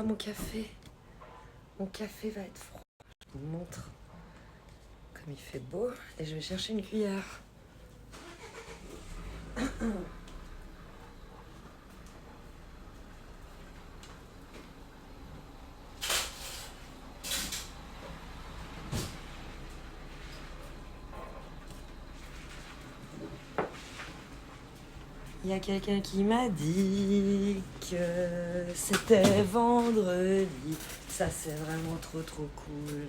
froid mon café. Mon café va être froid. Je vous montre comme il fait beau. Et je vais chercher une cuillère. Il y a quelqu'un qui m'a dit que c'était vendredi. Ça, c'est vraiment trop cool.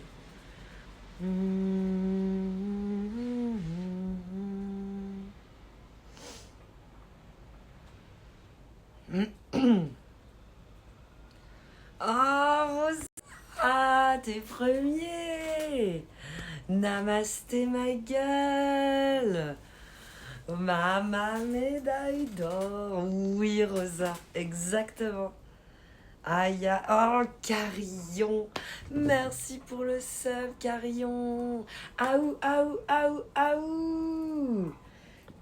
Oh, Rosa, t'es premier. Namasté, ma gueule. Ma médaille d'or. Oui, Rosa, exactement. Aïe, oh, Carillon. Merci pour le sub, Carillon. Aou, aou, aou, aou.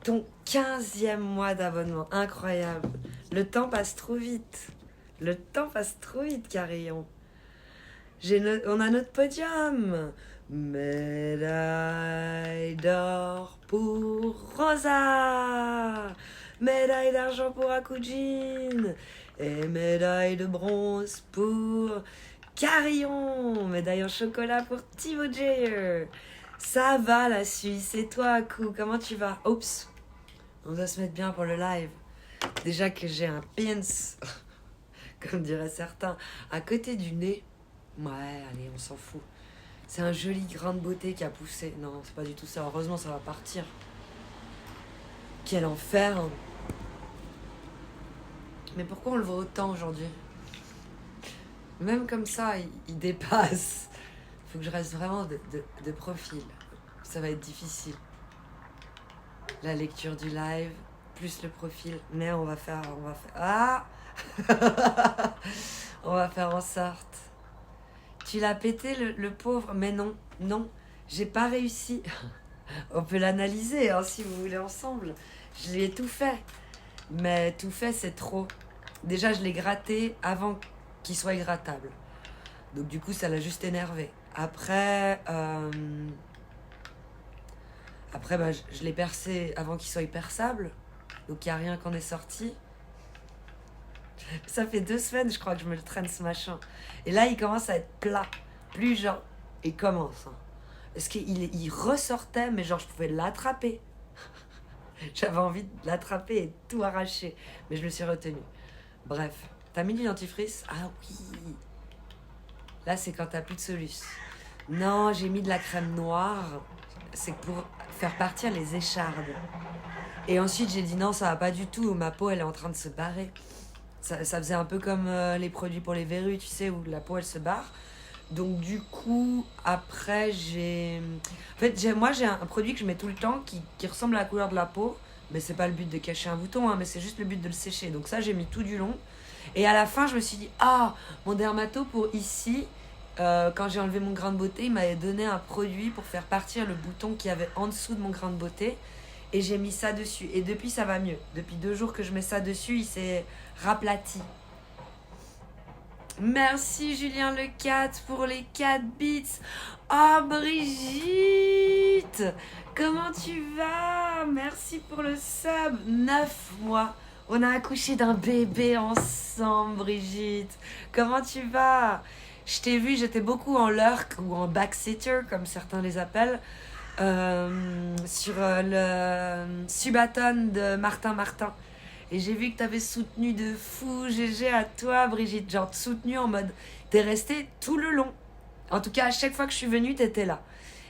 Ton 15e mois d'abonnement. Incroyable. Le temps passe trop vite. Le temps passe trop vite, Carillon. On a notre podium. Médaille d'or pour Rosa. Médaille d'argent pour Akujin. Et médaille de bronze pour Carillon. Médaille en chocolat pour Thibaut J. Ça va la Suisse. Et toi, Akou, comment tu vas? Oups. On doit se mettre bien pour le live. Déjà que j'ai un pins, comme diraient certains, à côté du nez. Ouais, allez, on s'en fout. C'est un joli grain de beauté qui a poussé. Non, c'est pas du tout ça. Heureusement, ça va partir. Quel enfer. Mais pourquoi on le voit autant aujourd'hui? Même comme ça, il dépasse. Faut que je reste vraiment de profil. Ça va être difficile. La lecture du live, plus le profil. Mais on va faire... Ah on va faire en sorte. Tu l'as pété, le pauvre. Mais non, j'ai pas réussi. On peut l'analyser, hein, si vous voulez, ensemble. Je l'ai tout fait. Mais tout fait, c'est trop. Déjà, je l'ai gratté avant qu'il soit grattable. Donc, du coup, ça l'a juste énervé. Après, je l'ai percé avant qu'il soit perçable. Donc, il n'y a rien qu'en est sorti. Ça fait 2 semaines, je crois, que je me le traîne, ce machin. Et là, il commence à être plat. Plus genre, il commence. Hein. Parce qu'il ressortait, mais genre, je pouvais l'attraper. J'avais envie de l'attraper et tout arracher. Mais je me suis retenue. Bref. T'as mis du dentifrice? Ah oui. Là, c'est quand t'as plus de soluce. Non, j'ai mis de la crème noire. C'est pour faire partir les échardes. Et ensuite, j'ai dit non, ça va pas du tout. Ma peau, elle est en train de se barrer. Ça faisait un peu comme les produits pour les verrues, tu sais, où la peau, elle se barre. Donc, du coup, après, moi, j'ai un produit que je mets tout le temps qui ressemble à la couleur de la peau. Mais c'est pas le but de cacher un bouton, hein, mais c'est juste le but de le sécher. Donc ça, j'ai mis tout du long. Et à la fin, je me suis dit, mon dermato, pour ici, quand j'ai enlevé mon grain de beauté, il m'avait donné un produit pour faire partir le bouton qu'il y avait en dessous de mon grain de beauté. Et j'ai mis ça dessus. Et depuis, ça va mieux. Depuis 2 jours que je mets ça dessus, il s'est raplati. Merci Julien Le 4 pour les 4 bits. Oh Brigitte, comment tu vas? Merci pour le sub. 9 mois. On a accouché d'un bébé ensemble, Brigitte. Comment tu vas? Je t'ai vu, j'étais beaucoup en lurk ou en backseater, comme certains les appellent, sur le subathon de Martin. Et j'ai vu que t'avais soutenu de fou. GG à toi, Brigitte. Genre, soutenu en mode... T'es restée tout le long. En tout cas, à chaque fois que je suis venue, t'étais là.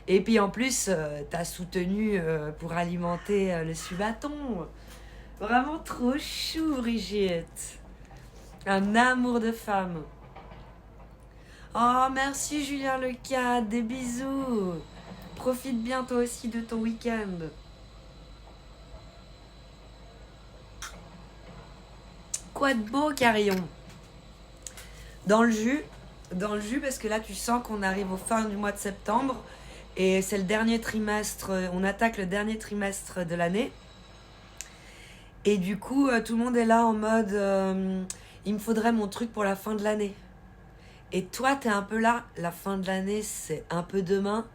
Et puis, en plus, t'as soutenu pour alimenter le subathon. Vraiment trop chou, Brigitte. Un amour de femme. Oh, merci, Julien Le 4. Des bisous. Profite bien, toi aussi, de ton week-end. Quoi de beau, Carillon? Dans le jus, parce que là, tu sens qu'on arrive au fin du mois de septembre et c'est le dernier trimestre, on attaque le dernier trimestre de l'année. Et du coup, tout le monde est là en mode il me faudrait mon truc pour la fin de l'année. Et toi, t'es un peu là, la fin de l'année, c'est un peu demain,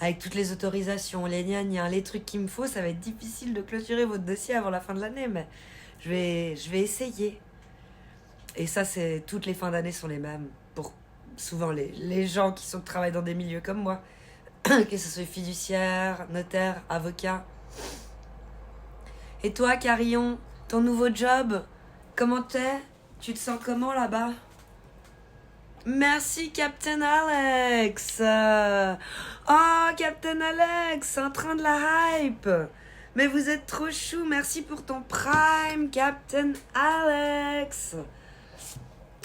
avec toutes les autorisations, les gna les trucs qu'il me faut, ça va être difficile de clôturer votre dossier avant la fin de l'année, mais je vais essayer. Et ça, c'est toutes les fins d'année sont les mêmes, pour souvent les gens qui travaillent dans des milieux comme moi, que ce soit fiduciaire, notaire, avocat. Et toi, Carillon, ton nouveau job, comment t'es? Tu te sens comment là-bas? Merci, Captain Alex. Oh, Captain Alex, en train de la hype. Mais vous êtes trop chou. Merci pour ton prime, Captain Alex.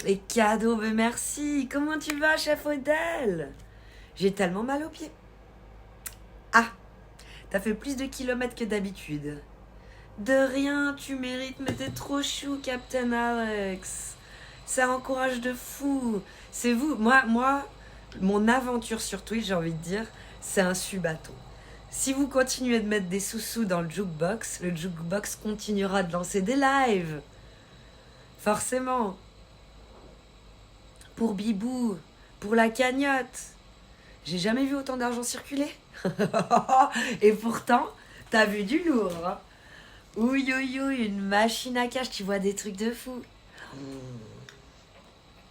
Et cadeau, mais merci. Comment tu vas, chef Odell? J'ai tellement mal aux pieds. Ah, t'as fait plus de kilomètres que d'habitude. De rien, tu mérites, mais t'es trop chou, Captain Alex. Ça encourage de fou. C'est vous. Moi, mon aventure sur Twitch, j'ai envie de dire, c'est un subato. Si vous continuez de mettre des sous-sous dans le jukebox continuera de lancer des lives. Forcément. Pour Bibou, pour la cagnotte. J'ai jamais vu autant d'argent circuler. Et pourtant, t'as vu du lourd. Hein. Ouïe, une machine à cash, tu vois des trucs de fou.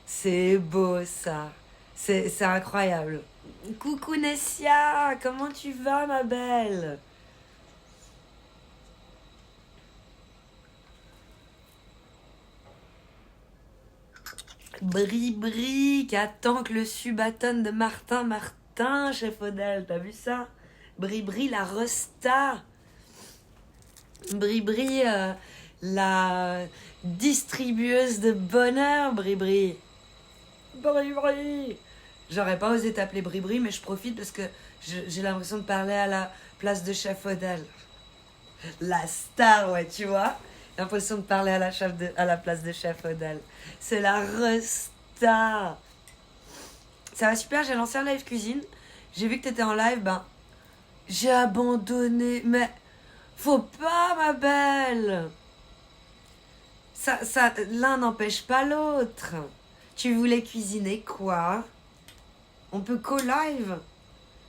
C'est beau ça. C'est incroyable. Coucou Nessia, comment tu vas ma belle? Bri qui attend que le subaton de Martin, chef Odell, t'as vu ça? Bri la resta. Bri la distribueuse de bonheur, Bri. J'aurais pas osé t'appeler Bri, mais je profite parce que j'ai l'impression de parler à la place de chef Odell. La star, ouais, tu vois. J'ai l'impression de parler à la place de chef Odell. C'est la resta. Ça va super, j'ai lancé un live cuisine. J'ai vu que t'étais en live, ben... J'ai abandonné. Mais... Faut pas, ma belle. L'un n'empêche pas l'autre. Tu voulais cuisiner quoi? On peut co-live.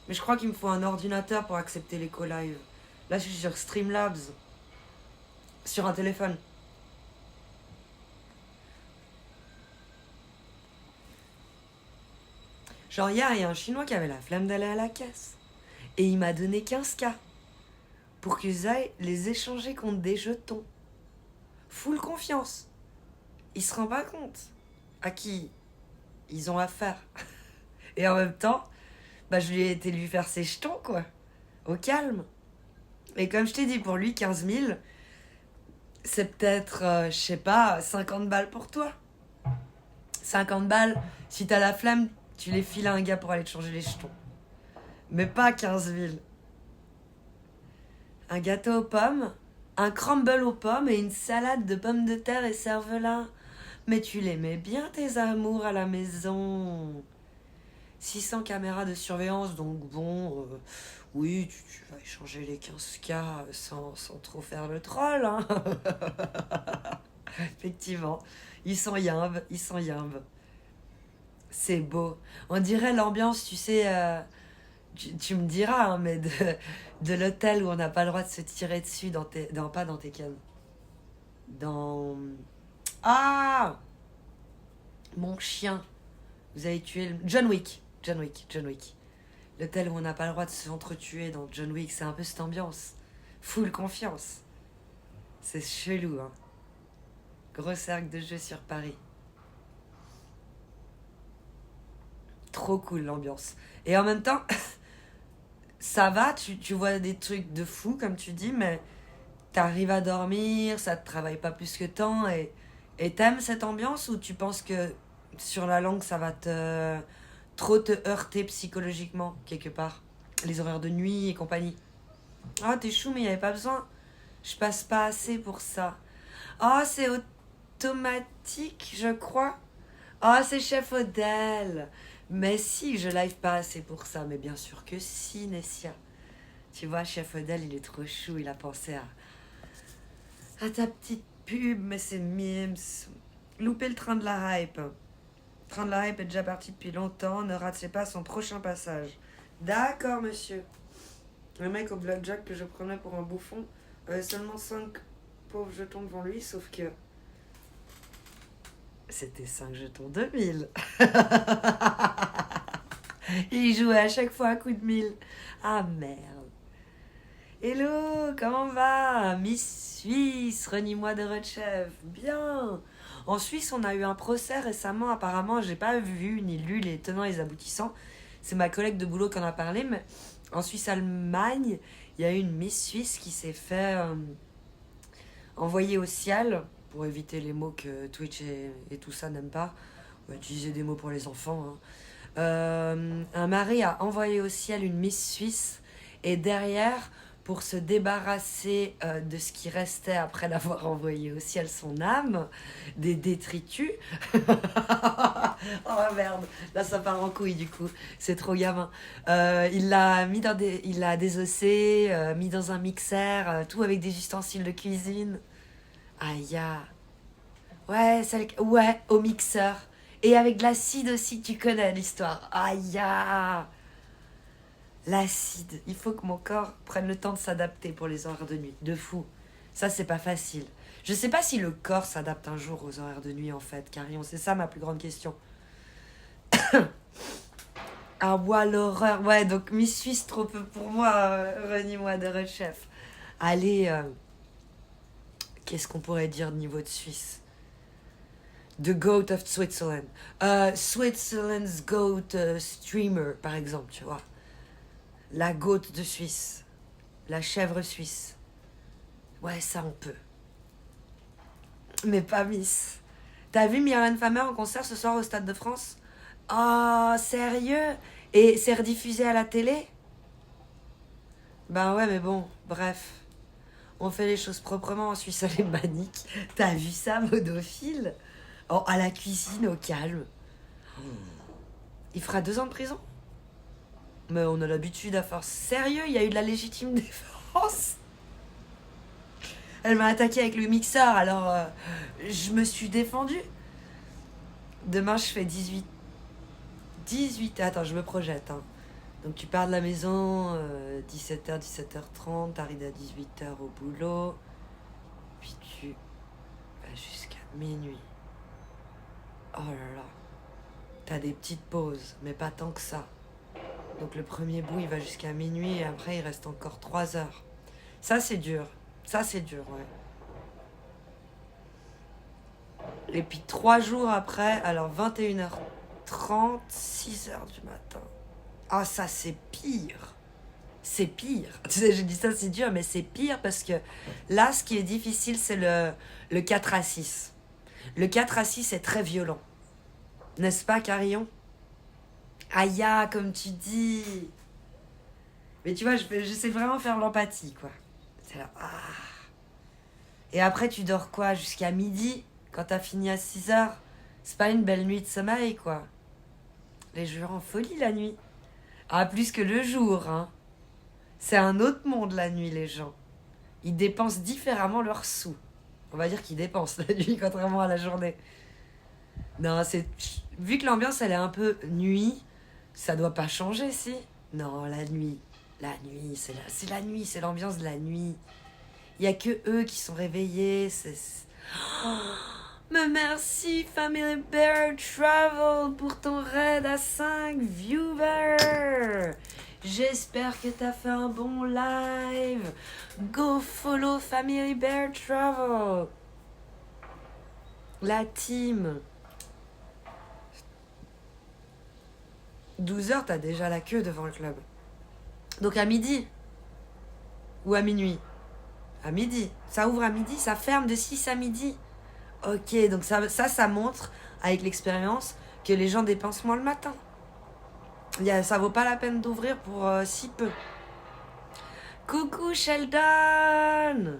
Mais je crois qu'il me faut un ordinateur pour accepter les co-live. Là, je suis sur Streamlabs. Sur un téléphone. Genre, hier, il y a un Chinois qui avait la flemme d'aller à la caisse. Et il m'a donné 15K. Pour qu'ils aillent les échanger contre des jetons. Full confiance. Il se rend pas compte à qui ils ont affaire. Et en même temps, bah, je lui ai été lui faire ses jetons, quoi. Au calme. Et comme je t'ai dit, pour lui, 15 000, c'est peut-être, je sais pas, 50 balles pour toi. 50 balles, si t'as la flemme, tu les files à un gars pour aller te changer les jetons. Mais pas 15 000. Un gâteau aux pommes, un crumble aux pommes et une salade de pommes de terre et cervelas. Mais tu les mets bien tes amours à la maison. 600 caméras de surveillance, donc bon, oui, tu vas échanger les 15K sans trop faire le troll. Hein. Effectivement, ils sont yimbes. C'est beau. On dirait l'ambiance, tu sais, tu me diras, hein, mais de l'hôtel où on n'a pas le droit de se tirer dessus pas dans Tekken. Dans... Ah, mon chien. Vous avez tué John Wick. L'hôtel où on n'a pas le droit de s'entretuer dans John Wick, c'est un peu cette ambiance. Full confiance. C'est chelou, hein. Gros cercle de jeu sur Paris. Trop cool l'ambiance. Et en même temps, ça va, tu vois des trucs de fou, comme tu dis, mais t'arrives à dormir, ça te travaille pas plus que tant. Et t'aimes cette ambiance ou tu penses que sur la langue, ça va trop te heurter psychologiquement, quelque part? Les horaires de nuit et compagnie. Ah, t'es chou, mais il n'y avait pas besoin. Je passe pas assez pour ça. Ah, c'est automatique, je crois. Ah, c'est chef Odell. Mais si, je live pas assez pour ça. Mais bien sûr que si, Nessia. Tu vois, chef Odell, il est trop chou. Il a pensé à ta petite pub, mais c'est mimes. Louper le train de la hype. Train de la Hype est déjà parti depuis longtemps. Ne ratez pas son prochain passage. D'accord, monsieur. Le mec au blackjack que je prenais pour un bouffon avait seulement 5 pauvres jetons devant lui, sauf que... C'était 5 jetons de 1000. Il jouait à chaque fois à coup de 1000. Ah merde. Hello, comment va Miss Suisse, renie-moi de Rechef. Bien. En Suisse, on a eu un procès récemment, apparemment, j'ai pas vu ni lu les tenants et les aboutissants. C'est ma collègue de boulot qui en a parlé, mais en Suisse-Allemagne, il y a eu une Miss Suisse qui s'est fait envoyer au ciel, pour éviter les mots que Twitch et tout ça n'aiment pas. On va utiliser des mots pour les enfants. Un mari a envoyé au ciel une Miss Suisse, et derrière, pour se débarrasser de ce qui restait après l'avoir envoyé au ciel, son âme, des détritus. Oh merde, là ça part en couille du coup, c'est trop gamin. Il l'a mis il l'a désossé, mis dans un mixeur, tout avec des ustensiles de cuisine. Aïe. Ouais, ouais, au mixeur. Et avec de l'acide aussi, tu connais l'histoire. Aïe. L'acide. Il faut que mon corps prenne le temps de s'adapter pour les horaires de nuit. De fou. Ça, c'est pas facile. Je sais pas si le corps s'adapte un jour aux horaires de nuit, en fait, Carillon. C'est ça ma plus grande question. Ah, ouais, l'horreur. Ouais, donc Miss Suisse, trop peu pour moi. Renie-moi de Rechef. Allez, qu'est-ce qu'on pourrait dire niveau de Suisse? The Goat of Switzerland. Switzerland's Goat Streamer, par exemple, tu vois. La goat de Suisse. La chèvre suisse. Ouais, ça on peut. Mais pas Miss. T'as vu Mylène Farmer en concert ce soir au Stade de France? Oh, sérieux? Et c'est rediffusé à la télé? Ben ouais, mais bon, bref. On fait les choses proprement en Suisse alémanique. T'as vu ça, modophile? Oh, à la cuisine, au calme. Il fera 2 ans de prison? Mais on a l'habitude à force. Sérieux, il y a eu de la légitime défense. Elle m'a attaqué avec le mixeur, alors je me suis défendue. Demain, je fais 18. Attends, je me projette. Hein. Donc, tu pars de la maison, 17h, 17h30, t'arrives à 18h au boulot. Puis tu vas jusqu'à minuit. Oh là là. T'as des petites pauses, mais pas tant que ça. Donc le premier bout, il va jusqu'à minuit et après, il reste encore 3 heures. Ça, c'est dur. Ça, c'est dur, ouais. Et puis 3 jours après, alors 21h30, 6h du matin. Ah, ça, c'est pire. C'est pire. Tu sais, j'ai dit ça, c'est dur, mais c'est pire parce que là, ce qui est difficile, c'est le 4 à 6. Le 4 à 6 est très violent. N'est-ce pas, Carillon? Aïe, comme tu dis. Mais tu vois, j'essaie vraiment de faire l'empathie, quoi. C'est là, ah. Et après, tu dors quoi? Jusqu'à midi? Quand t'as fini à 6h? C'est pas une belle nuit de sommeil, quoi. Les joueurs en folie, la nuit. Ah, plus que le jour, hein. C'est un autre monde, la nuit, les gens. Ils dépensent différemment leurs sous. On va dire qu'ils dépensent la nuit, contrairement à la journée. Non, c'est... Vu que l'ambiance, elle est un peu nuit, ça doit pas changer, si? Non, la nuit. La nuit, c'est la nuit, c'est l'ambiance de la nuit. Il y a que eux qui sont réveillés, Oh, mais merci Family Bear Travel pour ton raid à 5 viewers. J'espère que t'as fait un bon live. Go follow Family Bear Travel. La team. 12h, t'as déjà la queue devant le club. Donc à midi. Ou à minuit. À midi. Ça ouvre à midi, ça ferme de 6 à midi. Ok, donc ça montre, avec l'expérience, que les gens dépensent moins le matin. Ça vaut pas la peine d'ouvrir pour si peu. Coucou Sheldon!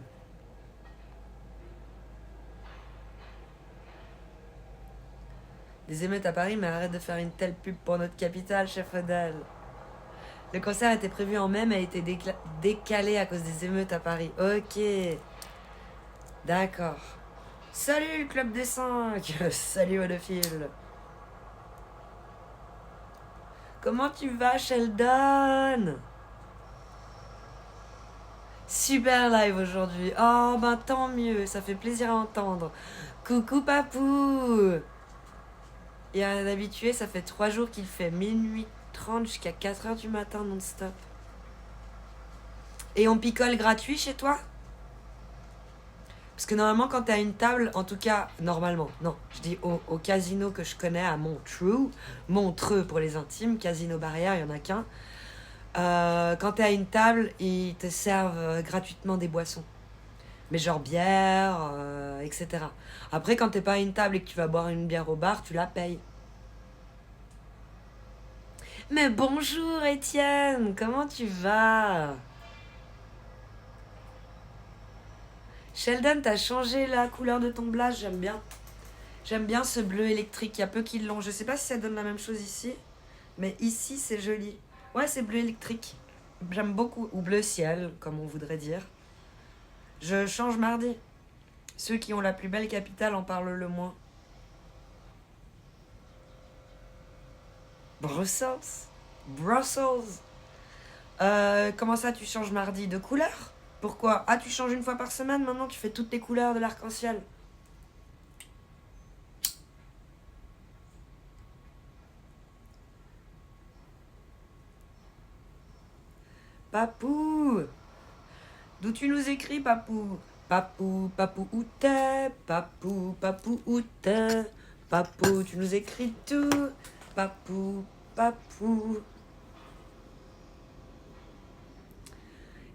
Des émeutes à Paris, mais arrête de faire une telle pub pour notre capitale, chef Odell. Le concert était prévu en mai, mais a été décalé à cause des émeutes à Paris. Ok. D'accord. Salut le club des 5. Salut Odophile. Comment tu vas, Sheldon? Super live aujourd'hui. Oh, ben tant mieux, ça fait plaisir à entendre. Coucou, papou. Il y a un habitué, ça fait 3 jours qu'il fait minuit 30 jusqu'à 4 heures du matin non-stop. Et on picole gratuit chez toi? Parce que normalement, quand t'as une table, en tout cas, normalement, non, je dis au casino que je connais à Montreux pour les intimes, Casino Barrière, il n'y en a qu'un. Quand t'es à une table, ils te servent gratuitement des boissons. Mais genre bière, etc. Après, quand t'es pas à une table et que tu vas boire une bière au bar, tu la payes. Mais bonjour Étienne, comment tu vas? Sheldon, t'as changé la couleur de ton blaze, j'aime bien. J'aime bien ce bleu électrique, il y a peu qui l'ont. Je sais pas si ça donne la même chose ici, mais ici c'est joli. Ouais, c'est bleu électrique. J'aime beaucoup. Ou bleu ciel, comme on voudrait dire. Je change mardi. Ceux qui ont la plus belle capitale en parlent le moins. Brussels. Brussels. Comment ça, tu changes mardi de couleur? Pourquoi? Ah, tu changes une fois par semaine, maintenant tu fais toutes les couleurs de l'arc-en-ciel. Papou! D'où tu nous écris, papou? Papou, papou, où t'es? Papou, papou, où t'es? Papou, tu nous écris tout. Papou, papou.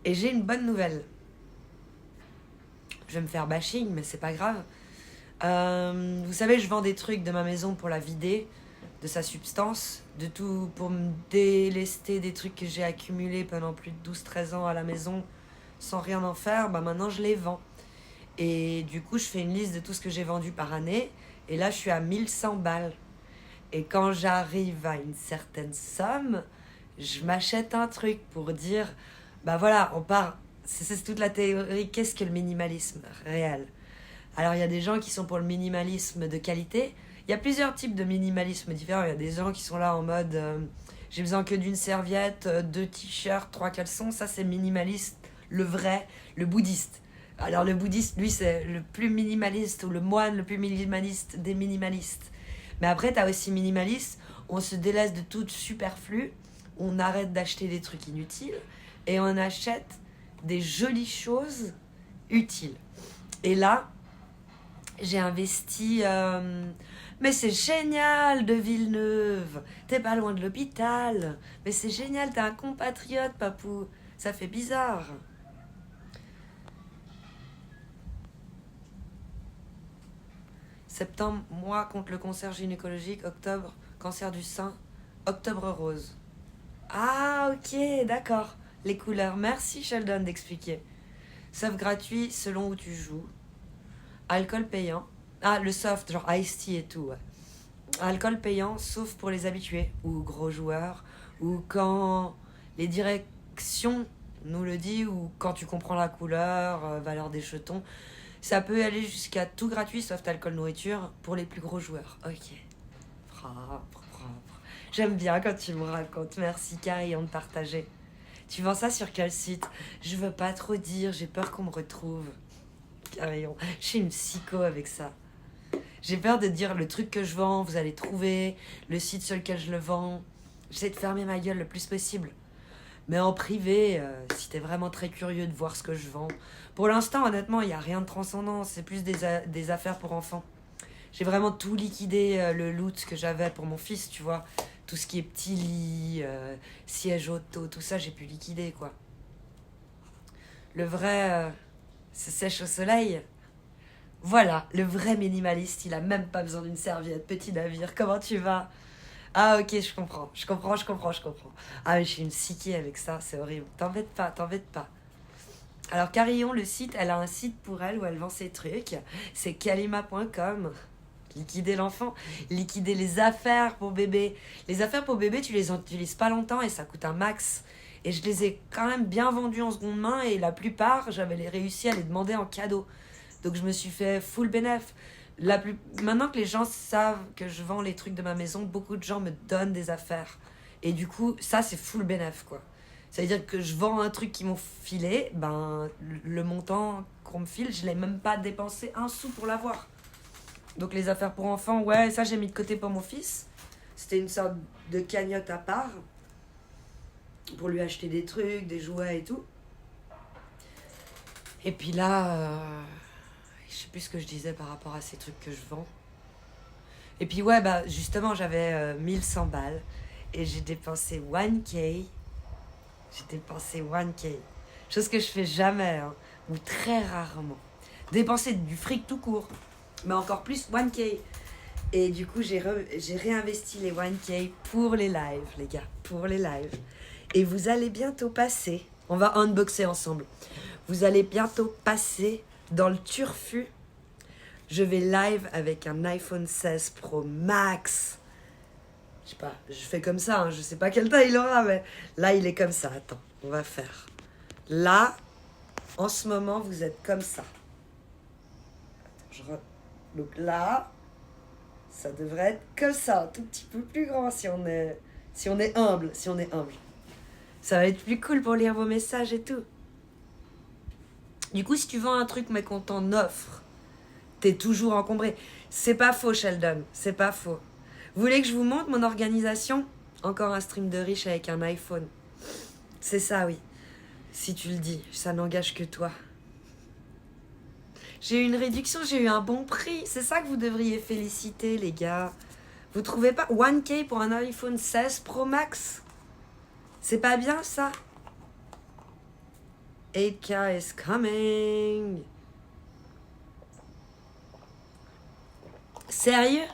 Et j'ai une bonne nouvelle. Je vais me faire bashing, mais c'est pas grave. Vous savez, je vends des trucs de ma maison pour la vider de sa substance, de tout pour me délester des trucs que j'ai accumulés pendant plus de 12-13 ans à la maison sans rien en faire. Bah maintenant je les vends. Et du coup, je fais une liste de tout ce que j'ai vendu par année. Et là, je suis à 1100 balles. Et quand j'arrive à une certaine somme, je m'achète un truc pour dire, bah voilà, on part. C'est toute la théorie. Qu'est-ce que le minimalisme réel? Alors, il y a des gens qui sont pour le minimalisme de qualité. Il y a plusieurs types de minimalisme différents. Il y a des gens qui sont là en mode j'ai besoin que d'une serviette, 2 t-shirts, 3 caleçons. Ça, c'est minimaliste, le vrai, le bouddhiste. Alors, le bouddhiste, lui, c'est le plus minimaliste, ou le moine le plus minimaliste des minimalistes. Mais après, t'as aussi minimaliste, on se délaisse de tout superflu, on arrête d'acheter des trucs inutiles et on achète des jolies choses utiles. Et là, j'ai investi. Mais c'est génial de Villeneuve. T'es pas loin de l'hôpital. Mais c'est génial, t'es un compatriote, papou. Ça fait bizarre. Septembre, mois contre le cancer gynécologique. Octobre, cancer du sein. Octobre rose. Ah, ok, d'accord. Les couleurs. Merci, Sheldon, d'expliquer. Sauf gratuit selon où tu joues. Alcool payant. Ah, le soft, genre Ice Tea et tout, ouais. Alcool payant, sauf pour les habitués ou gros joueurs, ou quand les directions nous le disent, ou quand tu comprends la couleur, valeur des jetons. Ça peut aller jusqu'à tout gratuit, sauf alcool nourriture, pour les plus gros joueurs. Ok. Propre, propre. J'aime bien quand tu me racontes. Merci, Carillon, de partager. Tu vends ça sur quel site? Je veux pas trop dire, j'ai peur qu'on me retrouve. Carillon. Je suis une psycho avec ça. J'ai peur de dire le truc que je vends, vous allez trouver, le site sur lequel je le vends. J'essaie de fermer ma gueule le plus possible. Mais en privé, si t'es vraiment très curieux de voir ce que je vends. Pour l'instant, honnêtement, il n'y a rien de transcendant. C'est plus des affaires pour enfants. J'ai vraiment tout liquidé, le loot que j'avais pour mon fils, tu vois. Tout ce qui est petit lit, siège auto, tout ça, j'ai pu liquider, quoi. Le vrai se sèche au soleil. Voilà, le vrai minimaliste, il a même pas besoin d'une serviette. Petit navire, comment tu vas? Ah ok, je comprends. Ah mais je suis une psyché avec ça, c'est horrible. T'embête pas. Alors Carillon, le site, elle a un site pour elle où elle vend ses trucs. C'est kalima.com. Liquider l'enfant, liquider les affaires pour bébé. Les affaires pour bébé, tu les utilises pas longtemps et ça coûte un max. Et je les ai quand même bien vendues en seconde main et la plupart, j'avais réussi à les demander en cadeau. Donc je me suis fait full bénéf. Maintenant que les gens savent que je vends les trucs de ma maison, beaucoup de gens me donnent des affaires. Et du coup, ça, c'est full bénéf, quoi. Ça veut dire que je vends un truc qu'ils m'ont filé, ben, le montant qu'on me file, je l'ai même pas dépensé un sou pour l'avoir. Donc les affaires pour enfants, ouais, ça j'ai mis de côté pour mon fils. C'était une sorte de cagnotte à part pour lui acheter des trucs, des jouets et tout. Et puis là, je sais plus ce que je disais par rapport à ces trucs que je vends. Et puis ouais, bah justement, j'avais 1100 balles et j'ai dépensé 1K. J'ai dépensé 1K. Chose que je fais jamais, hein, ou très rarement. Dépenser du fric tout court, mais encore plus 1K. Et du coup, j'ai réinvesti les 1K pour les lives, les gars, pour les lives. Et vous allez bientôt passer, on va unboxer ensemble. Vous allez bientôt passer dans le turfu. Je vais live avec un iPhone 16 Pro Max. Je sais pas, je fais comme ça, hein, je sais pas quelle taille il aura, mais là il est comme ça. Attends, on va faire. Là, en ce moment, vous êtes comme ça. Donc là, ça devrait être comme ça, un tout petit peu plus grand si on est humble, Ça va être plus cool pour lire vos messages et tout. Du coup, si tu vends un truc mais qu'on t'en offre, t'es toujours encombré. C'est pas faux, Sheldon, c'est pas faux. Vous voulez que je vous montre mon organisation? Encore un stream de riche avec un iPhone. C'est ça, oui. Si tu le dis, ça n'engage que toi. J'ai eu une réduction, j'ai eu un bon prix. C'est ça que vous devriez féliciter, les gars. Vous trouvez pas 1K pour un iPhone 16 Pro Max? C'est pas bien, ça? 8K is coming. Sérieux?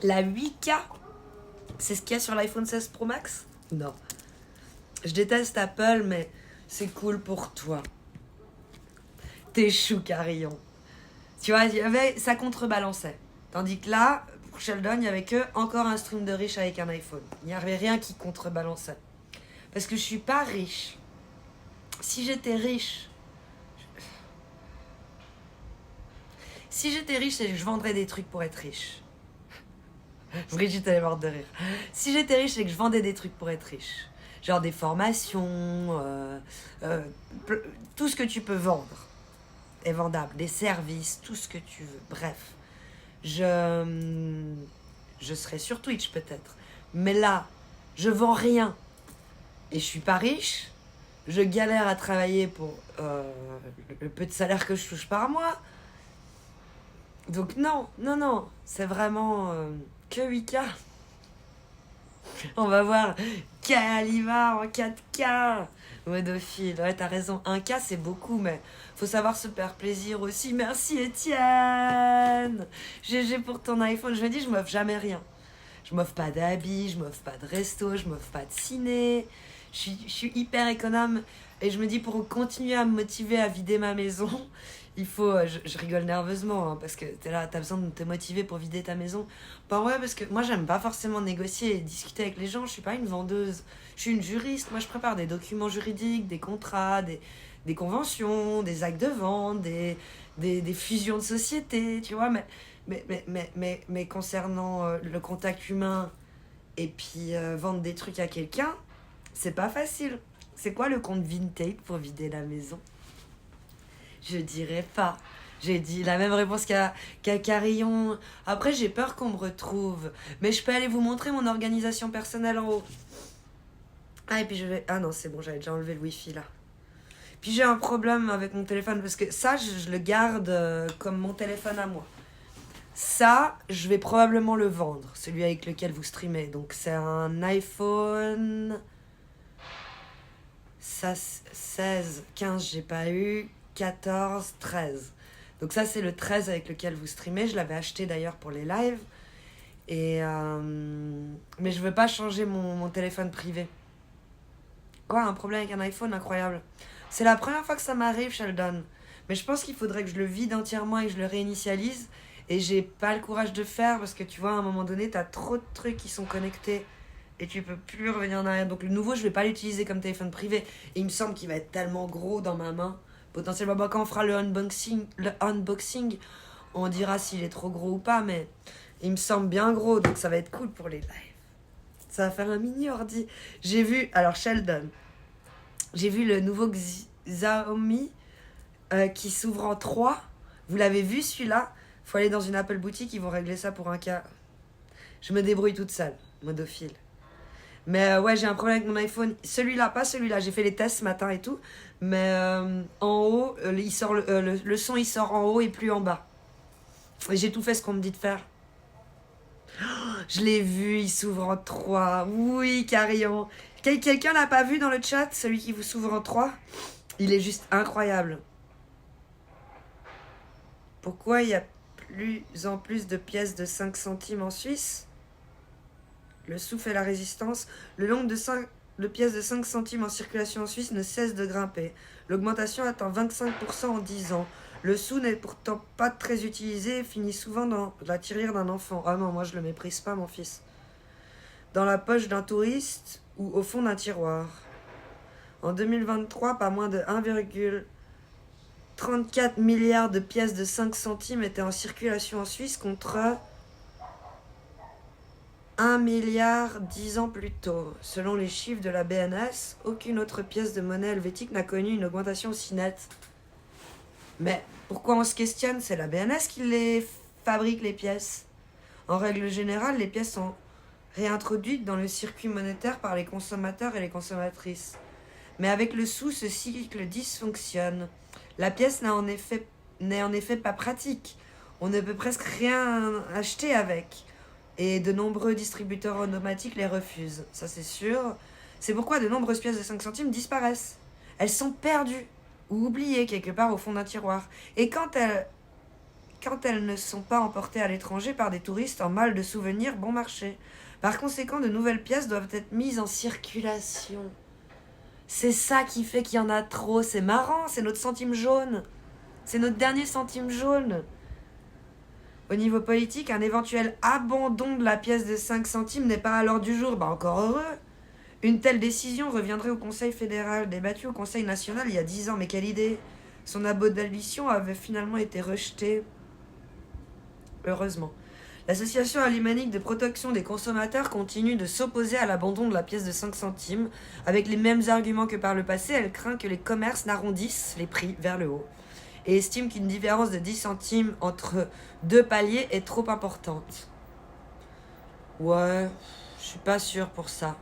La 8K? C'est ce qu'il y a sur l'iPhone 16 Pro Max? Non. Je déteste Apple, mais c'est cool pour toi. T'es chou, Carillon. Tu vois, ça contrebalançait. Tandis que là, pour Sheldon, il n'y avait que encore un stream de riche avec un iPhone. Il n'y avait rien qui contrebalançait. Parce que je suis pas riche. Si j'étais riche, c'est que je vendrais des trucs pour être riche. Brigitte, elle est morte de rire. Si j'étais riche, c'est que je vendais des trucs pour être riche. Genre des formations, tout ce que tu peux vendre est vendable. Des services, tout ce que tu veux. Bref, je serais sur Twitch peut-être. Mais là, je vends rien. Et je suis pas riche. Je galère à travailler pour le peu de salaire que je touche par mois. Donc non, c'est vraiment que 8K. On va voir Kalima en 4K. Modophile, ouais, t'as raison. 1K, c'est beaucoup, mais faut savoir se faire plaisir aussi. Merci, Étienne. GG pour ton iPhone. Je me dis, je m'offre jamais rien. Je m'offre pas d'habits, je m'offre pas de resto, je m'offre pas de ciné. Je suis hyper économe. Et je me dis, pour continuer à me motiver à vider ma maison, il faut... Je rigole nerveusement, hein, parce que t'es là, t'as besoin de te motiver pour vider ta maison. Ben ouais, parce que moi, j'aime pas forcément négocier et discuter avec les gens. Je suis pas une vendeuse. Je suis une juriste. Moi, je prépare des documents juridiques, des contrats, des conventions, des actes de vente, des fusions de sociétés, tu vois. Mais concernant le contact humain et puis vendre des trucs à quelqu'un, c'est pas facile. C'est quoi le compte Vinted pour vider la maison? Je dirais pas. J'ai dit la même réponse qu'à Carillon. Après, j'ai peur qu'on me retrouve. Mais je peux aller vous montrer mon organisation personnelle en haut. Ah, et puis je vais... Ah non, c'est bon, j'avais déjà enlevé le wifi là. Puis j'ai un problème avec mon téléphone parce que ça, je le garde comme mon téléphone à moi. Ça, je vais probablement le vendre, celui avec lequel vous streamez. Donc c'est un iPhone... Ça, 16, 15, j'ai pas eu. 14, 13. Donc ça, c'est le 13 avec lequel vous streamez. Je l'avais acheté d'ailleurs pour les lives. Et mais je veux pas changer mon téléphone privé. Quoi, un problème avec un iPhone? Incroyable. C'est la première fois que ça m'arrive, Sheldon. Mais je pense qu'il faudrait que je le vide entièrement et que je le réinitialise. Et j'ai pas le courage de faire parce que tu vois, à un moment donné, t'as trop de trucs qui sont connectés. Et tu peux plus revenir en arrière. Donc le nouveau, je vais pas l'utiliser comme téléphone privé. Et il me semble qu'il va être tellement gros dans ma main. Potentiellement, bah, quand on fera le unboxing, on dira s'il est trop gros ou pas. Mais il me semble bien gros. Donc ça va être cool pour les lives. Ça va faire un mini ordi. J'ai vu, alors Sheldon, j'ai vu le nouveau Xiaomi qui s'ouvre en 3. Vous l'avez vu celui-là? Faut aller dans une Apple boutique, ils vont régler ça pour un cas. Je me débrouille toute seule, modophile. Mais ouais, j'ai un problème avec mon iPhone. Celui-là, pas celui-là. J'ai fait les tests ce matin et tout. Mais en haut, il sort le son, il sort en haut et plus en bas. Et j'ai tout fait ce qu'on me dit de faire. Je l'ai vu, il s'ouvre en 3. Oui, carillon. Quelqu'un l'a pas vu dans le chat, celui qui vous s'ouvre en 3? Il est juste incroyable. Pourquoi il y a plus en plus de pièces de 5 centimes en Suisse? Le sou fait la résistance. Le nombre de pièces de 5 centimes en circulation en Suisse ne cesse de grimper. L'augmentation atteint 25% en 10 ans. Le sou n'est pourtant pas très utilisé et finit souvent dans la tirelire d'un enfant. Ah non, moi je le méprise pas, mon fils. Dans la poche d'un touriste ou au fond d'un tiroir. En 2023, pas moins de 1,34 milliard de pièces de 5 centimes étaient en circulation en Suisse contre 1 milliard 10 ans plus tôt. Selon les chiffres de la BNS, aucune autre pièce de monnaie helvétique n'a connu une augmentation aussi nette. Mais pourquoi on se questionne? C'est la BNS qui les fabrique, les pièces. En règle générale, les pièces sont réintroduites dans le circuit monétaire par les consommateurs et les consommatrices. Mais avec le sou, ce cycle dysfonctionne. La pièce n'est en effet pas pratique. On ne peut presque rien acheter avec. Et de nombreux distributeurs automatiques les refusent. Ça, c'est sûr. C'est pourquoi de nombreuses pièces de 5 centimes disparaissent. Elles sont perdues ou oubliées quelque part au fond d'un tiroir. Et quand elles ne sont pas emportées à l'étranger par des touristes en mal de souvenirs bon marché. Par conséquent, de nouvelles pièces doivent être mises en circulation. C'est ça qui fait qu'il y en a trop. C'est marrant, c'est notre centime jaune. C'est notre dernier centime jaune. Au niveau politique, un éventuel abandon de la pièce de 5 centimes n'est pas à l'ordre du jour. Bah encore heureux. Une telle décision reviendrait au Conseil fédéral, débattue au Conseil national il y a 10 ans. Mais quelle idée! Son abolition avait finalement été rejetée. Heureusement. L'association alémanique de protection des consommateurs continue de s'opposer à l'abandon de la pièce de 5 centimes. Avec les mêmes arguments que par le passé, elle craint que les commerces n'arrondissent les prix vers le haut. Et estime qu'une différence de 10 centimes entre deux paliers est trop importante. Ouais, je suis pas sûre pour ça.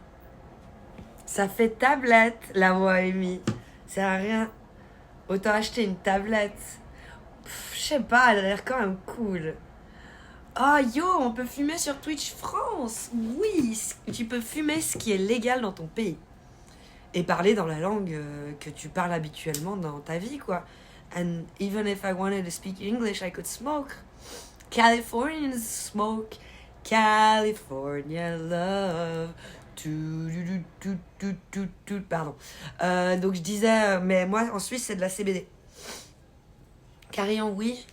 Ça fait tablette, la voix émise. Ça sert à rien. Autant acheter une tablette. Je sais pas, elle a l'air quand même cool. Ah yo, on peut fumer sur Twitch France. Oui, tu peux fumer ce qui est légal dans ton pays. Et parler dans la langue que tu parles habituellement dans ta vie, quoi. And even if I wanted to speak English, I could smoke. Californians smoke. California love. Pardon. Donc je disais, mais moi en Suisse c'est de la CBD. Carillon, oui.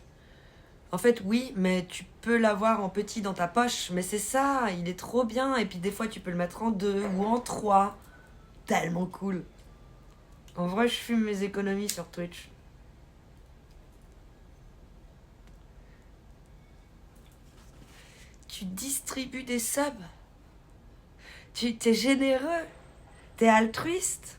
En fait, oui, mais tu peux l'avoir en petit dans ta poche. Mais c'est ça, il est trop bien. Et puis des fois, tu peux le mettre en 2 ou en 3. Tellement cool. En vrai, je fume mes économies sur Twitch. Tu distribues des subs. Tu t'es généreux. T'es altruiste.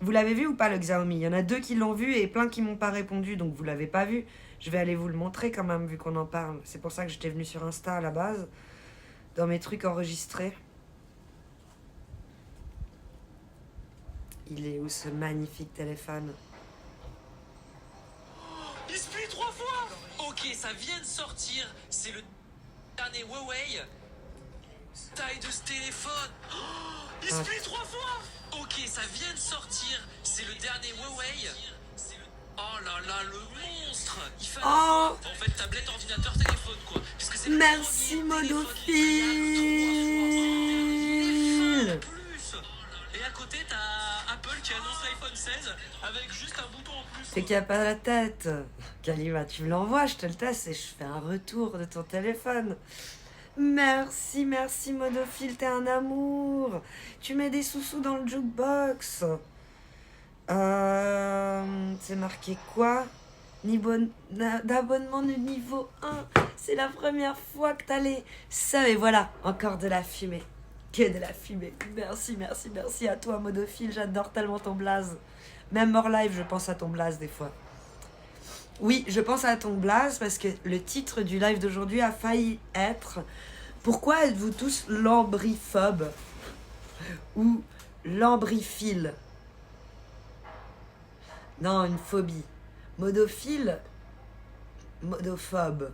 Vous l'avez vu ou pas, le Xiaomi? Il y en a 2 qui l'ont vu et plein qui m'ont pas répondu. Donc vous l'avez pas vu. Je vais aller vous le montrer quand même, vu qu'on en parle. C'est pour ça que j'étais venue sur Insta à la base. Dans mes trucs enregistrés. Il est où ce magnifique téléphone? Il se plie 3 fois. Ok, ça vient de sortir. C'est le dernier Huawei. Taille de ce téléphone. Il se plie 3 fois. Ok, ça vient de sortir. C'est le dernier Huawei. Oh là là, le monstre. Il fallait en fait tablette, ordinateur, téléphone, quoi. Parce que c'est merci, modophile. Et à côté, t'as Apple qui annonce l'iPhone 16 avec juste un bouton en plus. C'est qu'il n'y a pas la tête. Kalima, tu me l'envoies, je te le teste et je fais un retour de ton téléphone. Merci, merci, modophile, t'es un amour. Tu mets des sous-sous dans le jukebox. C'est marqué quoi? D'abonnement de niveau 1. C'est la première fois que t'as les... Ça, et voilà, encore de la fumée. Que de la fumée. Merci, merci, merci à toi, Modophile. J'adore tellement ton blaze. Même hors live, je pense à ton blaze des fois. Oui, je pense à ton blaze parce que le titre du live d'aujourd'hui a failli être « Pourquoi êtes-vous tous lambriphobes ?» ou « lambriphile ?» Non, une phobie. Modophile, modophobe.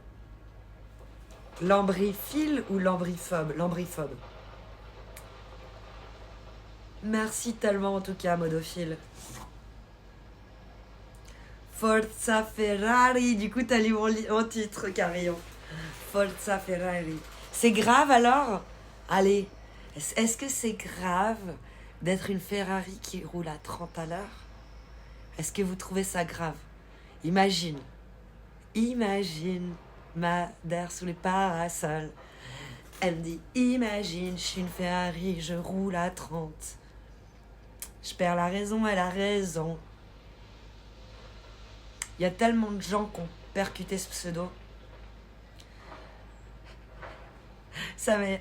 Lambriphile ou lambriphobe? Lambriphobe. Merci tellement en tout cas, Modophile. Forza Ferrari. Du coup, t'as lu mon titre, Carillon. Forza Ferrari. C'est grave alors? Allez, est-ce que c'est grave d'être une Ferrari qui roule à 30 à l'heure? Est-ce que vous trouvez ça grave? Imagine Madère sous les parasols. Elle me dit, imagine, je suis une Ferrari, je roule à 30. Je perds la raison, elle a raison. Il y a tellement de gens qui ont percuté ce pseudo.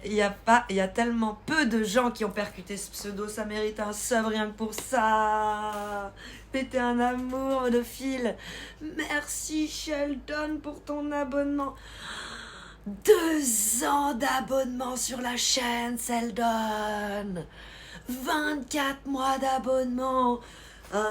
Il y a tellement peu de gens qui ont percuté ce pseudo, ça mérite un sub rien que pour ça. Péter un amour, Modophile. Merci Sheldon pour ton abonnement. 2 ans d'abonnement sur la chaîne, Sheldon. 24 mois d'abonnement. Un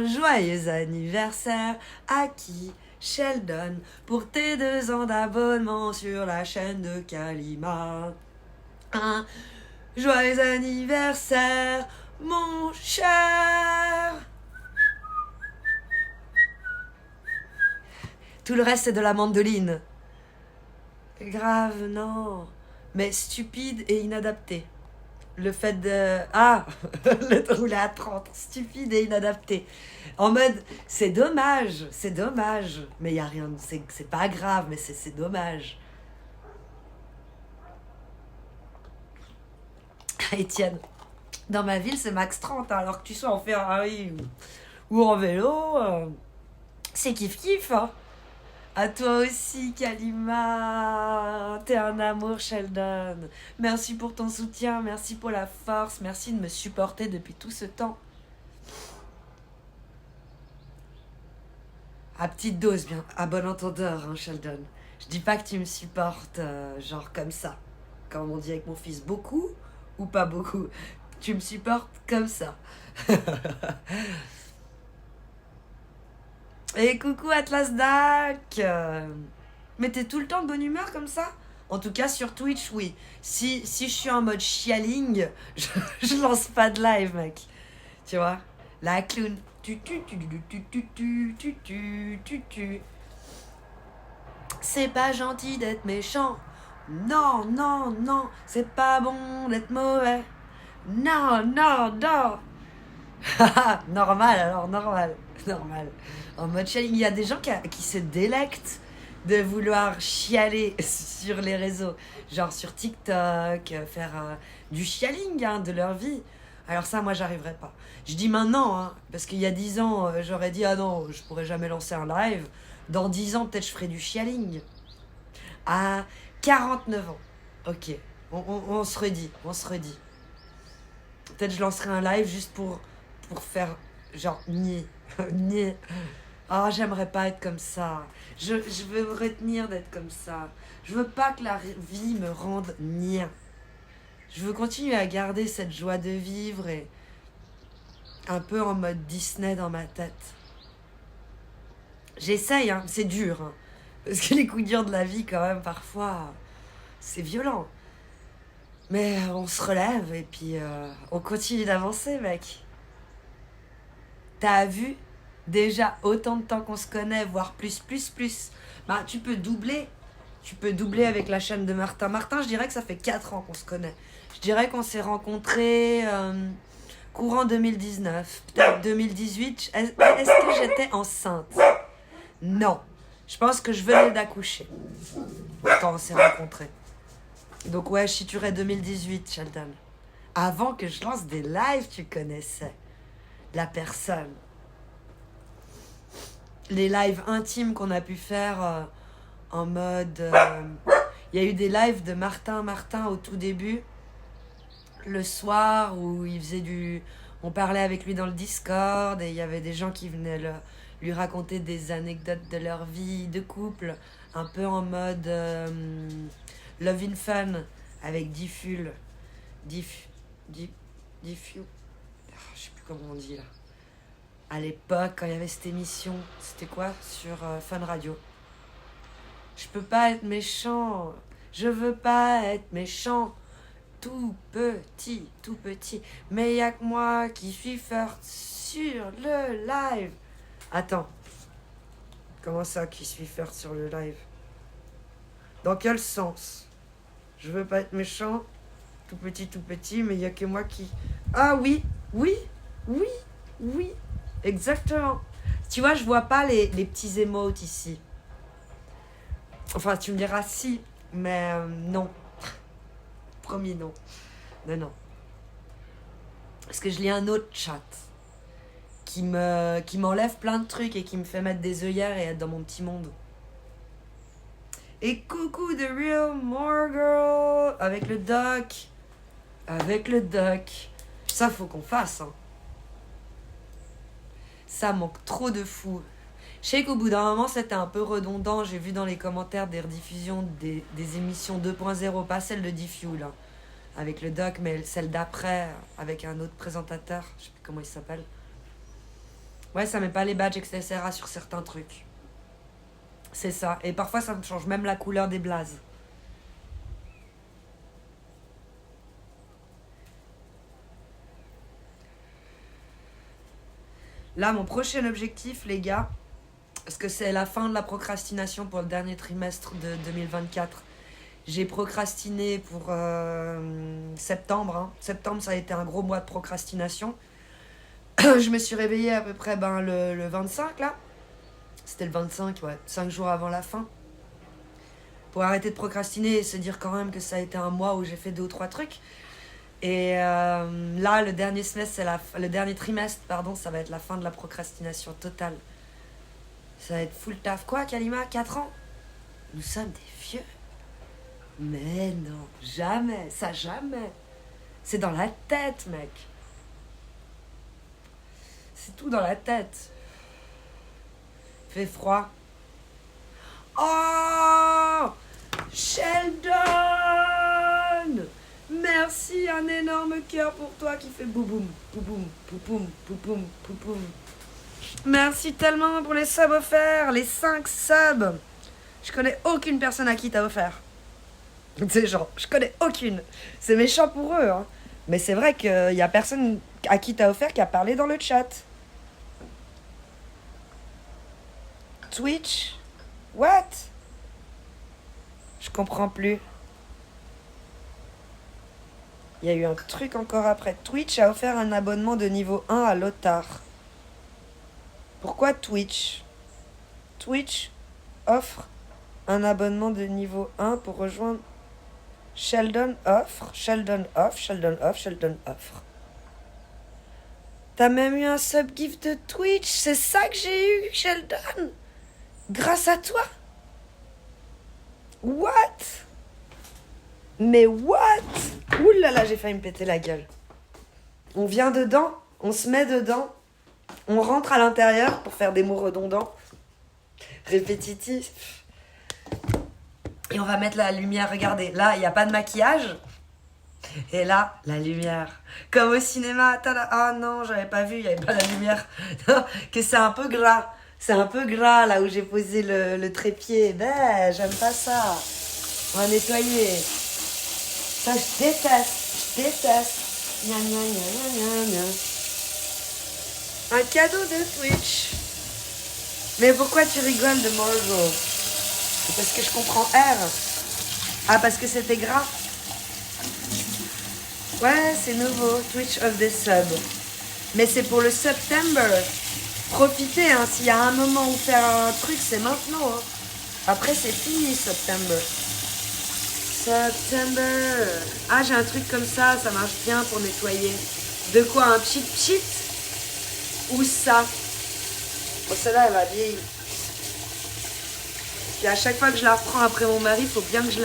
joyeux anniversaire à qui? Sheldon, pour tes 2 ans d'abonnement sur la chaîne de Kalima. Un joyeux anniversaire, mon cher. Tout le reste, c'est de la mandoline. Grave, non. Mais stupide et inadapté. Le fait de... Ah, le rouler à 30. Stupide et inadapté. En mode, c'est dommage. Mais il n'y a rien... C'est pas grave, mais c'est dommage. Étienne, dans ma ville, c'est max 30. Hein, alors que tu sois en Ferrari ou en vélo, c'est kiff-kiff. Hein. À toi aussi, Kalima. T'es un amour, Sheldon. Merci pour ton soutien, merci pour la force, merci de me supporter depuis tout ce temps. À petite dose, bien, à bon entendeur, hein, Sheldon. Je dis pas que tu me supportes, genre comme ça. Comme on dit avec mon fils, beaucoup ou pas beaucoup. Tu me supportes comme ça. Et coucou Atlas Dac. Mais t'es tout le temps de bonne humeur comme ça? En tout cas sur Twitch, oui. Si je suis en mode chialing, je lance pas de live, mec. Tu vois? La clown. C'est pas gentil d'être méchant. Non, non, non. C'est pas bon d'être mauvais. Non, non, non. Normal alors, normal. En mode chialing, il y a des gens qui se délectent de vouloir chialer sur les réseaux, genre sur TikTok, faire du chialing hein, de leur vie. Alors ça, moi, j'arriverai pas. Je dis maintenant, hein, parce qu'il y a 10 ans, j'aurais dit, ah non, je pourrais jamais lancer un live. Dans 10 ans, peut-être je ferai du chialing. À 49 ans, ok, on se redit. Peut-être je lancerai un live juste pour faire genre nier. Oh, j'aimerais pas être comme ça. Je veux me retenir d'être comme ça. Je veux pas que la vie me rende niais. Je veux continuer à garder cette joie de vivre et un peu en mode Disney dans ma tête. J'essaye, hein, c'est dur. Hein, parce que les coups durs de la vie, quand même, parfois, c'est violent. Mais on se relève et puis on continue d'avancer, mec. T'as vu déjà autant de temps qu'on se connaît, voire plus. Bah, tu peux doubler avec la chaîne de Martin. Martin, je dirais que ça fait 4 ans qu'on se connaît. Je dirais qu'on s'est rencontrés courant 2019, peut-être 2018. Est-ce que j'étais enceinte? Non. Je pense que je venais d'accoucher quand on s'est rencontrés. Donc ouais, je situerais 2018, Sheldon. Avant que je lance des lives, tu connaissais la personne. Les lives intimes qu'on a pu faire en mode Il y a eu des lives de Martin au tout début, le soir, où il faisait du... On parlait avec lui dans le Discord, et il y avait des gens qui venaient lui raconter des anecdotes de leur vie de couple, un peu en mode Love in Fun, avec Difful. Diffu. Je sais plus comment on dit là. À l'époque, quand il y avait cette émission, c'était quoi? Sur Fun Radio. Je peux pas être méchant. Je veux pas être méchant. Tout petit. Mais y a que moi qui suis fort sur le live. Attends. Comment ça, qui suis fort sur le live? Dans quel sens? Je veux pas être méchant. Tout petit, mais y a que moi qui... Ah oui. Exactement. Tu vois, je vois pas les petits emotes ici. Enfin, tu me diras si, mais non. Promis, non. Non. Parce que je lis un autre chat qui m'enlève plein de trucs et qui me fait mettre des œillères et être dans mon petit monde. Et coucou The Real More Girl avec le doc. Ça, faut qu'on fasse, hein. Ça manque trop de fou. Je sais qu'au bout d'un moment, c'était un peu redondant. J'ai vu dans les commentaires des rediffusions des émissions 2.0, pas celle de Diffuse, là, avec le doc, mais celle d'après, avec un autre présentateur. Je sais plus comment il s'appelle. Ouais, ça met pas les badges, etc. sur certains trucs. C'est ça. Et parfois, ça me change même la couleur des blazes. Là, mon prochain objectif, les gars, parce que c'est la fin de la procrastination pour le dernier trimestre de 2024. J'ai procrastiné pour septembre. Hein. Septembre, ça a été un gros mois de procrastination. Je me suis réveillée à peu près le 25, là. C'était le 25, ouais, 5 jours avant la fin. Pour arrêter de procrastiner et se dire quand même que ça a été un mois où j'ai fait 2 ou 3 trucs. Et là, le dernier semestre, le dernier trimestre, pardon, ça va être la fin de la procrastination totale. Ça va être full taf. Quoi, Kalima? 4 ans? Nous sommes des vieux. Mais non, jamais, ça jamais. C'est dans la tête, mec. C'est tout dans la tête. Fait froid. Oh! Sheldon! Merci, un énorme cœur pour toi qui fait bouboum, bouboum, bouboum, bouboum, bouboum. Merci tellement pour les subs offerts, les 5 subs. Je connais aucune personne à qui t'as offert. C'est genre, je connais aucune. C'est méchant pour eux, hein. Mais c'est vrai qu'il y a personne à qui t'as offert qui a parlé dans le chat. Twitch? What? Je comprends plus. Il y a eu un truc encore après. Twitch a offert un abonnement de niveau 1 à Lothar. Pourquoi Twitch? Twitch offre un abonnement de niveau 1 pour rejoindre Sheldon offre. T'as même eu un sub-gift de Twitch. C'est ça que j'ai eu, Sheldon? Grâce à toi? What? Mais what? Ouh là là, j'ai failli me péter la gueule. On vient dedans, on se met dedans, on rentre à l'intérieur pour faire des mots redondants, répétitifs. Et on va mettre la lumière. Regardez, là, il n'y a pas de maquillage. Et là, la lumière. Comme au cinéma. Tada. Ah non, j'avais pas vu, il n'y avait pas la lumière. Que c'est un peu gras. C'est un peu gras là où j'ai posé le trépied. Ben, j'aime pas ça. On va nettoyer. Ça, je déteste. Gna, gna, gna, gna, gna, gna. Un cadeau de Twitch. Mais pourquoi tu rigoles de Margot? C'est parce que je comprends R. Ah, parce que c'était gras. Ouais, c'est nouveau. Twitch of the Sub. Mais c'est pour le September. Profitez, hein. S'il y a un moment où faire un truc, c'est maintenant. Hein. Après, c'est fini, September. Ah, j'ai un truc comme ça marche bien pour nettoyer. De quoi? Un pchit? Ou ça? Bon, celle-là, elle va vieillir. Puis à chaque fois que je la reprends après mon mari, il faut bien que je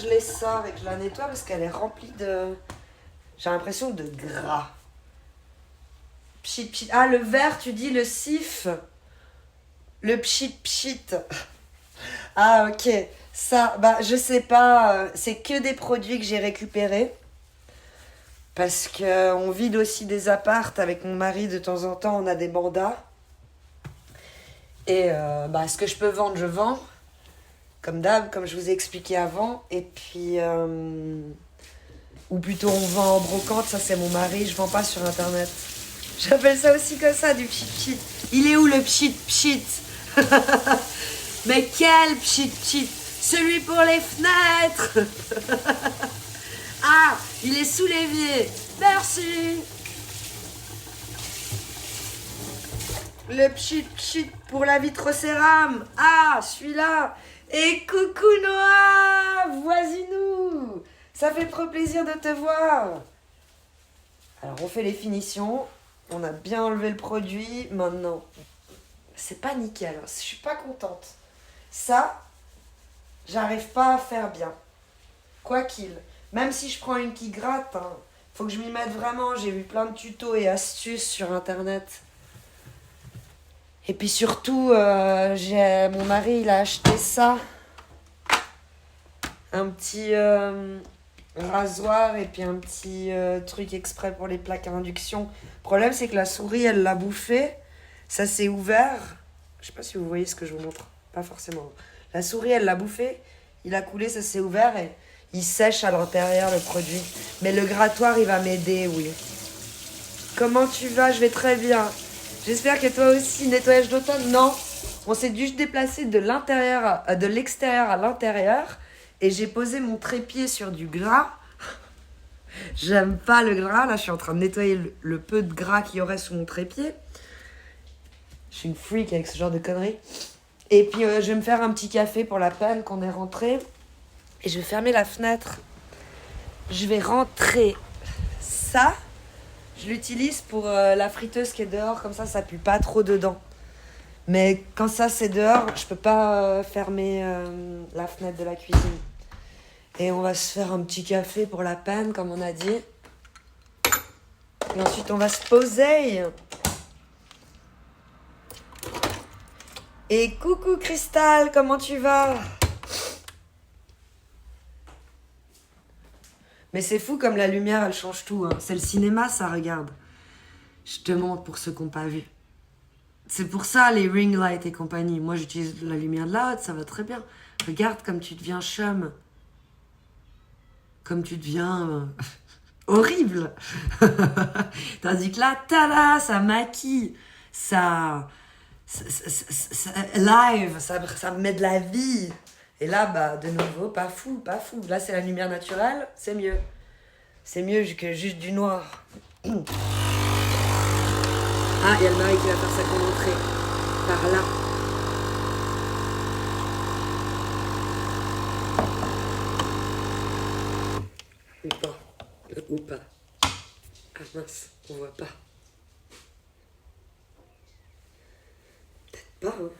les sors et que je la nettoie parce qu'elle est remplie de... J'ai l'impression de gras. Pchit, pchit. Ah, le verre, tu dis le sif. Le pchit, pchit. Ah, ok. Ça, bah, je sais pas. C'est que des produits que j'ai récupérés. Parce qu'on vide aussi des appartes avec mon mari. De temps en temps, on a des mandats. Et bah, ce que je peux vendre, je vends. Comme d'hab, comme je vous ai expliqué avant. Et puis... ou plutôt, on vend en brocante. Ça, c'est mon mari. Je vends pas sur Internet. J'appelle ça aussi comme ça, du pchit pchit. Il est où le pchit pchit? Mais quel pchit pchit? Celui pour les fenêtres. Ah, il est sous l'évier. Merci. Le pchit pchit pour la vitrocérame. Ah, celui-là. Et coucou Noah, voisis-nous. Ça fait trop plaisir de te voir. Alors, on fait les finitions. On a bien enlevé le produit. Maintenant, c'est pas nickel. Je suis pas contente. Ça, j'arrive pas à faire bien. Quoi qu'il. Même si je prends une qui gratte, hein, faut que je m'y mette vraiment. J'ai vu plein de tutos et astuces sur Internet. Et puis surtout, mon mari, il a acheté ça. Un petit rasoir et puis un petit truc exprès pour les plaques à induction. Le problème, c'est que la souris, elle l'a bouffé. Ça s'est ouvert. Je sais pas si vous voyez ce que je vous montre. Pas forcément. La souris, elle l'a bouffé. Il a coulé, ça s'est ouvert et il sèche à l'intérieur le produit. Mais le grattoir, il va m'aider, oui. Comment tu vas? Je vais très bien. J'espère que toi aussi, nettoyage d'automne? Non. On s'est dû se déplacer de l'extérieur à l'intérieur. Et j'ai posé mon trépied sur du gras. J'aime pas le gras. Là, je suis en train de nettoyer le peu de gras qu'il y aurait sous mon trépied. Je suis une freak avec ce genre de conneries. Et puis, je vais me faire un petit café pour la peine qu'on est rentré. Et je vais fermer la fenêtre. Je vais rentrer ça. Je l'utilise pour la friteuse qui est dehors. Comme ça pue pas trop dedans. Mais quand ça, c'est dehors, je peux pas fermer la fenêtre de la cuisine. Et on va se faire un petit café pour la peine, comme on a dit. Et ensuite, on va se poser. Et coucou Cristal, comment tu vas? Mais c'est fou comme la lumière, elle change tout. Hein. C'est le cinéma, ça, regarde. Je te montre pour ceux qui n'ont pas vu. C'est pour ça, les ring lights et compagnie. Moi, j'utilise la lumière de la haute, ça va très bien. Regarde comme tu deviens chum. Comme tu deviens... horrible. Tandis que là, tada, ça maquille. Ça live, ça me met de la vie. Et là, bah, de nouveau, pas fou, pas fou. Là, c'est la lumière naturelle, c'est mieux. C'est mieux que juste du noir. Ah, il y a le mari qui va faire sa grande entrée. Par là. Ou pas. Ou pas. Ah mince, on voit pas. Peut-être pas, hein.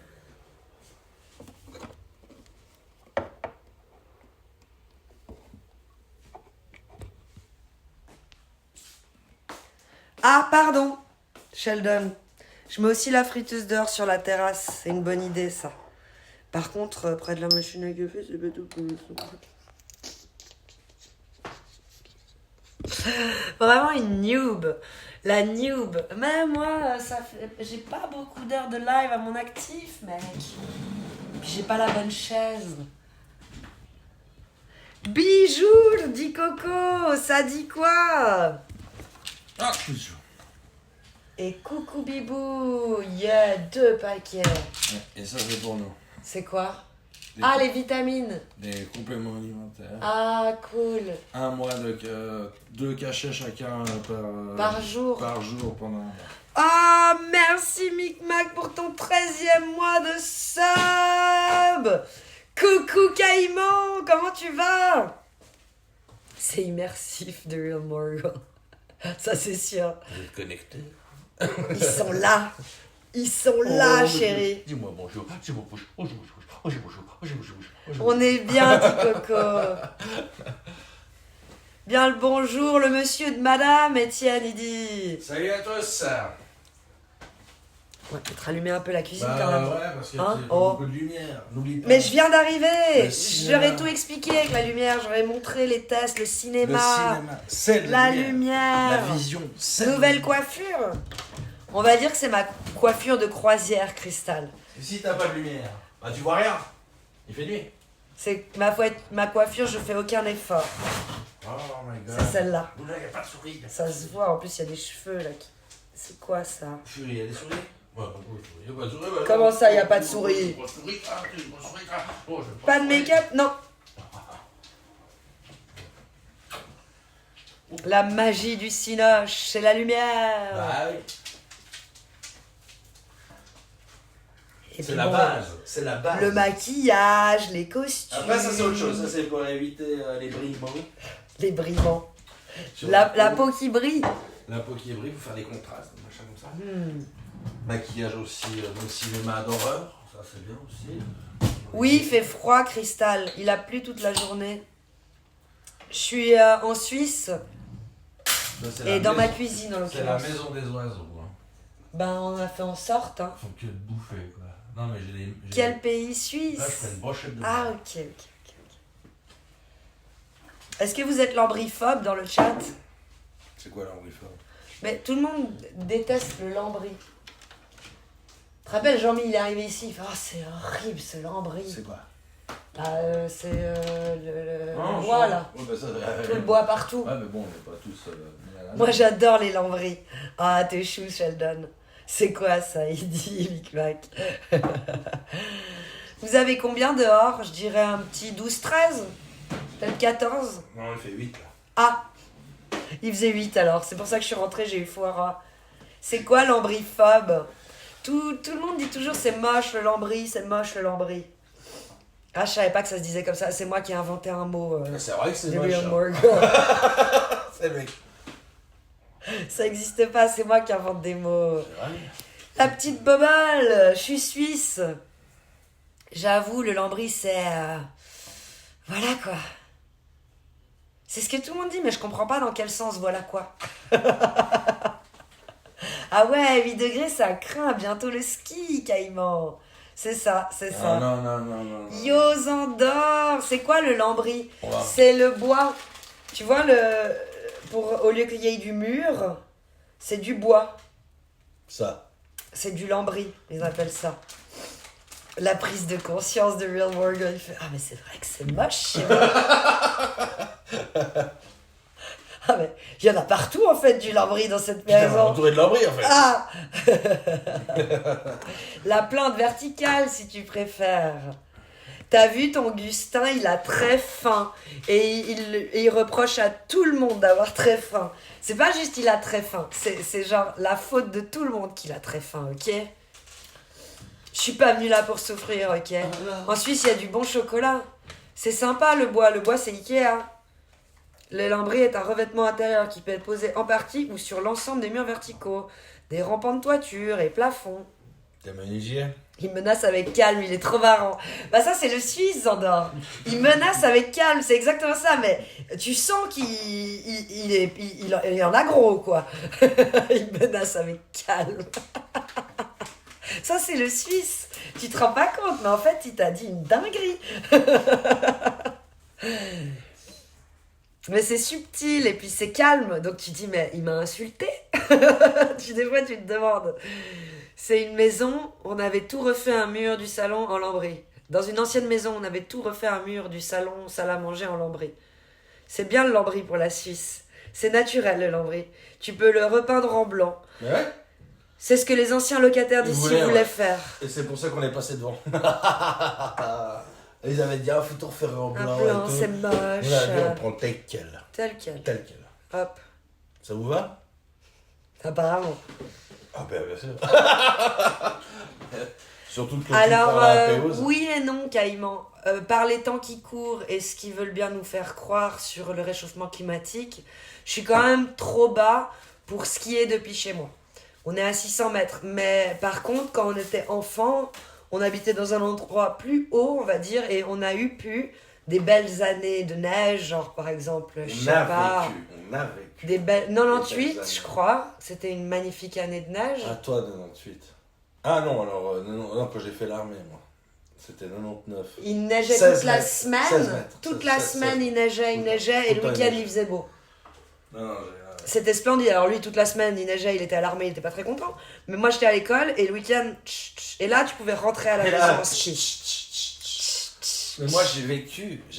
Ah, pardon, Sheldon. Je mets aussi la friteuse dehors sur la terrasse. C'est une bonne idée, ça. Par contre, près de la machine à café, c'est pas tout pour Vraiment une noob. La noob. Mais moi, j'ai pas beaucoup d'heures de live à mon actif, mec. Puis j'ai pas la bonne chaise. Bijou, dit Coco. Ça dit quoi? Ah, bijou. Et coucou Bibou. Yeah, 2 paquets. Ouais, et ça, c'est pour nous. C'est quoi? Ah, les vitamines. Des compléments alimentaires. Ah, cool. 1 mois de 2 cachets chacun Par jour. Par jour pendant. Ah, merci Micmac pour ton 13e mois de sub. Coucou Caïman, comment tu vas? C'est immersif de Real Mario. Ça, c'est sûr. Vous êtes connectés? Ils sont là. Ils sont là, chérie. Dis-moi bonjour, dis-moi bonjour, bonjour, bonjour, bonjour, bonjour, bonjour, bonjour. On est bien, petit coco. Bien le bonjour, le monsieur de madame, Étienne, il dit. Salut à tous. On va peut-être allumer un peu la cuisine quand même. Ouais, parce qu'il y Hein a Oh. beaucoup de lumière. N'oublie pas. Mais je viens d'arriver. Le cinéma. J'aurais tout expliqué avec la lumière. J'aurais montré les tests, le Le cinéma, cinéma, c'est la La lumière, vision, c'est nouvelle coiffure. On va dire que c'est ma coiffure de croisière, Cristal. Et si t'as pas de lumière, bah tu vois rien. Il fait nuit. C'est ma coiffure, je fais aucun effort. Oh my god. C'est celle-là. Là, y a pas de souris. Ça se voit. En plus, il y a des cheveux là. C'est quoi ça? Furie, il y a des souris. Ouais, y a pas de souris. Bah, Comment ça, y a pas de souris? Pas de souris, ah, pas de souris, ah. Oh, j'aime Pas de souris. make-up? Non. La magie du cinoche, c'est la lumière. Bah oui. Et C'est puis la bon, base. C'est la base. le maquillage, les costumes. Après, ça, c'est autre chose. Ça, c'est pour éviter les brillements. Les brillements. Sur La peau qui brille. La peau qui brille, pour faire des contrastes, des machins comme ça. Hmm. Maquillage aussi dans le cinéma d'horreur. Ça, c'est bien aussi. Oui, il fait froid, Cristal. Il a plu toute la journée. Je suis en Suisse Ça, c'est et la dans ma maison- cuisine en C'est la l'occurrence. maison des oiseaux. Hein. Ben, on a fait en sorte. Hein. Faut que bouffer, quoi. Non, mais j'ai des. Quel pays Là, je suisse? ferais une brochette de. Ah, ok. Est-ce que vous êtes lambrophobe dans le chat? C'est quoi l'ambrifort? Mais tout le monde déteste le lambris. Tu te rappelles, Jean-Mi, il est arrivé ici, il fait « Ah, c'est horrible ce lambris. C'est quoi? » C'est le Non, bois, là. Ouais, bah, ça, Tout le bois partout. Ouais, mais bon, on n'est pas tous. Moi, j'adore les lambris. Ah, t'es chou, Sheldon. C'est quoi ça? Il dit, Micmac. Vous avez combien dehors? Je dirais un petit 12-13. Peut-être 14. Non, il fait 8 là. Ah, il faisait 8 alors. C'est pour ça que je suis rentrée, j'ai eu foire. C'est quoi l'ambriphobe? Tout le monde dit toujours c'est moche le lambris, c'est moche le lambris. Ah, je savais pas que ça se disait comme ça. C'est moi qui ai inventé un mot. C'est vrai que c'est The moche. Real hein. Morgan. C'est mec. Ça n'existe pas, c'est moi qui invente des mots. C'est vrai. La petite bobole, je suis suisse. J'avoue, le lambris, c'est... Voilà quoi. C'est ce que tout le monde dit, mais je comprends pas dans quel sens, voilà quoi. Ah ouais, 8 degrés, ça craint. Bientôt le ski, Caïman. C'est ça, c'est ça. Non. Yo, Zandor, c'est quoi le lambris? On va. C'est le bois. Tu vois, au lieu qu'il y ait du mur, c'est du bois. Ça. C'est du lambris, ils appellent ça. La prise de conscience de Real Morgan. Il fait, ah, mais c'est vrai que c'est moche chez moi. Ah, mais il y en a partout, en fait, du lambris dans cette Putain, on est maison. entouré de lambris en fait. Ah. La plante verticale, si tu préfères. T'as vu, ton Gustin, il a très faim. Et il reproche à tout le monde d'avoir très faim. C'est pas juste il a très faim. C'est genre la faute de tout le monde qu'il a très faim, ok? Je suis pas venue là pour souffrir, ok? En Suisse, il y a du bon chocolat. C'est sympa, le bois. Le bois, c'est Ikea. Le lambris est un revêtement intérieur qui peut être posé en partie ou sur l'ensemble des murs verticaux, des rampants de toiture et plafonds. T'es menuisier? Il menace avec calme, il est trop marrant. Bah ça c'est le Suisse, Zandor. Il menace avec calme, c'est exactement ça, mais tu sens il en a gros, quoi. Il menace avec calme. Ça c'est le Suisse. Tu te rends pas compte, mais en fait il t'a dit une dinguerie. Mais c'est subtil et puis c'est calme, donc tu dis mais il m'a insulté. Des fois tu te demandes. C'est une maison, on avait tout refait un mur du salon en lambris. Dans une ancienne maison, on avait tout refait un mur du salon, salle à manger en lambris. C'est bien le lambris pour la Suisse. C'est naturel le lambris. Tu peux le repeindre en blanc. Ouais. C'est ce que les anciens locataires d'ici voulaient faire. Et c'est pour ça qu'on est passé devant. Ils avaient dit, ah, faut tout refaire en blanc. Un blanc, et tout. c'est moche. On a dit, on prend tel quel. Tel quel. Tel quel. Hop. Ça vous va? Apparemment. Ah, ben bien sûr. Surtout que Alors, la péose. oui et non, Caïman. Par les temps qui courent et ce qu'ils veulent bien nous faire croire sur le réchauffement climatique, je suis quand même trop bas pour skier depuis chez moi. On est à 600 mètres. Mais par contre, quand on était enfant, on habitait dans un endroit plus haut, on va dire, et on a des belles années de neige, genre par exemple, je sais pas. On a vécu. Des belles. Des 98, belles je années. crois. C'était une magnifique année de neige. Ah, toi, 98. Ah non, alors, non, quand j'ai fait l'armée, moi. C'était 99. Il neigeait 16 toute la mètres. 16 semaine. mètres. Toute la 16, semaine, 16. il neigeait, et Tout le le temps, week-end, il il faisait beau. Non, C'était splendide. Alors lui, toute la semaine, il neigeait, il était à l'armée, il était pas très content. Mais moi, j'étais à l'école, et le week-end, et là, tu pouvais rentrer à la Et maison là, en ski. Mais moi, j'ai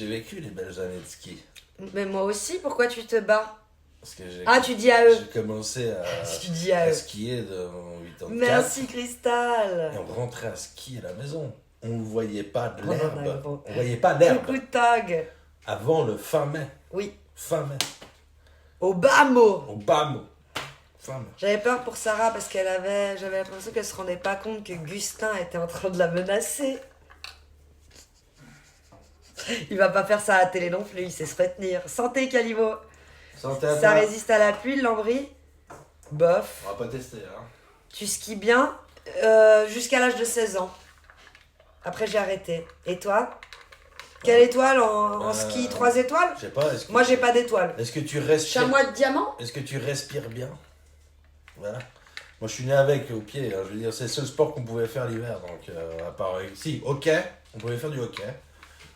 vécu les belles années de ski. Mais moi aussi, pourquoi tu te bats? Parce que Tu dis à eux. J'ai commencé Tu dis à à eux. skier de 8 ans. Merci, Cristal. Et on rentrait à skier à la maison. On ne voyait pas de Oh, l'herbe. d'accord. On voyait pas d'herbe. Coucou Tog. Avant le fin mai. Oui. Fin mai. Au bas mot. Au bam. Fin mai. J'avais peur pour Sarah parce j'avais l'impression qu'elle se rendait pas compte que Gustin était en train de la menacer. Il va pas faire ça à la télé non plus, il sait se retenir. Santé Calibo. Santé à Ça toi. résiste à la pluie, le lambris? Bof. On va pas tester, hein. Tu skis bien jusqu'à l'âge de 16 ans. Après j'ai arrêté. Et toi? Quelle étoile en ski? 3 étoiles? Je sais pas. Est-ce que Moi j'ai pas d'étoile. Est-ce que tu respires Chamois de diamant? Est-ce que tu respires bien? Voilà. Moi, je suis né avec au pied. Hein. Je veux dire, c'est le seul sport qu'on pouvait faire l'hiver. Donc, à part si, hockey, on pouvait faire du hockey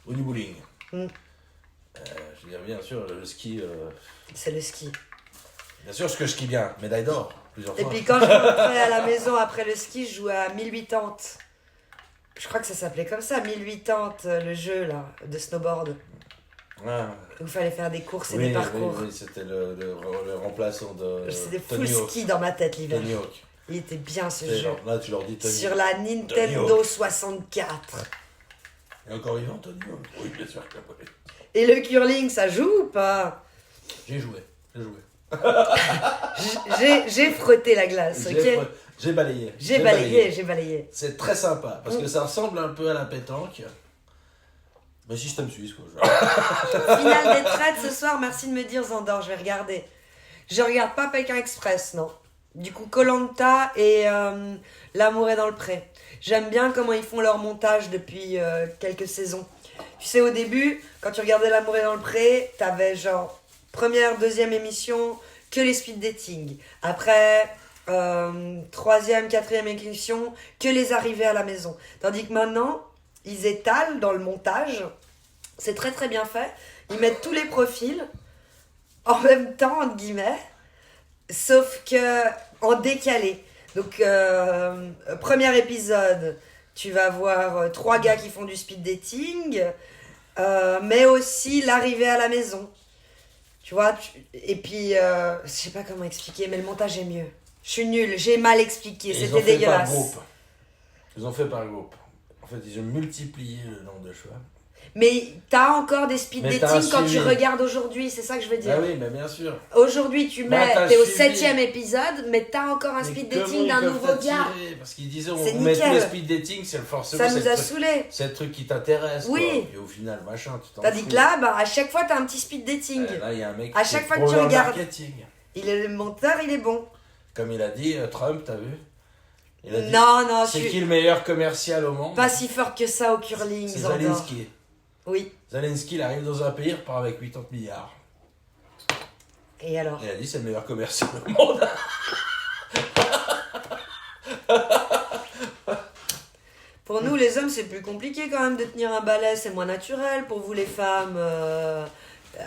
ou du bowling. Mm. Je veux dire, bien sûr, le ski. C'est le ski. Bien sûr, ce que je skie bien, médaille d'or plusieurs Et fois. puis quand je rentrais à la maison après le ski, je jouais à 1080. Je crois que ça s'appelait comme ça, 1080, le jeu là, de snowboard. Ah, Où il fallait faire des courses et oui, des parcours. oui, c'était le remplaçant de C'était full Tony Hawk. ski dans ma tête l'hiver. Tony Hawk. Il était bien ce C'est jeu. genre, là, tu leur dis Tony Sur Hawk. la Tony Nintendo Hawk. 64. Et encore vivant, Tony Hawk. Oui, bien sûr que oui. Et le curling, ça joue ou pas? J'ai joué. J'ai frotté la glace, ok? J'ai balayé. J'ai balayé. C'est très sympa parce que ça ressemble un peu à la pétanque. Mais système suisse quoi. Finale des traites ce soir, merci de me dire Zandor, je vais regarder. Je regarde pas Pékin Express, non. Du coup, Koh-Lanta et L'amour est dans le pré. J'aime bien comment ils font leur montage depuis quelques saisons. Tu sais, au début, quand tu regardais L'amour est dans le pré, t'avais genre première, deuxième émission, que les speed dating. Après, troisième, quatrième émission, que les arrivées à la maison. Tandis que maintenant, ils étalent dans le montage. C'est très très bien fait. Ils mettent tous les profils en même temps, entre guillemets, sauf que en décalé. Donc, premier épisode, tu vas voir 3 gars qui font du speed dating, mais aussi l'arrivée à la maison. Tu vois, et puis, je sais pas comment expliquer, mais le montage est mieux. Je suis nulle, j'ai mal expliqué, c'était dégueulasse. Ils ont fait par groupe. En fait, ils ont multiplié le nombre de choix. Mais t'as encore des speed Mais dating quand suivi. tu regardes aujourd'hui, c'est ça que je veux dire. Ah oui, mais bien sûr. Aujourd'hui, tu mets, t'as t'es au suivi. 7e épisode, mais t'as encore un Mais speed comment dating ils d'un peuvent nouveau t'attirer? gars. Parce qu'ils disaient, C'est on met tous les nickel. speed dating, c'est forcément Ça nous a truc- saoulés. c'est le truc qui t'intéresse. Oui. Quoi. Et au final, machin, tu t'en Tandis fous. que là, bah, à chaque fois, t'as un petit speed dating. Là, il y a un mec À qui chaque est fois que pour tu le regardes. marketing. Le monteur, il est bon. Comme il a dit, Trump, t'as vu? Il a dit, Non, je c'est suis qui le meilleur commercial au monde? pas si fort que ça au curling, C'est Zandor. Zelensky. Oui. Zelensky, il arrive dans un pays, il repart avec 80 milliards. Et alors? Il a dit, c'est le meilleur commercial au monde. Pour nous, les hommes, c'est plus compliqué quand même de tenir un balai, c'est moins naturel. Pour vous, les femmes,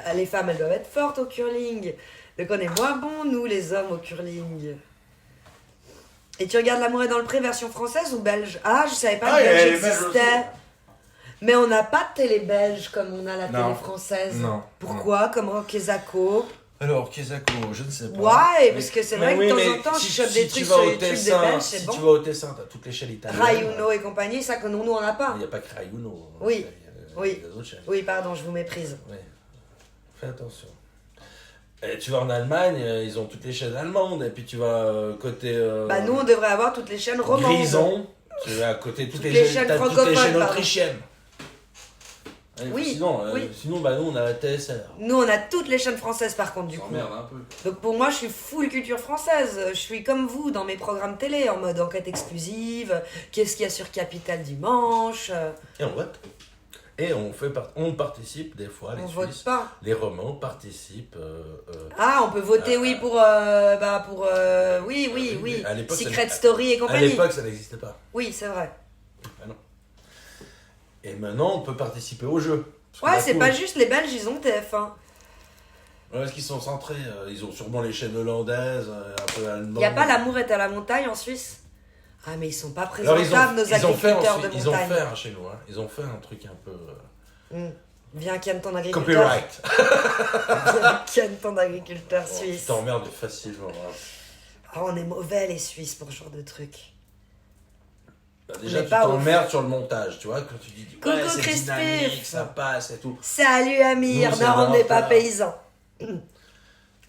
elles doivent être fortes au curling. Donc on est moins bons, nous, les hommes, au curling. Et tu regardes L'amour est dans le pré, version française ou belge? Ah, je savais pas que Ah, belge elle est belge existait. aussi. Mais on n'a pas de télé belge comme on a la Non. télé française. Non. Pourquoi? Comment Kezako? Alors, Kezako, je ne sais pas. Ouais, parce que c'est vrai que Mais de oui, temps mais en temps, si- je chope si des tu trucs vas sur au YouTube des Tessin, belges, c'est si bon. tu vas au Tessin, t'as toutes les chaînes italiennes. Rayuno et compagnie, ça que nous, on n'a pas. Il n'y a pas que Rayuno. Oui. Il y a Oui. des autres chaînes. Oui, pardon, je vous méprise. Oui. Fais attention. Et tu vas en Allemagne, ils ont toutes les chaînes allemandes. Et puis tu vas côté. Bah nous, on devrait avoir toutes les chaînes romandes. Grison. Tu vas à côté toutes les chaînes t'as toutes les francophones, chaînes pardon. autrichiennes. Allez, Oui, oui. Sinon, bah, nous, on a la TSR. Nous, on a toutes les chaînes françaises par contre, du Ça coup. emmerde un peu. Donc pour moi, je suis full culture française. Je suis comme vous dans mes programmes télé, en mode enquête exclusive. Qu'est-ce qu'il y a sur Capital dimanche? Et on vote. Et on participe des fois, les On Suisses. vote pas. Les Romains participent. Ah, on peut voter, oui, pour... oui. À l'époque, Secret Story et À compagnie. l'époque, ça n'existait pas. Oui, c'est vrai. Ah non. Et maintenant, on peut participer au jeu. Parce Ouais, que c'est la pas cour- juste les Belges, ils ont TF1. Ouais, parce qu'ils sont centrés. Ils ont sûrement les chaînes hollandaises, un peu allemandes. Y a pas L'amour est à la montagne en Suisse? Ah, mais ils sont pas Alors, présentables, nos ils ont fait agriculteurs de ensuite- Ils ont montagne. fait chez nous. Hein. Ils ont fait un truc un peu. Viens, ken ton agriculteur. Copyright. Viens, ken ton agriculteur Tu suisse. t'emmerdes facilement. Hein. Ah, on est mauvais, les Suisses, pour ce genre de trucs. Bah, On déjà, est tu pas t'emmerdes sur le montage, tu vois, quand tu dis Coucou, c'est Crispy. dynamique, ça passe et tout. Salut, Amir. Nous, c'est Non, on n'est pas l'enfer. paysans.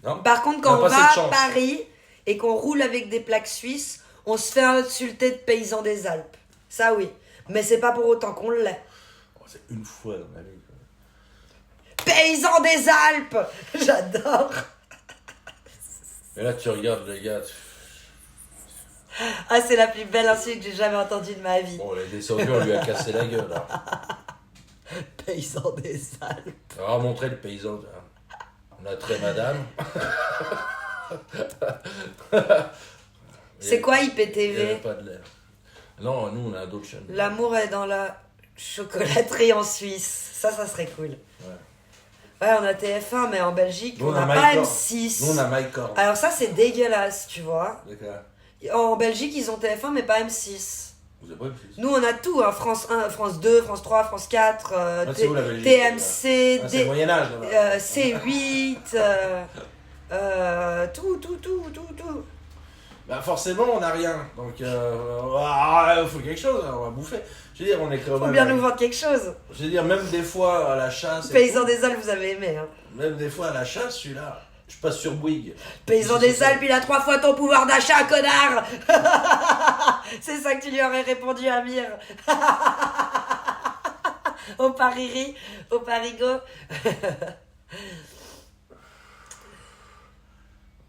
Non. Par contre, quand On a on pas va cette à chance. Paris et qu'on roule avec des plaques suisses, on se fait insulter de paysans des Alpes. Ça, oui. Mais c'est pas pour autant qu'on l'est. Oh, c'est une fois dans ma vie. Quoi. Paysans des Alpes. J'adore. Et là, tu regardes le gars. Ah, c'est la plus belle insulte que j'ai jamais entendue de ma vie. Bon, il est descendu, on lui a cassé la gueule. Hein. Paysans des Alpes. On va montrer le paysan. Hein. On a très madame. C'est quoi Il n'y avait IPTV? pas de l'air. Non, nous, on a d'autres chaînes. L'amour est dans la chocolaterie en Suisse. Ça serait cool. Ouais, on a TF1, mais en Belgique, Nous, on on a n'a pas Mycorn. M6. Nous, on a Mike Horn. Alors ça, c'est dégueulasse, tu vois. D'accord. En Belgique, ils ont TF1, mais pas M6. Vous avez pas M6. Nous, on a tout, hein. France 1, France 2, France 3, France 4, c'est où, la Belgique, TMC, Ah, c'est le Moyen-Âge, là-bas. C8, tout. Bah forcément on n'a rien, donc il faut quelque chose, hein, on va bouffer. Je veux dire, on est quand Faut même... bien nous vendre quelque chose. Je veux dire, même des fois à la chasse... et Paysans tout, des Alpes, vous avez aimé, hein. Même des fois à la chasse, celui-là, je passe sur Bouygues. Paysans C'est des ça. Alpes, il a 3 fois ton pouvoir d'achat, connard. C'est ça que tu lui aurais répondu, Amir. Au Pariri, au Parigo.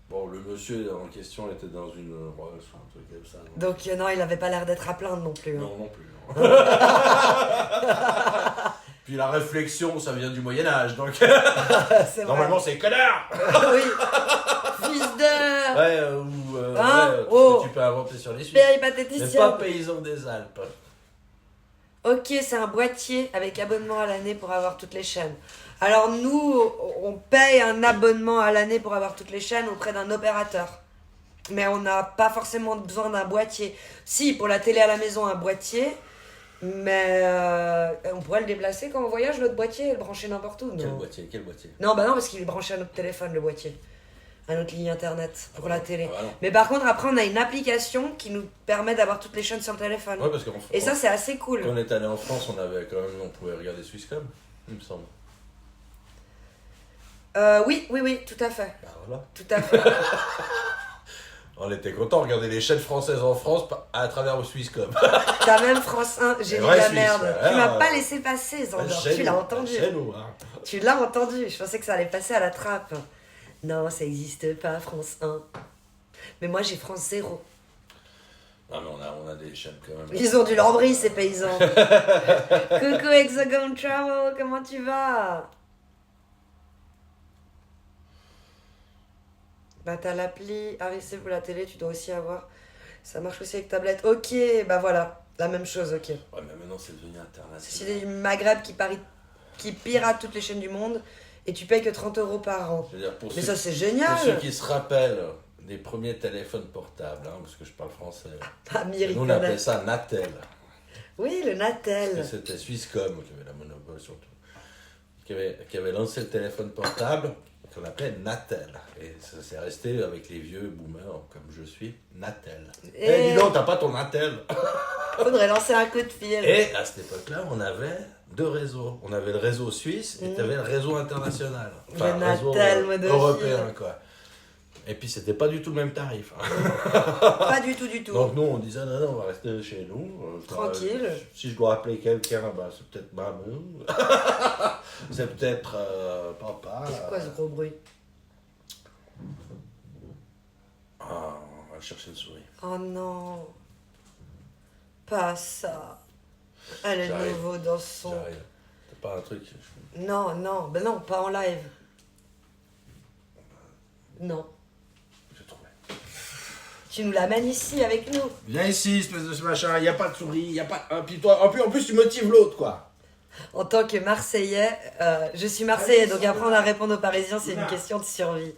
Bon, le monsieur en question était dans une Rolls ou un truc comme ça. Donc non, il avait pas l'air d'être à plaindre non plus. Hein. Non, non plus. Non. Puis la réflexion, ça vient du Moyen-Âge, donc C'est vrai. normalement c'est connard. Oui. Fils de... Ouais, Hein ouais, Oh. tu peux inventer sur les Suisses. Mais pas Péripatéticien. paysan des Alpes. Ok, c'est un boîtier avec abonnement à l'année pour avoir toutes les chaînes. Alors nous, on paye un abonnement à l'année pour avoir toutes les chaînes auprès d'un opérateur. Mais on n'a pas forcément besoin d'un boîtier. Si, pour la télé à la maison, un boîtier. Mais on pourrait le déplacer quand on voyage, notre boîtier, et le brancher n'importe où. Quel Non, boîtier, quel boîtier? non, bah non, parce qu'il est branché à notre téléphone, le boîtier. À notre ligne internet, pour la télé. Ah bah non. Mais par contre, après, on a une application qui nous permet d'avoir toutes les chaînes sur le téléphone. Ouais, parce qu'en Et ça, c'est assez cool. quand on est allé en France, on pouvait regarder Swisscom, il me semble. Oui, tout à fait. Bah voilà. Tout à fait. On était content de regarder les chaînes françaises en France à travers le Swisscom. T'as même France 1, j'ai dit vrai la Suisse, merde. ouais, Tu m'as ouais. pas laissé passer, Zandor. Tu l'as entendu. Chez nous, hein. Tu l'as entendu. Je pensais que ça allait passer à la trappe. Non, ça existe pas, France 1. Mais moi, j'ai France 0. Non, mais on a des chaînes quand même. Ils ont du lambris, ces paysans. Coucou Hexagon Travel, comment tu vas? Bah, t'as l'appli RIC pour la télé, tu dois aussi avoir. Ça marche aussi avec tablette. Ok, bah voilà, la même chose, ok. Ouais, mais maintenant c'est devenu C'est international. du Maghreb qui pirate toutes les chaînes du monde et tu payes que 30 € par an. Je veux dire, pour Mais ceux, ça, c'est pour génial! ceux qui se rappellent des premiers téléphones portables, hein, parce que je parle français, Amir, il nous on appelait connaît. ça Natel. Oui, le Parce que Natel. c'était Swisscom qui avait la monopole surtout. Qui avait lancé le téléphone portable qu'on appelait Natel. Et ça s'est resté avec les vieux boomers comme je suis, Natel. Eh, dis donc, t'as pas ton Natel. Faudrait lancer un coup de fil. Et à cette époque-là, on avait deux réseaux. On avait le réseau suisse et t'avais le réseau international. Le réseau Natel, mode européen, quoi. Et puis c'était pas du tout le même tarif. Pas du tout, du tout. Donc nous on disait non, on va rester chez nous. Tranquille. Si je dois appeler quelqu'un, bah, c'est peut-être maman. C'est peut-être papa. C'est quoi ce gros bruit? Ah, on va chercher une souris. Oh non. Pas ça. Elle est J'arrive. nouveau dans son... J'arrive. T'as pas un truc Non, non, ben non, pas en live. Non. J'ai trouvé. Tu nous l'amènes ici avec nous. Viens ici, espèce de ce machin, y a pas de souris, y a pas... Puis toi, en plus tu motives l'autre, quoi. En tant que Marseillais, je suis Marseillais, donc apprendre à répondre aux Parisiens, c'est une question de survie.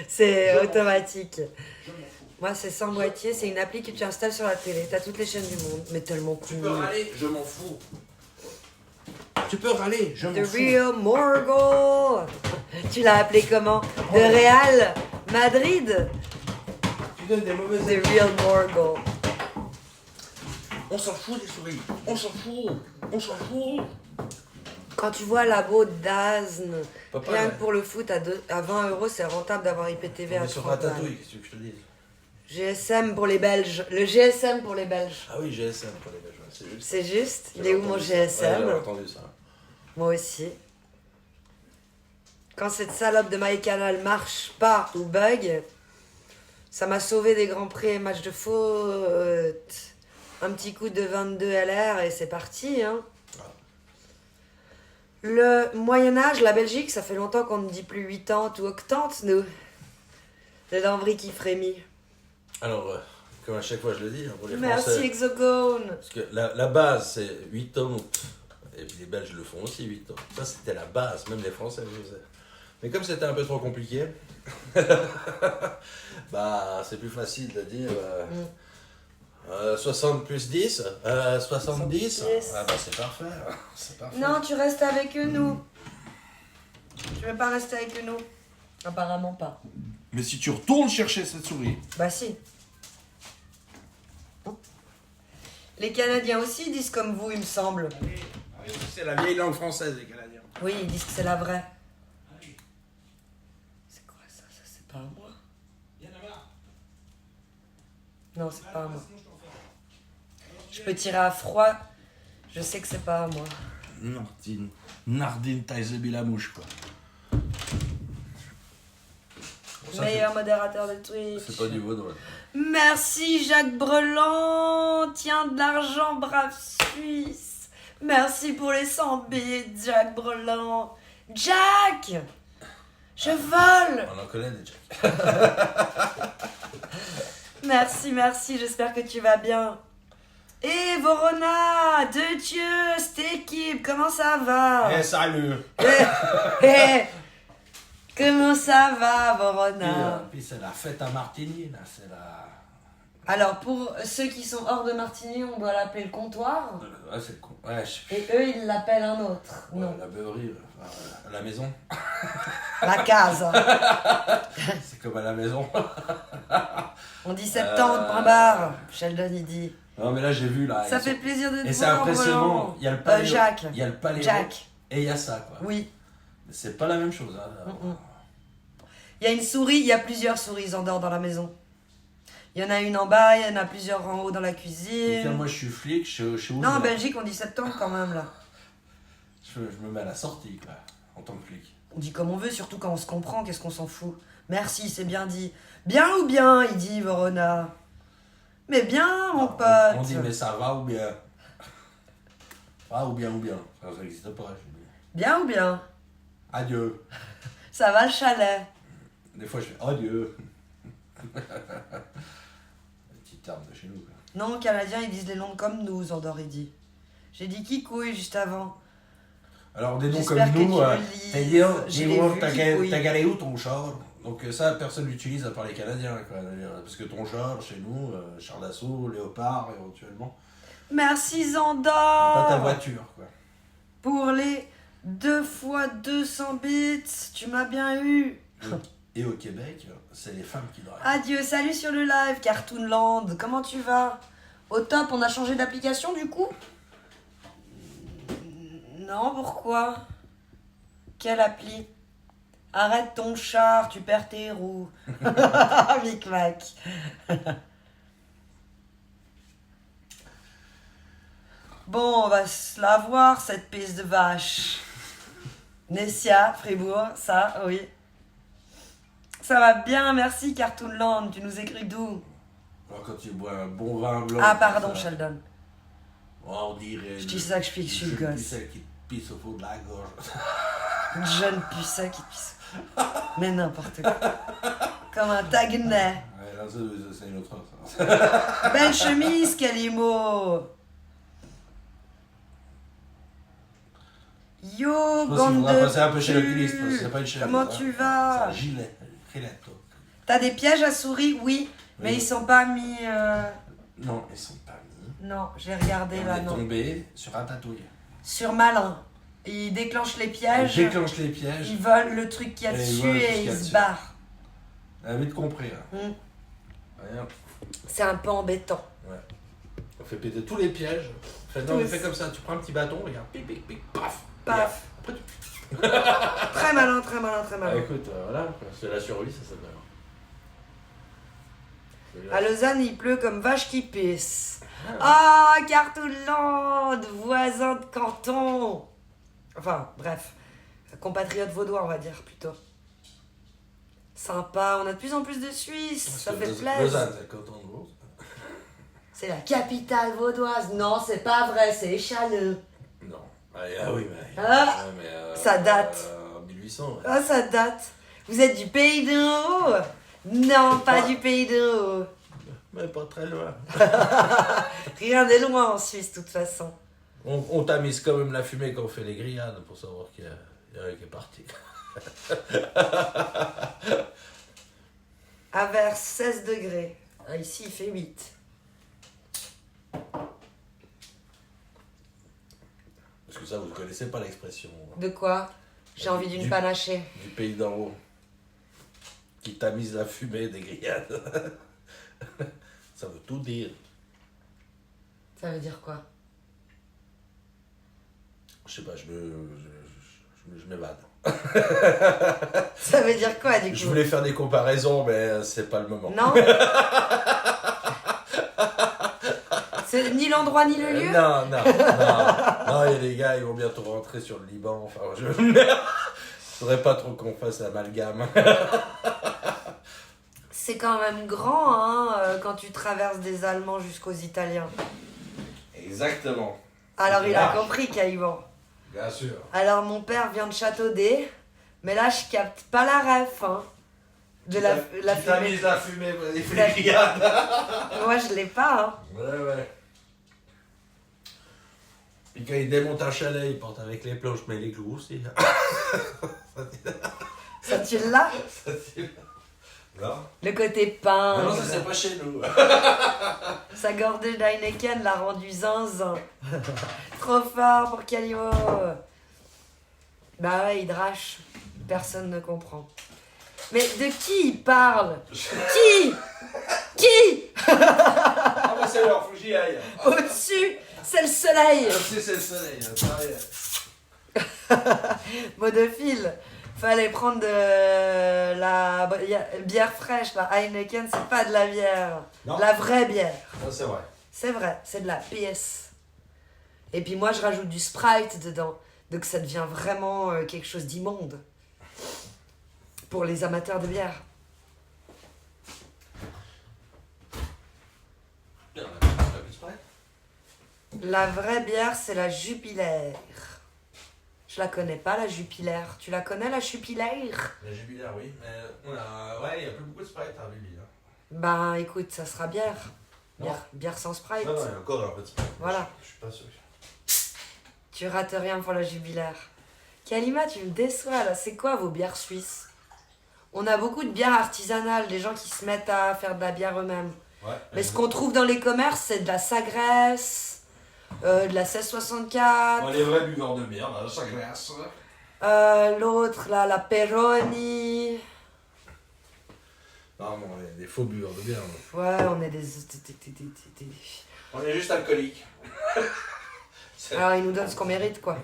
C'est automatique. Moi, c'est sans boîtier, c'est une appli que tu installes sur la télé. T'as toutes les chaînes du monde, mais tellement Tu cool. peux râler, je m'en fous. Tu peux râler, je m'en The fous. Real Morgul. Tu l'as appelé comment? The Real Madrid. Tu donnes des mauvaises The Real Morgul. On s'en fout des souris. On s'en fout. On s'en fout. Quand tu vois Labo d'Azn, Papa, rien ouais. que pour le foot à 20 €, c'est rentable d'avoir IPTV On à est sur 30 balles. Ratatouille, qu'est-ce que je te dis? GSM pour les Belges. Le GSM pour les Belges. Ah oui, GSM pour les Belges, c'est juste. C'est juste. Il J'avais est où mon entendu ça. GSM? Ouais, j'avais entendu ça. Moi aussi. Quand cette salope de MyCanal marche pas ou bug, ça m'a sauvé des grands prix et matchs de foot. Un petit coup de 22 LR et c'est parti. Hein. Le Moyen-Âge, la Belgique, ça fait longtemps qu'on ne dit plus 80 ou 80, nous. Le lambris qui frémit. Alors, comme à chaque fois je le dis, hein, pour les Merci Français. Hexagone. Parce que la base, c'est 8 ans. Et puis les Belges le font aussi, 8 ans. Ça, c'était la base. Même les Français le faisaient. Mais comme c'était un peu trop compliqué, bah, c'est plus facile de dire 60 plus 10, 70. 70. Ah bah, c'est parfait. C'est parfait. Non, tu restes avec nous. Tu veux pas rester avec nous? Apparemment pas. Mais si tu retournes chercher cette souris. Bah si. Les Canadiens aussi disent comme vous, il me semble. C'est la vieille langue française, les Canadiens. Oui, ils disent que c'est la vraie. C'est quoi ça? Ça, c'est pas à moi. Non, c'est pas à moi. Je peux tirer à froid. Je sais que c'est pas à moi. Nardine, taille la mouche, quoi. Ça, Meilleur modérateur de Twitch. c'est pas du vaudou. Merci Jacques Brelan. Tiens de l'argent, brave Suisse. Merci pour les 100 bits, Jacques Brelan. Jack! Je vole! On en connaît des Jack. Merci, merci, j'espère que tu vas bien. Et Vorona, de Dieu, cette équipe, comment ça va? Eh, salut! Comment ça va, Vorona? Puis c'est la fête à Martigny, là, c'est la... Alors, pour ceux qui sont hors de Martigny, on doit l'appeler le comptoir. Ouais, c'est con. Ouais, je... Et eux, ils l'appellent un autre. ouais, Non, la beuverie, la maison. la case. C'est comme à la maison. On dit 70, point barre. Sheldon, il dit. Non, mais là, j'ai vu, là. Ça ils fait sont- plaisir de te Et c'est voir, impressionnant. Roland. Il y a le palais. Jacques. Il y a le palais. Jack. Et il y a ça, quoi. Oui. Mais c'est pas la même chose, hein. Il y a une souris, il y a plusieurs souris Zandor dans la maison. Il y en a une en bas, il y en a plusieurs en haut dans la Donc, cuisine. moi, je suis flic, je suis où Non, en là Belgique, on dit 70 quand même, là. je me mets à la sortie, quoi, en tant que flic. On dit comme on veut, surtout quand on se comprend, qu'est-ce qu'on s'en fout. Merci, c'est bien dit. Bien ou bien, il dit Vorona. Mais bien, mon pote. On dit, mais ça va ou bien? Va ou bien ou bien? Ça n'existe pas, je dis. Bien ou bien? Adieu. Ça va le chalet? Des fois, je fais adieu. Petit terme de chez nous, quoi. Non, Canadiens, ils disent les noms comme nous, Zandor, il dit. J'ai dit kikouille juste avant. Alors, des noms comme J'espère que nous, tu le lises. t'as dit, Je l'ai vu, Kikoui. t'as galé où ton char? Donc ça, personne l'utilise à part les Canadiens, quoi. Parce que ton char, chez nous, char d'assaut, léopard, éventuellement. Merci Pas ta Zandor voiture, quoi. pour les 2 fois 200 bits. Tu m'as bien eu. Et au Québec, c'est les femmes qui drivent. Adieu, salut sur le live, Cartoonland. Comment tu vas? Au top, on a changé d'application du coup? Non, pourquoi? Quelle appli? Arrête ton char, tu perds tes roues. Micmac. Bon, on va se la voir, cette pisse de vache. Nessia, Fribourg, ça, oui. Ça va bien, merci Cartoonland, tu nous écris d'où? Alors, quand tu bois un bon vin blanc. Ah, pardon, ça, Sheldon. on dirait. Je dis ça que je pique, je suis le gosse. Celle qui te pisse au fond de la gorge. Une jeune pucelle qui pisse. Mais n'importe quoi. Comme un taguenet. Ouais, là, c'est une autre. Ça. Belle chemise, Calimo. Yo, Je pense qu'il bande faudra de passer un peu chez cul. l'oculiste, parce que c'est pas une chemise. Comment hein. tu C'est vas? un gilet. Giletto. T'as des pièges à souris? Oui. Mais Oui. ils sont pas mis... Non, ils sont pas mis. Non, j'ai regardé On là, est non. tombé sur un tatouage. Sur Malin. Ils déclenchent les Ils pièges. déclenchent les pièges. Ils volent le truc qu'il y a Et ils dessus volent tout ce et qu'il y a ils se dessus. barrent. On a vite compris. Hein. Hmm. Rien. C'est un peu embêtant. Ouais. On fait péter tous les pièges. Non, mais fais comme ça. Tu prends un petit bâton, regarde. Pic, pic, pic, paf. Paf. Après, tu... Très malin, très malin, très Ah, malin. écoute, voilà. C'est la survie, ça s'appelle. À Lausanne, il pleut comme vache qui pisse. Ah, Cartoonland, voisin de canton. Enfin, bref, compatriote vaudois, on va dire plutôt. Sympa, on a de plus en plus de Suisses, ça fait plaisir. Lausanne, c'est le canton de Vaud. C'est la capitale vaudoise. Non, c'est pas vrai, c'est Échalleux. Non. Ah oui, mais. Ah, ouais, mais, ça date. En 1800. Ouais. Ah, ça date. Vous êtes du pays de haut? Non, pas du pays de haut. Mais pas très loin. Rien n'est loin en Suisse, de toute façon. On tamise quand même la fumée quand on fait les grillades pour savoir qu'il y a un qui est parti. À vers 16 degrés. Ah, ici, il fait 8. Parce que ça, vous ne connaissez pas l'expression. De quoi? J'ai envie d'une panachée. Du pays d'en haut. Qui tamise la fumée des grillades. Ça veut tout dire. Ça veut dire quoi? Je sais pas, je m'évade. Ça veut dire quoi, du coup? Je voulais faire des comparaisons, mais c'est pas le moment. Non? C'est ni l'endroit ni le lieu? Non, il y a des gars, ils vont bientôt rentrer sur le Liban. Enfin, je voudrais pas trop qu'on fasse l'amalgame. C'est quand même grand, hein, quand tu traverses des Allemands jusqu'aux Italiens. Exactement. Alors, il a compris, Caïman. Bien sûr. Alors, mon père vient de Châteaudet, mais là, je capte pas la ref, hein. De la fumée. Tamise la fumée des grillades. Moi, je l'ai pas, hein. Ouais. Puis quand il démonte un chalet, il porte avec les planches, mais les clous aussi. Ça, tu l'as? Non. Le côté pain. Non, ça c'est pas chez nous. Sa gorgée d'Heineken l'a rendu zinzin. Trop fort pour Calimo. Bah ouais, il drache. Personne ne comprend. Mais de qui il parle? Qui? Ah bah c'est l'heure, faut que j'y aille. Au-dessus, c'est le soleil. C'est le soleil, pareil. Mot de fil. Fallait prendre de la bière fraîche, la Heineken, c'est pas de la bière. Non. De la vraie bière. Ça c'est vrai. C'est vrai, c'est de la PS. Et puis moi, je rajoute du Sprite dedans. Donc ça devient vraiment quelque chose d'immonde. Pour les amateurs de bière. La vraie bière, c'est la Jupiler. Je la connais pas, la Jupiler. Tu la connais, la Jupiler? La jubilaire, oui, mais ouais, il n'y a plus beaucoup de Sprite à Vivi. Ben écoute, ça sera bière. Non. Bière sans Sprite. Non, il y a encore un peu de Sprite. Voilà. Je suis pas sûr. Tu rates rien pour la Jubilaire. Kalima, tu me déçois là. C'est quoi vos bières suisses? On a beaucoup de bières artisanales, des gens qui se mettent à faire de la bière eux-mêmes. Ouais. Mais ce qu'on trouve dans les commerces, c'est de la Sagresse, de la 1664. Les vrais buveurs de bière, là, ça glace. L'autre, là, la Peroni. Non, on est des faux buveurs de bière. Là. Ouais, on est des... On est juste alcooliques. Alors, ils nous donnent ce qu'on mérite, quoi.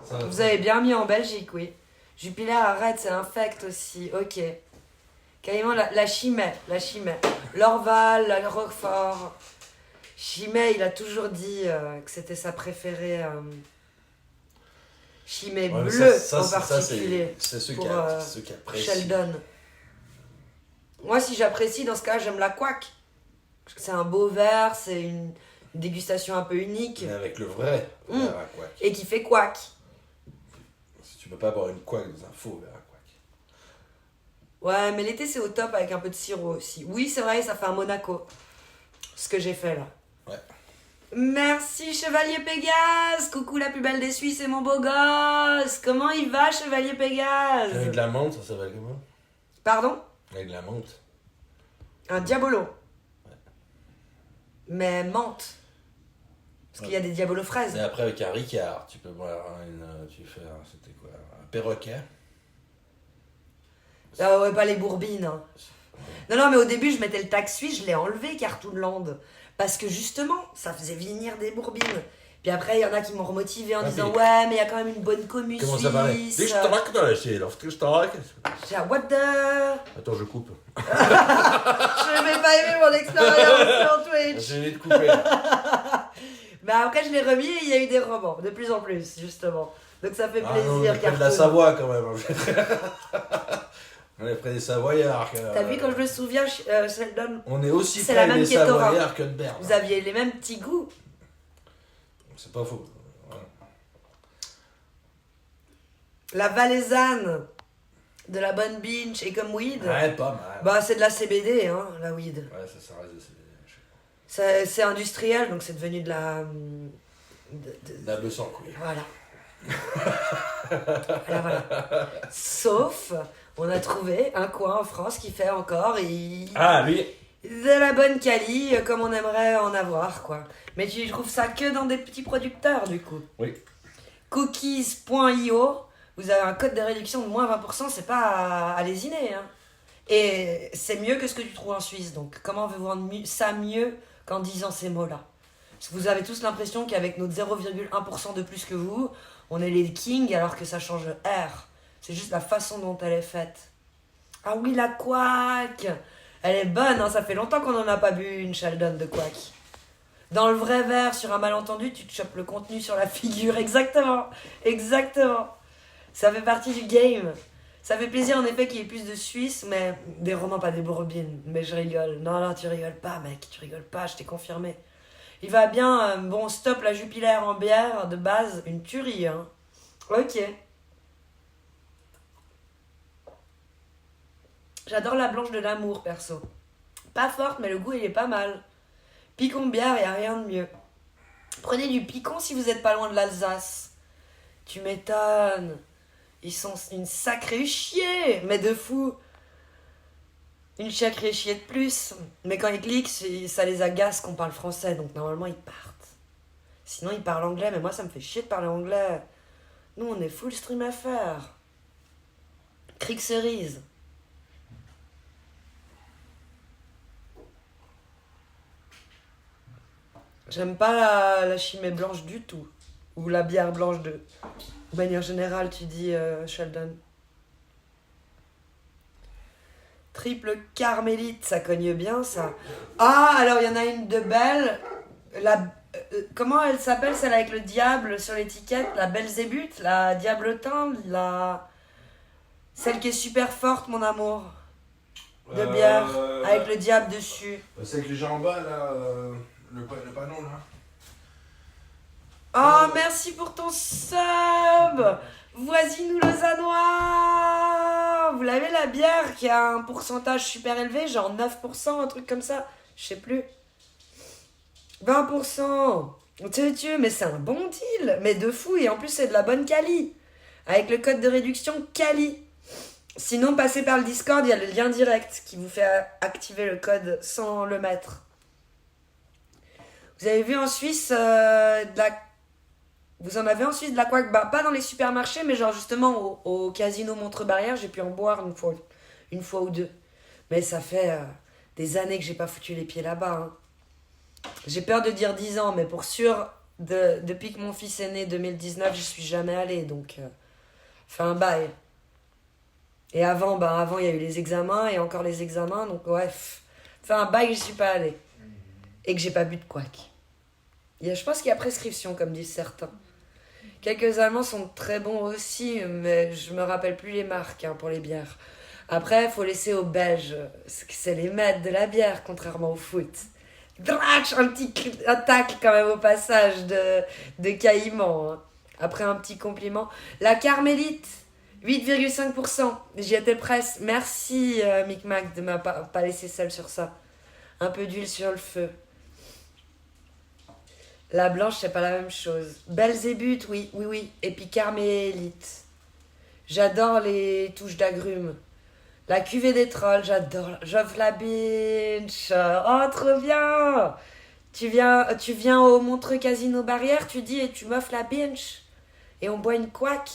Ça- Vous avez bien mis en Belgique, oui. Jupiler, arrête, c'est infect aussi. Ok. Carrément la Chimay. L'Orval, la Roquefort. Chimay, il a toujours dit que c'était sa préférée. Chimay Ouais, mais bleue ça, en ça, particulier. c'est ceux pour, qui apprécient. Sheldon. Moi, si j'apprécie, dans ce cas, j'aime la couac. Parce que c'est un beau verre, c'est une dégustation un peu unique. Mais avec le vrai verre à couac. Et qui fait couac. Si tu peux pas boire une couac dans un faux verre à couac. Ouais, mais l'été, c'est au top avec un peu de sirop aussi. Oui, c'est vrai, ça fait un Monaco. Ce que j'ai fait là. Ouais. Merci Chevalier Pégase. Coucou la plus belle des Suisses et mon beau gosse. Comment il va Chevalier Pégase? Avec de la menthe, ça s'appelle comment? Pardon? Avec de la menthe. Un diabolo. Mais menthe. Parce qu'il y a des diabolos fraises. Et après avec un Ricard, tu peux boire c'était quoi? Un perroquet. Ah ouais, pas les bourbines. Hein. Non, mais au début, je mettais le tag suisse, je l'ai enlevé, Cartoonland. Parce que justement, ça faisait venir des bourbines. Puis après, il y en a qui m'ont remotivé en disant ouais, mais il y a quand même une bonne commu Comment suisse. ça parlait? J'ai J'ai what the... Attends, je coupe. Je vais pas aimer mon expérience sur Twitch. Je vais te couper. Mais après, je l'ai remis et il y a eu des romans, de plus en plus, justement. Donc ça fait plaisir, non, on a de la Savoie quand même. On est près des Savoyards. T'as vu, quand je me souviens, Sheldon, On est aussi c'est la près même des Kétora. Savoyards que de Berne. Vous aviez les mêmes petits goûts. C'est pas faux. Voilà. La valaisanne de la bonne binge et comme weed. Ouais, pas mal. Bah, c'est de la CBD, hein, la weed. Ouais, ça reste de C'est industriel, donc c'est devenu de la... la bœuf sans couille. Voilà. Voilà. Sauf, on a trouvé un coin en France qui fait encore Ah, lui. de la bonne quali, comme on aimerait en avoir, quoi. Mais tu trouves ça que dans des petits producteurs, du coup. Oui. Cookies.io, vous avez un code de réduction de moins 20%, c'est pas à lésiner, hein. Et c'est mieux que ce que tu trouves en Suisse, donc comment on veut vendre ça mieux qu'en disant ces mots-là? Parce que vous avez tous l'impression qu'avec notre 0,1% de plus que vous, on est les kings alors que ça change R. C'est juste la façon dont elle est faite. Ah oui, la couac! Elle est bonne, hein, ça fait longtemps qu'on n'en a pas bu une Sheldon de couac. Dans le vrai verre, sur un malentendu, tu te chopes le contenu sur la figure. Exactement. Ça fait partie du game. Ça fait plaisir en effet qu'il y ait plus de Suisses, mais des romans, pas des bourbines. Mais je rigole. Non, tu rigoles pas, mec. Tu rigoles pas, je t'ai confirmé. Il va bien, bon, stop la Jupiler en bière, de base, une tuerie, hein. Ok. J'adore la blanche de l'amour, perso. Pas forte, mais le goût, il est pas mal. Picon bière, y a rien de mieux. Prenez du picon si vous êtes pas loin de l'Alsace. Tu m'étonnes. Ils sont une sacrée chier, mais de fou. Une sacrée chier de plus. Mais quand ils cliquent, ça les agace qu'on parle français, donc normalement ils partent. Sinon ils parlent anglais, mais moi ça me fait chier de parler anglais. Nous on est full stream à faire. Cric cerise. J'aime pas la chimée blanche du tout. Ou la bière blanche de manière générale, tu dis, Sheldon. Triple carmélite, ça cogne bien, ça. Ah, alors il y en a une de belle. Comment elle s'appelle, celle avec le diable sur l'étiquette? La Belzébuth, la diabletin, celle qui est super forte, mon amour. De bière, avec le diable dessus. C'est avec les gens en bas, là, le panneau, là. Oh, merci pour ton sub! Voisine lausannois! Vous l'avez, la bière qui a un pourcentage super élevé, genre 9%, un truc comme ça? Je sais plus. 20%! Mais c'est un bon deal! Mais de fou, et en plus c'est de la bonne quali! Avec le code de réduction quali! Sinon, passez par le Discord, il y a le lien direct qui vous fait activer le code sans le mettre. Vous avez vu en Suisse Vous en avez en Suisse de la couac? Bah, pas dans les supermarchés, mais genre justement au casino Montre-Barrière, j'ai pu en boire une fois ou deux. Mais ça fait des années que j'ai pas foutu les pieds là-bas. Hein. J'ai peur de dire 10 ans, mais pour sûr, depuis que mon fils est né 2019, j'y suis jamais allée. Donc, fait un bail. Et avant, il y a eu les examens et encore les examens. Donc, ouais, fait un bail que je suis pas allée. Et que j'ai pas bu de couac. Je pense qu'il y a prescription, comme disent certains. Quelques Allemands sont très bons aussi, mais je me rappelle plus les marques pour les bières. Après, il faut laisser aux Belges. C'est les maîtres de la bière, contrairement au foot. Dratch, un tacle quand même au passage de Caïman. Hein. Après un petit compliment. La Carmélite, 8,5%. J'y étais presque. Merci Micmac de ne m'avoir pas laissé seule sur ça. Un peu d'huile sur le feu. La blanche, c'est pas la même chose. Belzébuth, oui. Et puis Carmélite. J'adore les touches d'agrumes. La cuvée des trolls, j'adore. J'offre la binge. Oh, trop bien. Tu viens au Montreux Casino Barrière, tu dis et tu m'offres la binge. Et on boit une couac.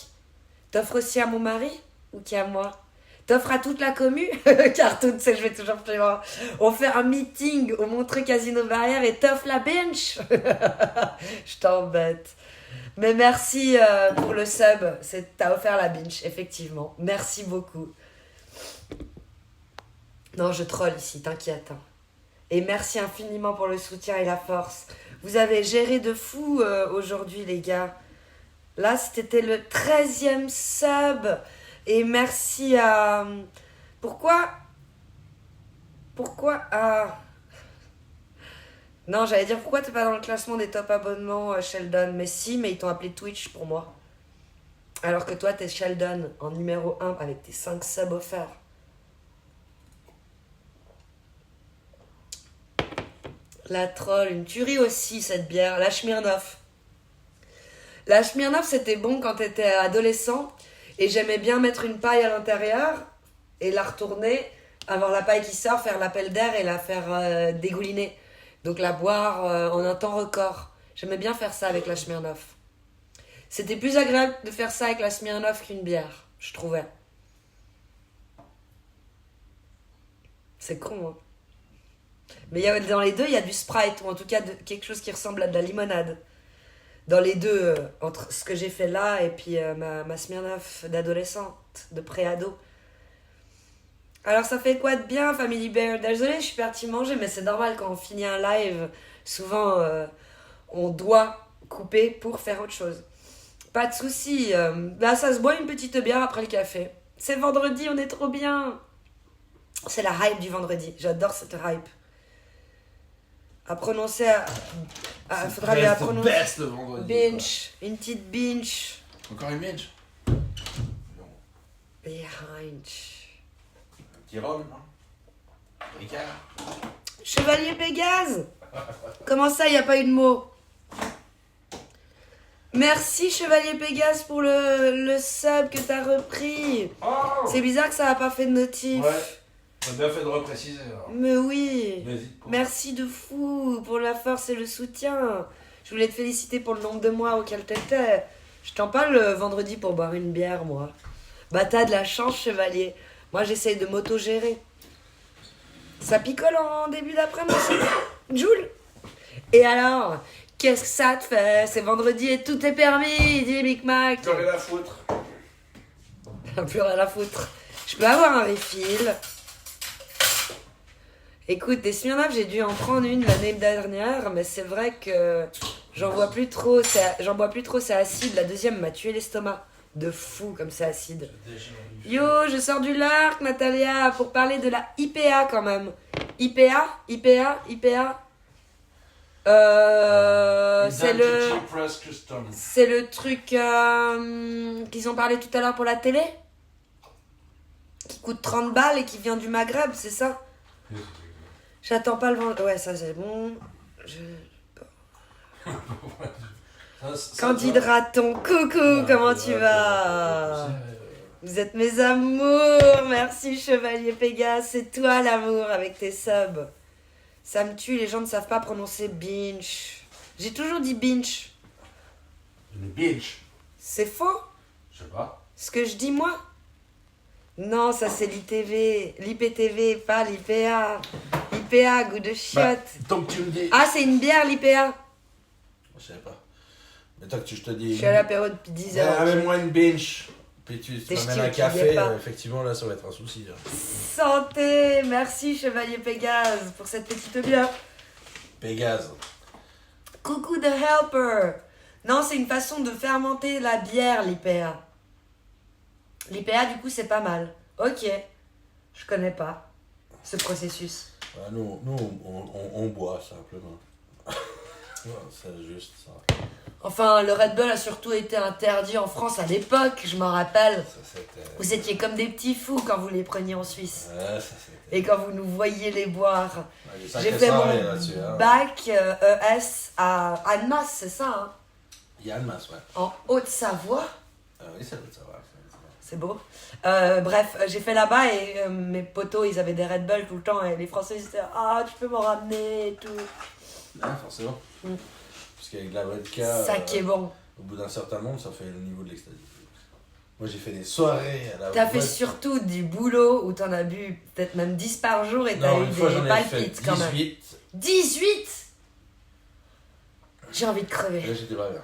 T'offres aussi à mon mari ou qu'à moi? T'offres à toute la commu, car toutes, je vais toujours plus loin. On fait un meeting au Montreux Casino Barrière et t'offres la bench. Je t'embête. Mais merci pour le sub. T'as offert la bench, effectivement. Merci beaucoup. Non, je troll ici, t'inquiète. Hein. Et merci infiniment pour le soutien et la force. Vous avez géré de fou aujourd'hui, les gars. Là, c'était le 13e sub. Et merci à... Pourquoi Non, j'allais dire pourquoi t'es pas dans le classement des top abonnements, Sheldon. Mais si, mais ils t'ont appelé Twitch pour moi. Alors que toi, t'es Sheldon en numéro 1 avec tes 5 subs offerts. La troll, une tuerie aussi, cette bière. La Smirnoff. La Smirnoff, c'était bon quand t'étais adolescent. Et j'aimais bien mettre une paille à l'intérieur et la retourner, avoir la paille qui sort, faire l'appel d'air et la faire dégouliner. Donc la boire en un temps record. J'aimais bien faire ça avec la Smirnoff. C'était plus agréable de faire ça avec la Smirnoff qu'une bière, je trouvais. C'est con, hein. Mais dans les deux, il y a du Sprite, ou en tout cas quelque chose qui ressemble à de la limonade. Dans les deux, entre ce que j'ai fait là et puis ma Smirnoff d'adolescente, de pré-ado. Alors ça fait quoi de bien, Family Bear? Désolée, je suis partie manger, mais c'est normal quand on finit un live, souvent on doit couper pour faire autre chose. Pas de soucis, là ça se boit une petite bière après le café. C'est vendredi, on est trop bien. C'est la hype du vendredi, j'adore cette hype. À prononcer faudra lui apprendre. Best le vendredi. Binge, une petite binge. Encore une binge. Behind. Petit rhum, non? Ricard. Chevalier Pégase. Comment ça, il n'y a pas eu de mot? Merci Chevalier Pégase pour le sub que t'as repris. Oh. C'est bizarre que ça n'a pas fait de notif. Ouais. T'as bien fait de repréciser alors. Mais oui. Vas-y. Merci de fou pour la force et le soutien. Je voulais te féliciter pour le nombre de mois auquel t'étais. Je t'en parle le vendredi pour boire une bière, moi. Bah t'as de la chance, Chevalier. Moi j'essaye de m'auto-gérer. Ça picole en début d'après-midi. Joule. Et alors, qu'est-ce que ça te fait? C'est vendredi et tout est permis, dit Big Mac. Plus rien à foutre. Plus rien à foutre. Je peux avoir un refill. Écoute, des Smirnoff, j'ai dû en prendre une l'année dernière, mais c'est vrai que j'en bois plus trop, c'est acide. La deuxième m'a tué l'estomac. De fou comme c'est acide. Yo, je sors du Lark, Natalia, pour parler de la IPA quand même. IPA. C'est le truc qu'ils ont parlé tout à l'heure pour la télé, qui coûte 30 balles et qui vient du Maghreb, c'est ça? J'attends pas le vent. Ouais, ça c'est bon. Candide Raton, coucou, comment tu vas? Vous êtes mes amours. Merci Chevalier Pégase, c'est toi l'amour avec tes subs. Ça me tue, les gens ne savent pas prononcer binge. J'ai toujours dit binge. Une binge. C'est faux? Je sais pas. Ce que je dis moi? Non, ça c'est l'IPTV, pas l'IPA. IPA, goût de chiotte. Tant que tu me dis. Ah, c'est une bière l'IPA. Je sais pas. Mais tant que je te dis. Je suis à l'apéro depuis 10 heures. Amène-moi une binge. Puis tu T'es m'amènes ch'ti, un tu y es café, pas. effectivement, là, ça va être un souci. Hein. Santé. Merci, Chevalier Pégase, pour cette petite bière. Pégase. Coucou The Helper. Non, c'est une façon de fermenter la bière, l'IPA. L'IPA, du coup, c'est pas mal. Ok. Je connais pas ce processus. Nous, on boit simplement. C'est juste ça. Enfin, le Red Bull a surtout été interdit en France à l'époque, je m'en rappelle. Vous étiez comme des petits fous quand vous les preniez en Suisse. Ouais, ça c'était. Et quand vous nous voyiez les boire. Ouais, J'ai fait mon hein. bac ES à Annemasse, c'est ça, hein? Yann Mas, ouais. En Haute-Savoie. Oui, ça doit savoir. C'est beau. Bref, j'ai fait là-bas et mes potos, ils avaient des Red Bull tout le temps et les Français, ils étaient « Ah, tu peux m'en ramener et tout. » Ouais, forcément. Mm. Parce qu'avec la vodka, Ça qui est bon. au bout d'un certain nombre, ça fait le niveau de l'extasie. Moi, j'ai fait des soirées à la T'as fait vodka. surtout du boulot où t'en as bu peut-être même 10 par jour et t'as Non, eu une fois, des j'en ai fait palpites quand même. 18. 18. J'ai envie de crever. Là, j'étais pas bien.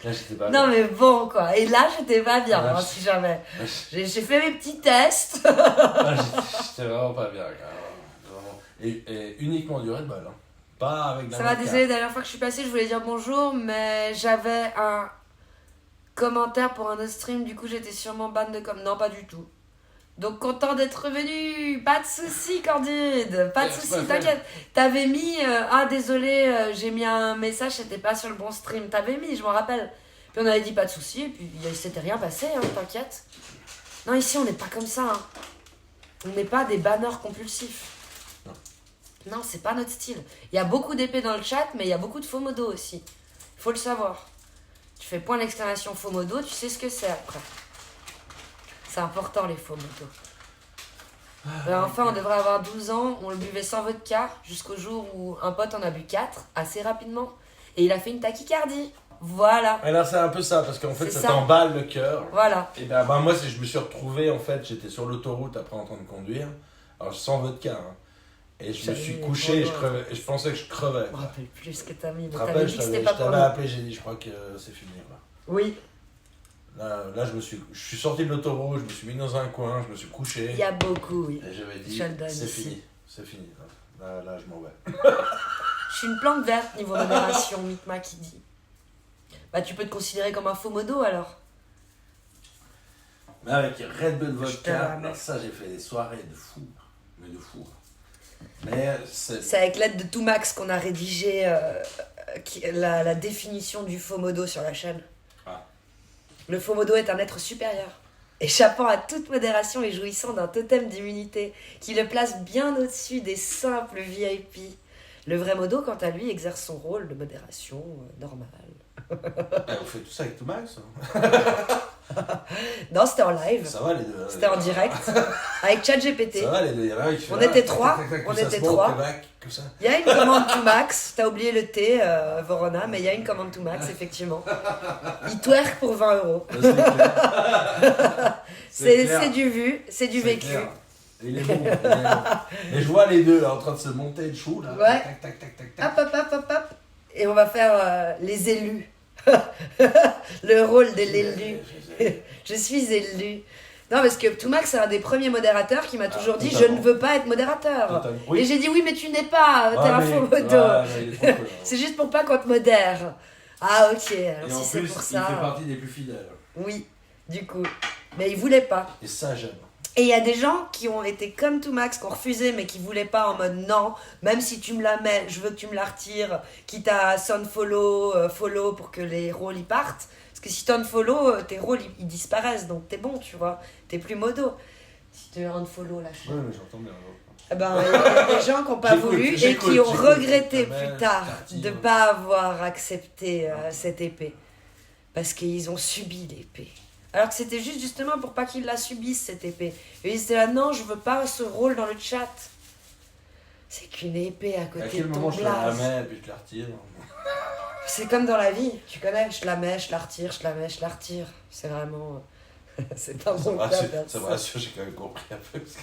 Là, j'étais pas Non bien. mais bon quoi. Et là, j'étais pas bien, Là, hein, je- si jamais. Là, J'ai fait mes petits tests. Là, j'étais vraiment pas bien. Vraiment. Et uniquement du Red Bull. Hein. Pas avec la Ça va, vodka. désolé, la dernière fois que je suis passée, je voulais dire bonjour, mais j'avais un commentaire pour un autre stream, du coup j'étais sûrement ban de com. Non, pas du tout. Donc content d'être revenu, pas de soucis Candide, pas de C'est soucis, pas vrai. t'inquiète. T'avais mis, ah désolé, j'ai mis un message, c'était pas sur le bon stream, t'avais mis, je m'en rappelle. Puis on avait dit pas de soucis, et puis il s'était rien passé, hein, t'inquiète. Non, ici on n'est pas comme ça, hein. On n'est pas des banneurs compulsifs. Non, c'est pas notre style. Il y a beaucoup d'épées dans le chat, mais il y a beaucoup de faux modos aussi. Il faut le savoir. Tu fais point d'exclamation faux modo, tu sais ce que c'est après. C'est important les faux modos. Alors, enfin, on devrait avoir 12 ans, on le buvait sans vodka, jusqu'au jour où un pote en a bu 4, assez rapidement, et il a fait une tachycardie. Voilà, Et là, c'est un peu ça, parce qu'en fait, C'est ça ça. t'emballe le cœur. voilà. Et ben, moi, je me suis retrouvé, en fait, j'étais sur l'autoroute après en train de conduire, alors sans vodka, hein. Et je me J'avais suis mis couché, les je crevais, et je pensais que je crevais. Je me rappelle plus ce que t'as mis, mais Je te t'avais rappelle, dit je que c'était t'avais pas je pour t'avais nous. appelé, j'ai dit, je crois que c'est fini, là. Oui, Là, je suis sorti de l'autoroute, je me suis mis dans un coin, je me suis couché. il y a beaucoup, oui. Et j'avais dit, Sheldon c'est ici. fini, c'est fini. Là, je m'en vais. Je suis une plante verte niveau modération, Micmac qui dit. Bah tu peux te considérer comme un faux modo alors. Mais avec Red Bull Je te Vodka, ramène. alors ça, j'ai fait des soirées de fou. Mais de fou. Mais c'est... C'est avec l'aide de Toumax qu'on a rédigé la définition du faux modo sur la chaîne. Ah. Le faux modo est un être supérieur, échappant à toute modération et jouissant d'un totem d'immunité qui le place bien au-dessus des simples VIP. Le vrai modo, quant à lui, exerce son rôle de modération normale. On fait tout ça avec Toumax. Hein. Non, c'était en live. Ça va les deux. C'était en direct avec ChatGPT. Ça va les deux. Il y en a un qui fait On là, était tac, trois, tac, tac, tac, on tout ça était se monte, trois. Québec, comme ça. Il y a une commande to max, t'as oublié le T, Vorona, mais il y a une commande to max, effectivement. Il twerk pour 20 €. Ça, c'est clair. clair. C'est du vu, c'est du C'est vécu. clair. Il est bon. Il est bon. Et je vois les deux là, en train de se monter le chou là. Ouais. Tac, tac, tac, tac, tac. Hop. Et on va faire les élus. Le rôle de l'élu. Je suis élu. Non, parce que Toumax, c'est un des premiers modérateurs qui m'a toujours dit « Je totalement. ne veux pas être modérateur Totalement. ». Oui. Et j'ai dit « Oui, mais tu n'es pas, t'es Ouais, un mais- faux modo. ouais, mais il est trop cool, hein. C'est juste pour pas qu'on te modère. » Ah, ok, Et alors en si c'est plus, pour il ça... fait partie des plus fidèles. Oui, du coup. Mais il voulait pas. Et ça, j'aime. Et il y a des gens qui ont été comme Toumax, qui ont refusé, mais qui voulaient pas, en mode non, même si tu me la mets, je veux que tu me la retires, quitte à follow pour que les rôles y partent. Parce que si tu unfollow, tes rôles ils disparaissent, donc t'es bon, tu vois, t'es plus modo. Si tu unfollow la chaîne. Oui, mais j'entends bien. Eh ben, il y a des gens qui n'ont pas J'écoute, voulu et j'écoute, qui ont j'écoute. regretté Mais plus tard c'est parti, de ne hein. pas avoir accepté cette épée. Parce qu'ils ont subi l'épée. Alors que c'était juste justement pour pas qu'ils la subissent, cette épée. Et ils étaient là, non, je veux pas ce rôle dans le chat. C'est qu'une épée à À côté quel de ton moment je la blaze. ramène et puis je la retire? C'est comme dans la vie, tu connais, je la mets, je la retire, je la mets, je la retire. C'est vraiment... c'est pas Ça mon me cas, rassure, perso. ça me rassure, j'ai quand même compris un peu. Parce que...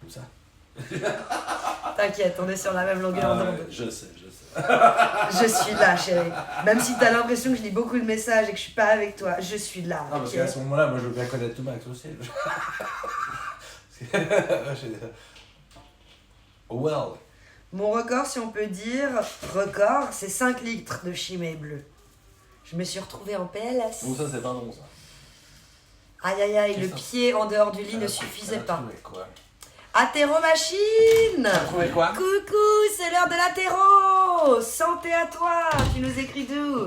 Comme ça. T'inquiète, on est sur la même longueur Ah, d'onde. ouais, je sais. Je suis là, chérie. Même si t'as l'impression que je lis beaucoup de messages et que je suis pas avec toi, je suis là. Non, parce ok qu'à ce moment-là, moi je veux bien connaître tout Max aussi. Well. Mon record, si on peut dire, c'est 5 litres de chimée bleue. Je me suis retrouvée en PLS. Bon, ça c'est pas bon ça. Aïe aïe aïe, le pied en dehors du lit ne suffisait pas. Athéro-machine! T'as trouvé quoi? Coucou, c'est l'heure de l'athéro! Santé à toi! Tu nous écris d'où?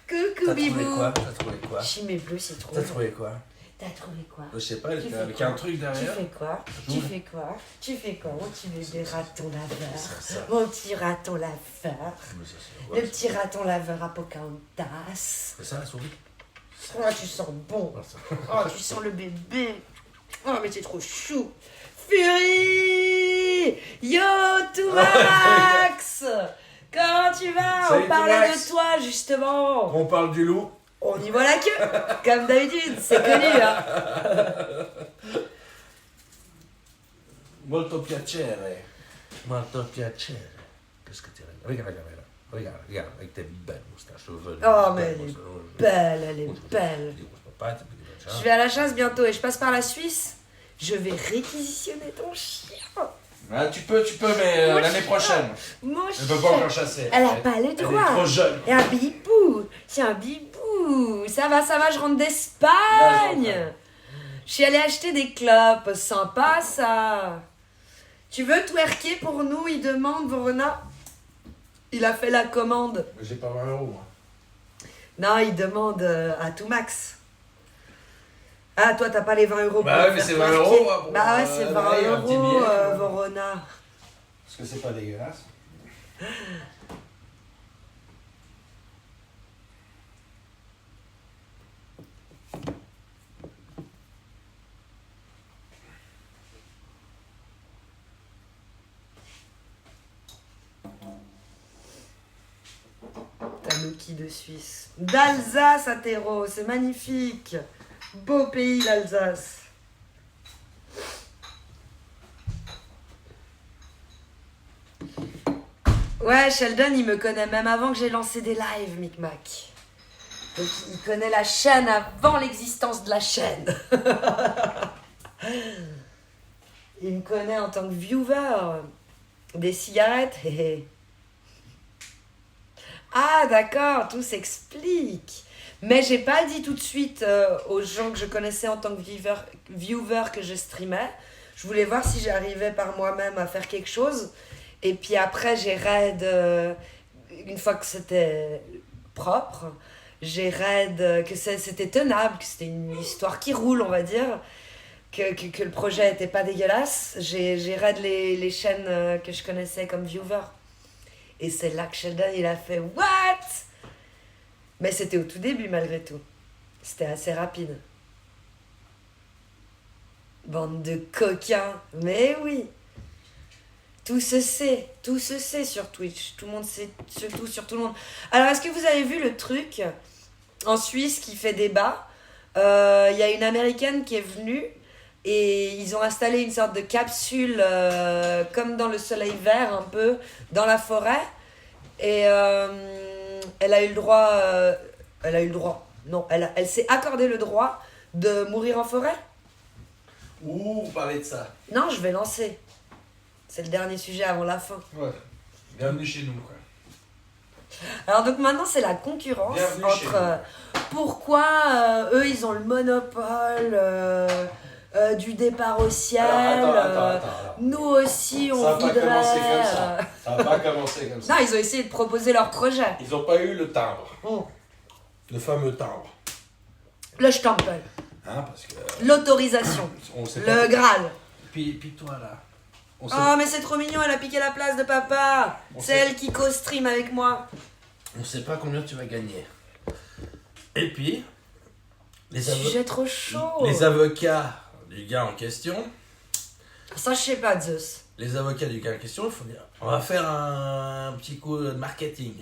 Coucou, bibou! T'as trouvé quoi? Chimée bleue, c'est trop. T'as trouvé quoi? T'as trouvé quoi? Je sais pas, elle Tu était fais avec quoi? un truc Tu derrière. fais quoi? Joue. Tu fais quoi? Tu fais quoi, mon petit bébé raton laveur? C'est ça. Mon petit raton laveur. Mais ça, c'est- Le ouais, petit raton laveur à Pocahontas. c'est ça la souris? Oh, tu sens bon. Ouais, ça- Oh, tu sens le bébé. Oh, mais c'est trop chou. Fury! Yo, Toumax! Comment tu vas? Salut, On parlait Toumax. de toi, justement. On parle du loup. On y voit la queue, comme d'habitude. C'est connu, hein. Molto piacere. Molto piacere. Qu'est-ce que tu regardes? Regarde la caméra. Regarde, avec tes belles moustaches. Oh, mais elle est belle, elle est belle. Je vais à la chasse bientôt et je passe par la Suisse. Je vais réquisitionner ton chien. Ah, tu peux, mais Mon l'année chien. prochaine. Mon Elle chien. peut pas encore chasser. Elle a pas le Elle droit. est trop jeune. Et un bibou. C'est un bibou. Ça va, je rentre Là, d'Espagne. j'entends. Je suis allée acheter des clopes. Sympa, ça. Tu veux twerker pour nous? Il demande, Vorona. Il a fait la commande. Mais j'ai pas 20 €, moi. Non, il demande à Toumax. Ah, toi, t'as pas les 20 € pour Bah ouais, le mais faire c'est 20 twerker. € pour, Bah ouais, c'est 20 ouais, un petit €, billet, quoi. Vorona. Parce que c'est pas dégueulasse. Tanuki de Suisse. D'Alsace, Athéro, c'est magnifique. Beau pays, l'Alsace. Ouais, Sheldon, il me connaît même avant que j'ai lancé des lives, Micmac. Donc, il connaît la chaîne avant l'existence de la chaîne. Il me connaît en tant que viewer des cigarettes. hé hé. Ah, d'accord, tout s'explique. Mais j'ai pas dit tout de suite aux gens que je connaissais en tant que viewer que je streamais. Je voulais voir si j'arrivais par moi-même à faire quelque chose. Et puis après, j'ai raid, une fois que c'était propre, j'ai raid que c'était tenable, que c'était une histoire qui roule, on va dire, que le projet était pas dégueulasse. J'ai raid les chaînes que je connaissais comme viewer. Et c'est là que Sheldon, il a fait « What ?» Mais c'était au tout début, malgré tout. C'était assez rapide. Bande de coquins. Mais oui. Tout se sait sur Twitch. Tout le monde sait surtout sur tout le monde. Alors, est-ce que vous avez vu le truc en Suisse qui fait débat? Il y a une Américaine qui est venue et ils ont installé une sorte de capsule comme dans le soleil vert un peu dans la forêt et elle a eu le droit non, elle s'est accordé le droit de mourir en forêt. Ouh, parler de ça. Non, je vais lancer. C'est le dernier sujet avant la fin. Ouais. Bienvenue chez nous, quoi. Alors donc maintenant c'est la concurrence Bienvenue chez entre pourquoi eux ils ont le monopole du départ au ciel. Alors, attends. Nous aussi on Ça va pas voudrait. commencer comme ça. Ça va pas commencer comme ça. Non, ils ont essayé de proposer leur projet. Ils ont pas eu le timbre. Oh. Le fameux timbre. Le Stempel, Hein, parce que... l'autorisation, on sait le pas... Graal. Puis toi, là. On sait, Oh mais c'est trop mignon, elle a piqué la place de papa. On C'est sait- elle qui co-stream avec moi. on sait pas combien tu vas gagner. Et puis... Sujet trop chaud. les avocats du gars en question... Ça, je sais pas, Zeus. Les avocats du cas en question, il faut dire, on va faire un petit coup de marketing.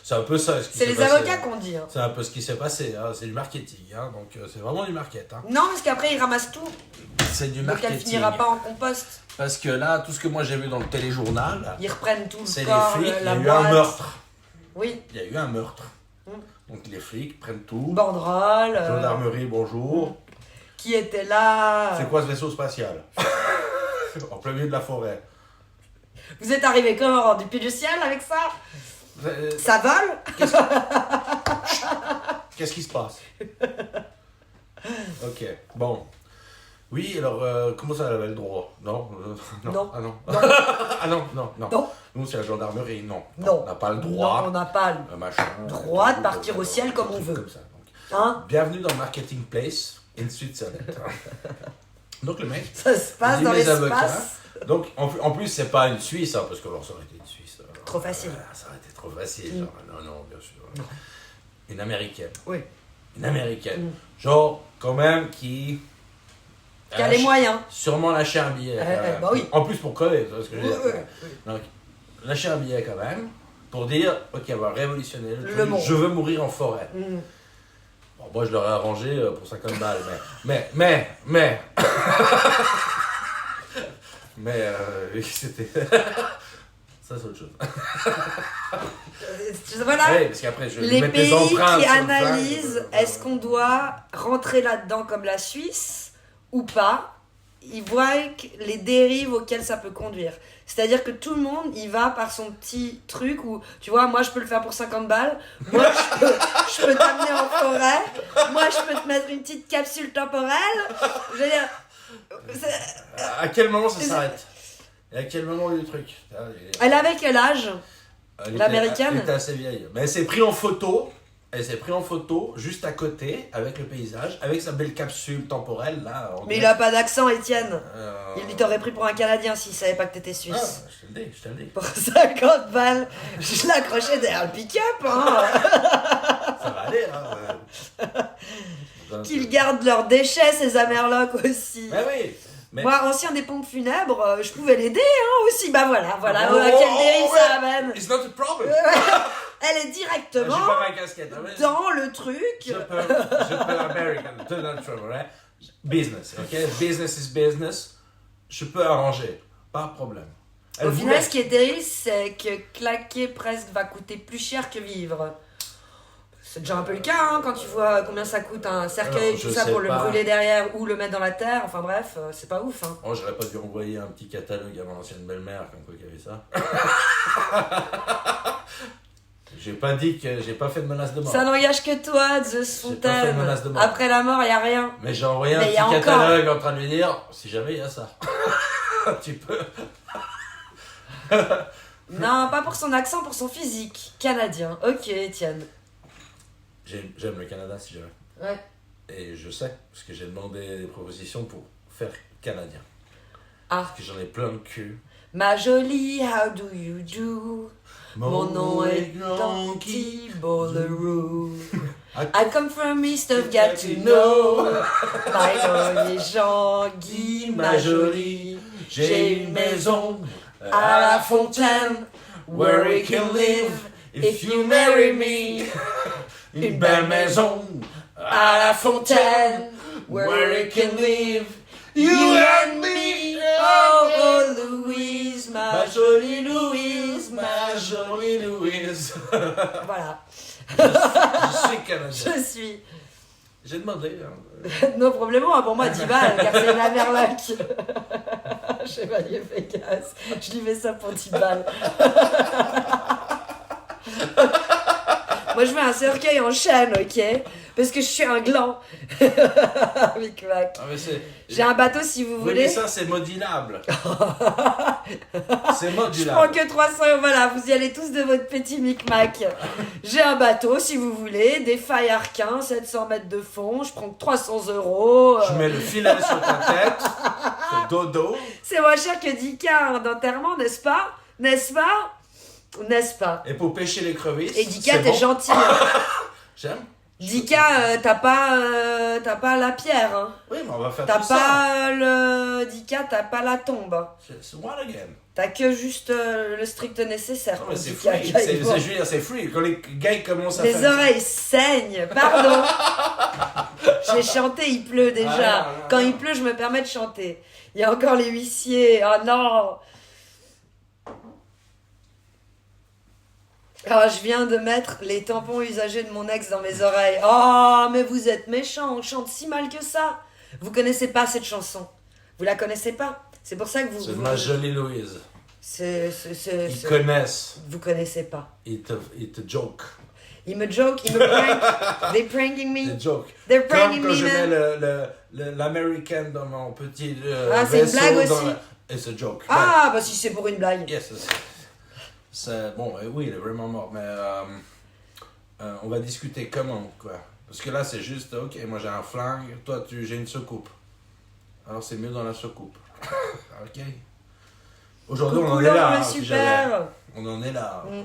C'est un peu ça ce qui C'est s'est les passé. avocats qu'on dit. Hein. C'est un peu ce qui s'est passé, hein. C'est du marketing, hein. Donc c'est vraiment du market. Hein. Non, parce qu'après, ils ramassent tout. C'est du Donc, elle marketing. finira pas en compost. Parce que là, tout ce que moi j'ai vu dans le téléjournal, Ils reprennent tout c'est le les corps, flics, il y la a eu boîte. un meurtre. Oui, Il y a eu un meurtre. Mm. Donc les flics prennent tout. banderole. Gendarmerie, bonjour. Qui était là. C'est quoi ce vaisseau spatial? En plein milieu de la forêt. Vous êtes arrivé comment? Du pied du ciel avec ça? Euh, Ça vole? Qu'est-ce qui se passe? Ok, bon. Oui, alors, comment ça, elle avait le droit? Non, Non. Ah non. Non. Ah non, non, non. Non. Nous, c'est la gendarmerie, non. Non. On n'a pas le Non, droit. on n'a pas Machin. droit de tout, partir au ciel comme on truc veut. Comme ça, donc. Hein? Bienvenue dans Marketing Place, in Switzerland. Donc le mec, Ça se passe il dit dans mes avocats. l'espace. Donc en plus, c'est pas une Suisse, hein, parce que alors, ça aurait été une Suisse. Trop facile. Ça aurait été trop facile. Mm. Genre, non, bien sûr. Une américaine. Oui. Une américaine. Mm. Genre, quand même, qui. Qui a les moyens. Sûrement lâcher un billet. Bah oui. En plus pour crever, c'est ce que je veux dire. Oui. Donc, lâcher un billet quand même, pour dire, ok, on va révolutionner le Le truc, monde. je veux mourir en forêt. Mm. Bon, moi je l'aurais arrangé pour 50 balles, mais, c'était. Ça c'est autre chose. Voilà. Oui, parce qu'après je vais Les mettre pays des empreintes qui sur le flingue. analysent est-ce qu'on doit rentrer là-dedans comme la Suisse ou pas, ils voient les dérives auxquelles ça peut conduire. C'est-à-dire que tout le monde y va par son petit truc où, tu vois, moi je peux le faire pour 50 balles, moi je peux t'amener en forêt, moi je peux te mettre une petite capsule temporelle. Je veux dire, À quel moment ça s'arrête? Et à quel moment le truc? elle avait quel âge? L'américaine? Elle était assez vieille. Mais elle s'est prise en photo. Elle s'est prise en photo juste à côté avec le paysage, avec sa belle capsule temporelle là. Mais il a pas d'accent, Étienne. Euh, Il t'aurait pris pour un Canadien s'il savait pas que t'étais Ah, suisse. je te le dis, je te le dis. Pour 50 balles, je l'accrochais derrière le pick-up. Hein. Ça va aller, hein. Qu'ils gardent leurs déchets, ces Amerlocs aussi. Mais oui. Mais... Moi, ancien des pompes funèbres, je pouvais l'aider hein, aussi. Bah voilà, Oh, quelle dérive ouais. ça amène. It's not a problem. Elle est J'ai directement pas ma casquette. Hein, mais dans le truc. je peux American, Donald Trump, right? Business, ok? Business is business. Je peux arranger, pas de problème. Elle Au voulait. final, ce qui est terrible, c'est que claquer presque va coûter plus cher que vivre. C'est déjà un peu le cas hein, quand tu vois combien ça coûte un cercueil, Alors, tout je ça sais pour le pas. brûler derrière ou le mettre dans la terre. Enfin bref, c'est pas ouf. Hein. Oh, j'aurais pas dû envoyer un petit catalogue à mon ancienne belle-mère, comme quoi qu'il y avait ça. J'ai pas dit que j'ai pas fait de menace de mort. Ça n'engage que toi, Zeus J'ai pas fait de Fontaine. menace de mort. Après la mort, y a rien. Mais j'ai envoyé un Mais petit y a encore. catalogue en train de lui dire si jamais il y a ça. Tu peux. Non, pas pour son accent, pour son physique. Canadien. Ok, Étienne. J'aime le Canada si jamais. Ouais. Et je sais, parce que j'ai demandé des propositions pour faire canadien. Ah. Parce que j'en ai plein le cul. Ma jolie, how do you do? Mon nom est Donkey Bolleroo. I come from east of Gatineau. My name is Jean-Guy, ma jolie. J'ai une maison À la fontaine, where we can live if you marry me. Une belle maison à la fontaine, where we can live. you and me. Oh, oh, Louise, ma jolie Louise, ma jolie Louise. Voilà, Je suis canadien. je suis. J'ai demandé. Hein. No problemo, pour moi, 10 balles, car c'est la merlac. Chevalier Pégase, je lui fais ça pour 10 balles. Moi, je mets un cercueil en chêne, ok? Parce que je suis un gland. Micmac. Ah, mais c'est... J'ai un bateau si vous Oui, voulez. mais ça, c'est modulable. C'est Je prends modulable. que 300 €, voilà, vous y allez tous de votre petit micmac. J'ai un bateau si vous voulez, des failles Arquin, 700 mètres de fond, je prends que 300 €. Je mets le filet sur ta tête. C'est dodo. C'est moins cher que 10 quarts d'enterrement, n'est-ce pas? N'est-ce pas? N'est-ce pas? Et pour pêcher les crevisses. Et Dika, c'est t'es bon. gentil. J'aime. Dika, t'as pas la pierre, hein. Oui, mais on va faire T'as tout ça. pas le... Dika, t'as pas la tombe. Hein. C'est what again? T'as que juste le strict nécessaire. Non, mais pour c'est Dika, free. gars, Je il voit. veux dire, c'est free. Quand les gars commencent à Les faire... oreilles saignent, pardon. J'ai chanté, il pleut déjà. Ah, Quand il pleut, je me permets de chanter. Il y a encore les huissiers. Oh non. Ah, je viens de mettre les tampons usagés de mon ex dans mes oreilles. Oh, mais vous êtes méchants, on chante si mal que ça. Vous connaissez pas cette chanson. Vous la connaissez pas. C'est pour ça que vous... C'est ma jolie Louise. Ils connaissent. Vous connaissez pas. Ils te joke. Ils me joke, ils me prank. They're pranking me. Des jokes. They're Comme pranking quand me, je mets man. l'américaine dans mon petit Ah, c'est une vaisseau blague dans aussi. Et c'est joke. Ah, bah si c'est pour une blague. Yes, bon, oui, il est vraiment mort, mais on va discuter comment, quoi. Parce que là, c'est juste, ok, moi j'ai un flingue, toi j'ai une soucoupe. Alors c'est mieux dans la soucoupe. Ok. Aujourd'hui, on en Coucou est là. Laure, hein, le si super. jamais. On en est là. Mm.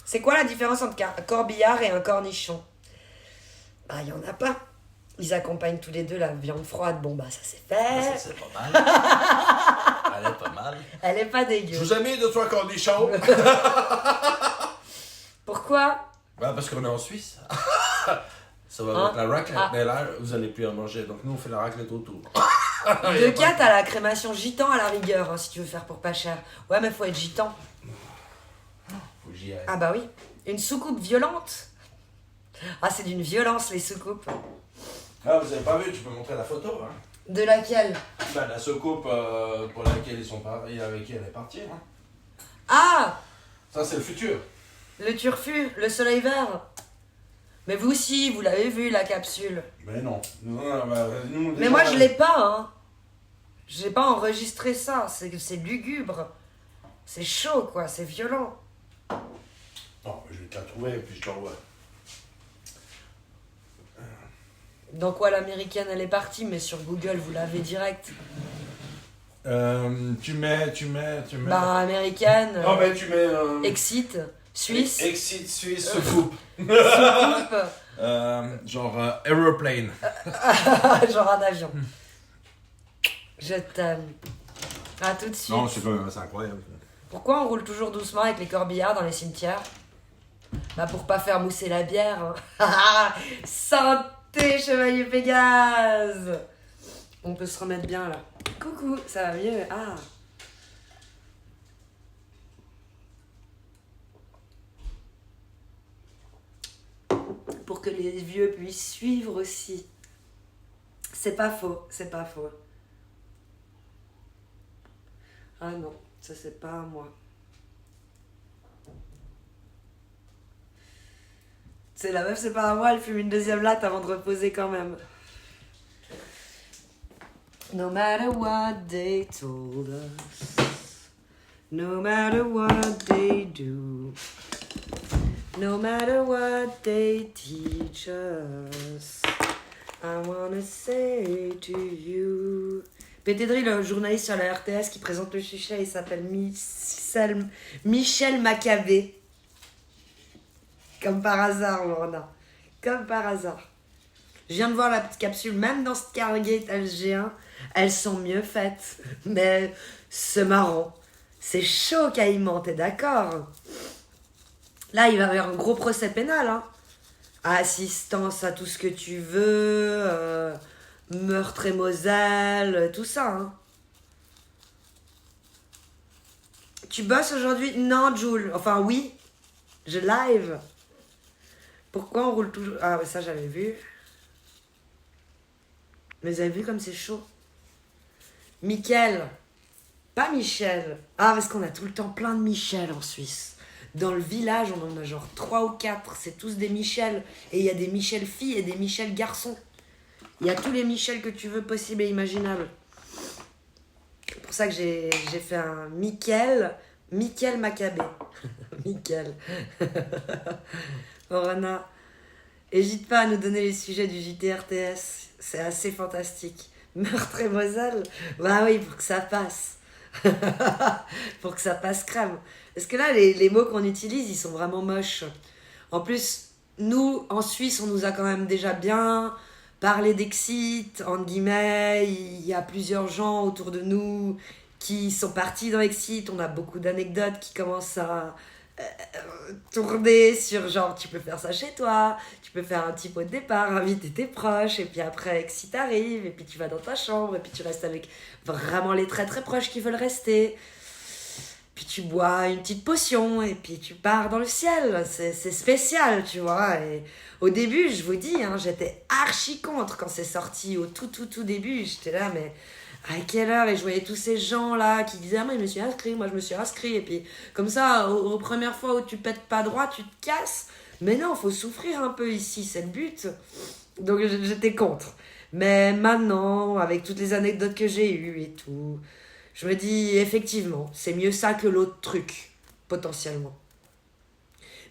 C'est quoi la différence entre un corbillard et un cornichon? Bah, il y en a pas. Ils accompagnent tous les deux la viande froide. Bon, bah, ça c'est Ah, fait. ça, c'est pas mal. Elle est pas mal. Elle est pas Je dégueu. vous ai mis 2-3 cornichons. Pourquoi? Bah, parce qu'on est en Suisse. Ça va Hein? être la raclette, Ah. mais là, vous allez plus en manger. Donc nous, on fait la raclette autour. De 4 à la crémation gitan à la rigueur, hein, si tu veux faire pour pas cher. Ouais, mais faut être gitan. Faut que j'y aille. Ah bah oui. Une soucoupe violente. Ah, c'est d'une violence, les soucoupes. Ah, vous avez pas vu, tu peux montrer la photo. Hein. De laquelle? Bah, la soucoupe pour laquelle ils sont partis, avec qui elle est partie. Hein. Ah, Ça, c'est le futur. le turfu, le soleil vert. Mais vous aussi, vous l'avez vu, la capsule. Mais non. Nous, Mais déjà, moi, je l'ai pas, hein. J'ai pas enregistré ça. C'est lugubre. C'est chaud, quoi. C'est violent. Non, je vais te la trouver et puis je t'envoie. Dans quoi l'américaine, elle est partie, mais sur Google, vous l'avez direct. Tu mets. Bah, américaine, Non, mais tu mets. Exit, Suisse, Exit Suisse soucoupe. soucoupe, Genre aeroplane. genre un avion. Je t'aime. À tout de suite. Non, c'est quand même assez incroyable. Pourquoi on roule toujours doucement avec les corbillards dans les cimetières? Bah pour pas faire mousser la bière. Hein. Santé, chevalier Pégase. On peut se remettre bien là. Coucou, ça va mieux? Ah. Pour que les vieux puissent suivre aussi. C'est pas faux, c'est pas faux. Ah non, ça c'est pas à moi. C'est la meuf, c'est pas à moi, elle fume une deuxième latte avant de reposer quand même. No matter what they told us, no matter what they do, no matter what they teach us, I wanna say to you. Pétédry, le journaliste sur la RTS qui présente le Chuchet, il s'appelle Michel Maccabé. Comme par hasard, Lorna. Comme par hasard. Je viens de voir la petite capsule, même dans Stargate LG1, elles sont mieux faites. Mais c'est marrant. C'est chaud, Caïman, t'es d'accord? Là, il va y avoir un gros procès pénal. Hein. Assistance à tout ce que tu veux, meurtre et Moselle, tout ça. Hein. Tu bosses aujourd'hui? Non, Jules. Enfin, oui. Je live. Pourquoi on roule toujours... Ah, ouais, ça, j'avais vu. Mais vous avez vu comme c'est chaud? Mickaël. Pas Michel. Ah, parce qu'on a tout le temps plein de Michel en Suisse. Dans le village, on en a genre 3 ou 4. C'est tous des Michel. Et il y a des Michel filles et des Michel garçons. Il y a tous les Michel que tu veux possibles et imaginables. C'est pour ça que j'ai fait un Michael Maccabé. Michael. Orana, n'hésite pas à nous donner les sujets du JTRTS. C'est assez fantastique. Meurtre et Moselle? Bah oui, pour que ça passe. Pour que ça passe crème. Parce que là, les mots qu'on utilise, ils sont vraiment moches. En plus, nous, en Suisse, on nous a quand même déjà bien parlé d'Exit, entre guillemets. Il y a plusieurs gens autour de nous qui sont partis dans Exit. On a beaucoup d'anecdotes qui commencent à tourner sur genre, tu peux faire ça chez toi, tu peux faire un petit pot de départ, inviter tes proches, et puis après, Exit arrive, et puis tu vas dans ta chambre, et puis tu restes avec vraiment les très très proches qui veulent rester. Puis tu bois une petite potion et puis tu pars dans le ciel. C'est spécial, tu vois. Et au début, je vous dis, hein, j'étais archi contre quand c'est sorti. Au tout début, j'étais là, mais à quelle heure? Et je voyais tous ces gens-là qui disaient, ah, moi, je me suis inscrit, moi, je me suis inscrit. Et puis, comme ça, aux premières fois où tu pètes pas droit, tu te casses. Mais non, faut souffrir un peu ici, c'est le but. Donc, j'étais contre. Mais maintenant, avec toutes les anecdotes que j'ai eues et tout... Je me dis, effectivement, c'est mieux ça que l'autre truc, potentiellement.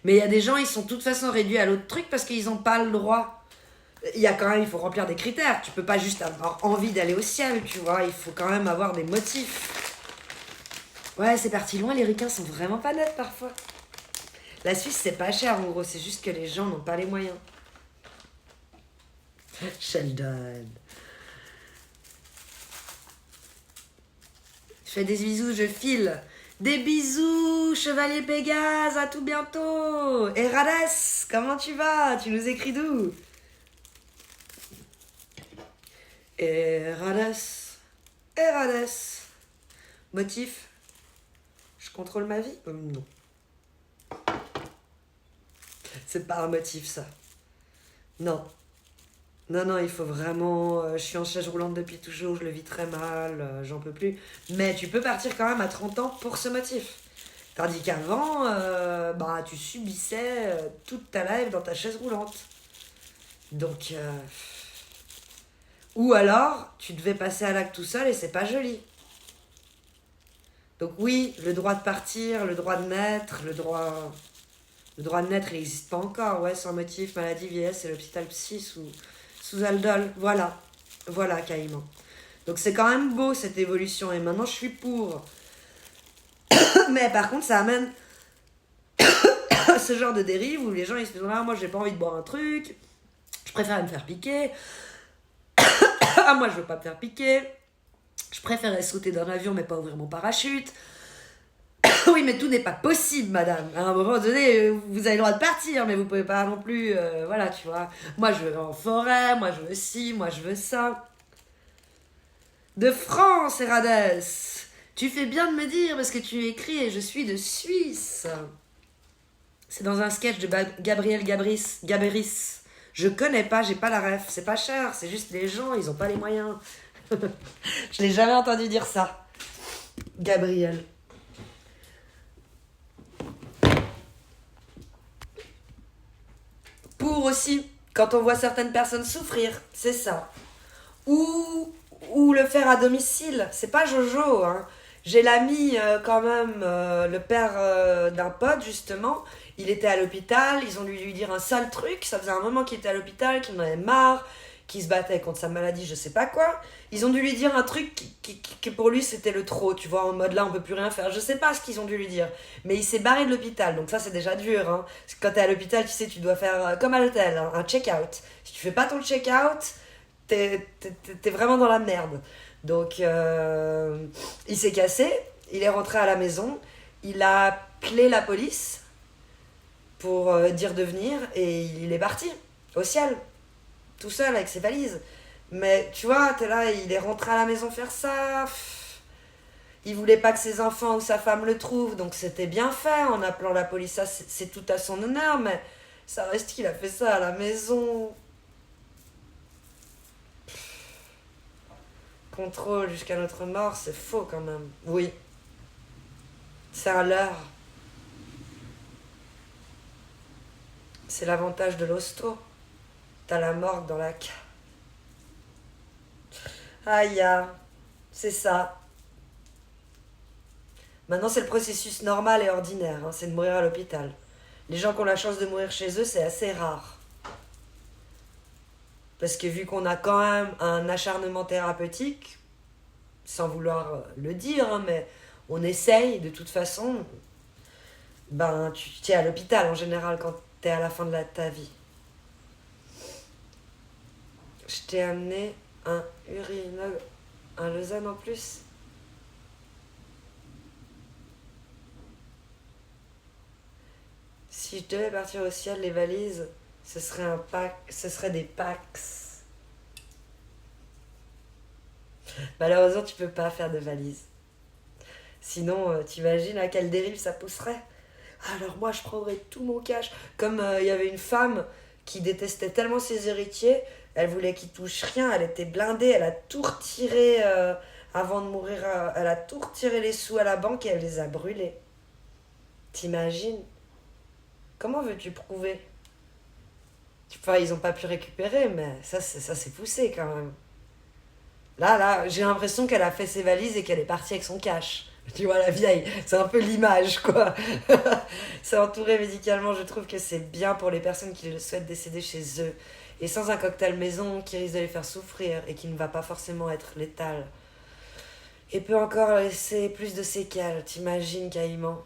Mais il y a des gens, ils sont de toute façon réduits à l'autre truc parce qu'ils n'ont pas le droit. Il y a quand même, il faut remplir des critères. Tu peux pas juste avoir envie d'aller au ciel, tu vois. Il faut quand même avoir des motifs. Ouais, c'est parti loin, les ricains sont vraiment pas nets parfois. La Suisse, c'est pas cher en gros, c'est juste que les gens n'ont pas les moyens. Sheldon. Je fais des bisous, je file. Des bisous, Chevalier Pégase, à tout bientôt. Et Rades, comment tu vas? Tu nous écris d'où? Et Rades. Motif? Je contrôle ma vie? Non. C'est pas un motif, ça. Non. Non, il faut vraiment... je suis en chaise roulante depuis toujours, je le vis très mal, j'en peux plus. Mais tu peux partir quand même à 30 ans pour ce motif. Tandis qu'avant, tu subissais toute ta life dans ta chaise roulante. Donc... Ou alors, tu devais passer à l'acte tout seul et c'est pas joli. Donc oui, le droit de partir, le droit de naître, le droit de naître, il n'existe pas encore. Ouais, sans motif, maladie, vieillesse, c'est l'hôpital psy sous Aldol. Voilà, Caïman. Donc c'est quand même beau cette évolution et maintenant je suis pour. Mais par contre, ça amène ce genre de dérive où les gens ils se disent ah, moi j'ai pas envie de boire un truc, je préfère me faire piquer. Ah, moi je veux pas me faire piquer. Je préférerais sauter d'un avion mais pas ouvrir mon parachute. Oui, mais tout n'est pas possible, madame. À un moment donné, vous avez le droit de partir, mais vous pouvez pas non plus... voilà, tu vois. Moi, je veux en forêt, moi, je veux ci, moi, je veux ça. De France, Erades. Tu fais bien de me dire, parce que tu écris et je suis de Suisse. C'est dans un sketch de Gabriel Gaberis. Je connais pas, j'ai pas la ref. C'est pas cher, c'est juste les gens, ils ont pas les moyens. Je l'ai jamais entendu dire ça. Gabriel. Pour aussi, quand on voit certaines personnes souffrir, c'est ça. Ou le faire à domicile, c'est pas Jojo, hein. J'ai l'ami quand même, le père d'un pote justement, il était à l'hôpital, ils ont dû lui dire un sale truc, ça faisait un moment qu'il était à l'hôpital, qu'il en avait marre, qu'il se battait contre sa maladie, je sais pas quoi. Ils ont dû lui dire un truc qui pour lui c'était le trop, tu vois, en mode là on peut plus rien faire. Je sais pas ce qu'ils ont dû lui dire, mais il s'est barré de l'hôpital, donc ça c'est déjà dur, hein. Parce que quand t'es à l'hôpital, tu sais, tu dois faire comme à l'hôtel, hein, un check-out. Si tu fais pas ton check-out, t'es vraiment dans la merde. Donc il s'est cassé, il est rentré à la maison, il a appelé la police pour dire de venir et il est parti au ciel. Tout seul avec ses valises. Mais tu vois, t'es là, il est rentré à la maison faire ça. Il voulait pas que ses enfants ou sa femme le trouvent, donc c'était bien fait en appelant la police. Ça, c'est tout à son honneur, mais ça reste qu'il a fait ça à la maison. Contrôle jusqu'à notre mort, c'est faux quand même. Oui. C'est un leurre. C'est l'avantage de l'hosto. T'as la morgue dans la cave. Aïe, c'est ça. Maintenant, c'est le processus normal et ordinaire, hein, c'est de mourir à l'hôpital. Les gens qui ont la chance de mourir chez eux, c'est assez rare. Parce que vu qu'on a quand même un acharnement thérapeutique, sans vouloir le dire, hein, mais on essaye de toute façon, tu es à l'hôpital en général quand t'es à la fin de ta vie. Je t'ai amené un urinol, un Lausanne en plus. Si je devais partir au ciel, les valises, ce serait des Pax. Malheureusement, tu peux pas faire de valises. Sinon, t'imagines à quelle dérive ça pousserait? Alors moi, je prendrais tout mon cash. Comme il y avait une femme qui détestait tellement ses héritiers, elle voulait qu'ils touchent rien, elle était blindée, elle a tout retiré avant de mourir. Elle a tout retiré les sous à la banque et elle les a brûlés. T'imagines? Comment veux-tu prouver? Enfin, ils ont pas pu récupérer, mais ça c'est poussé quand même. Là, j'ai l'impression qu'elle a fait ses valises et qu'elle est partie avec son cash. Tu vois, la vieille, c'est un peu l'image, quoi. C'est entouré médicalement, je trouve que c'est bien pour les personnes qui le souhaitent décéder chez eux. Et sans un cocktail maison qui risque de les faire souffrir et qui ne va pas forcément être létal. Et peut encore laisser plus de séquelles, t'imagines, Caïman?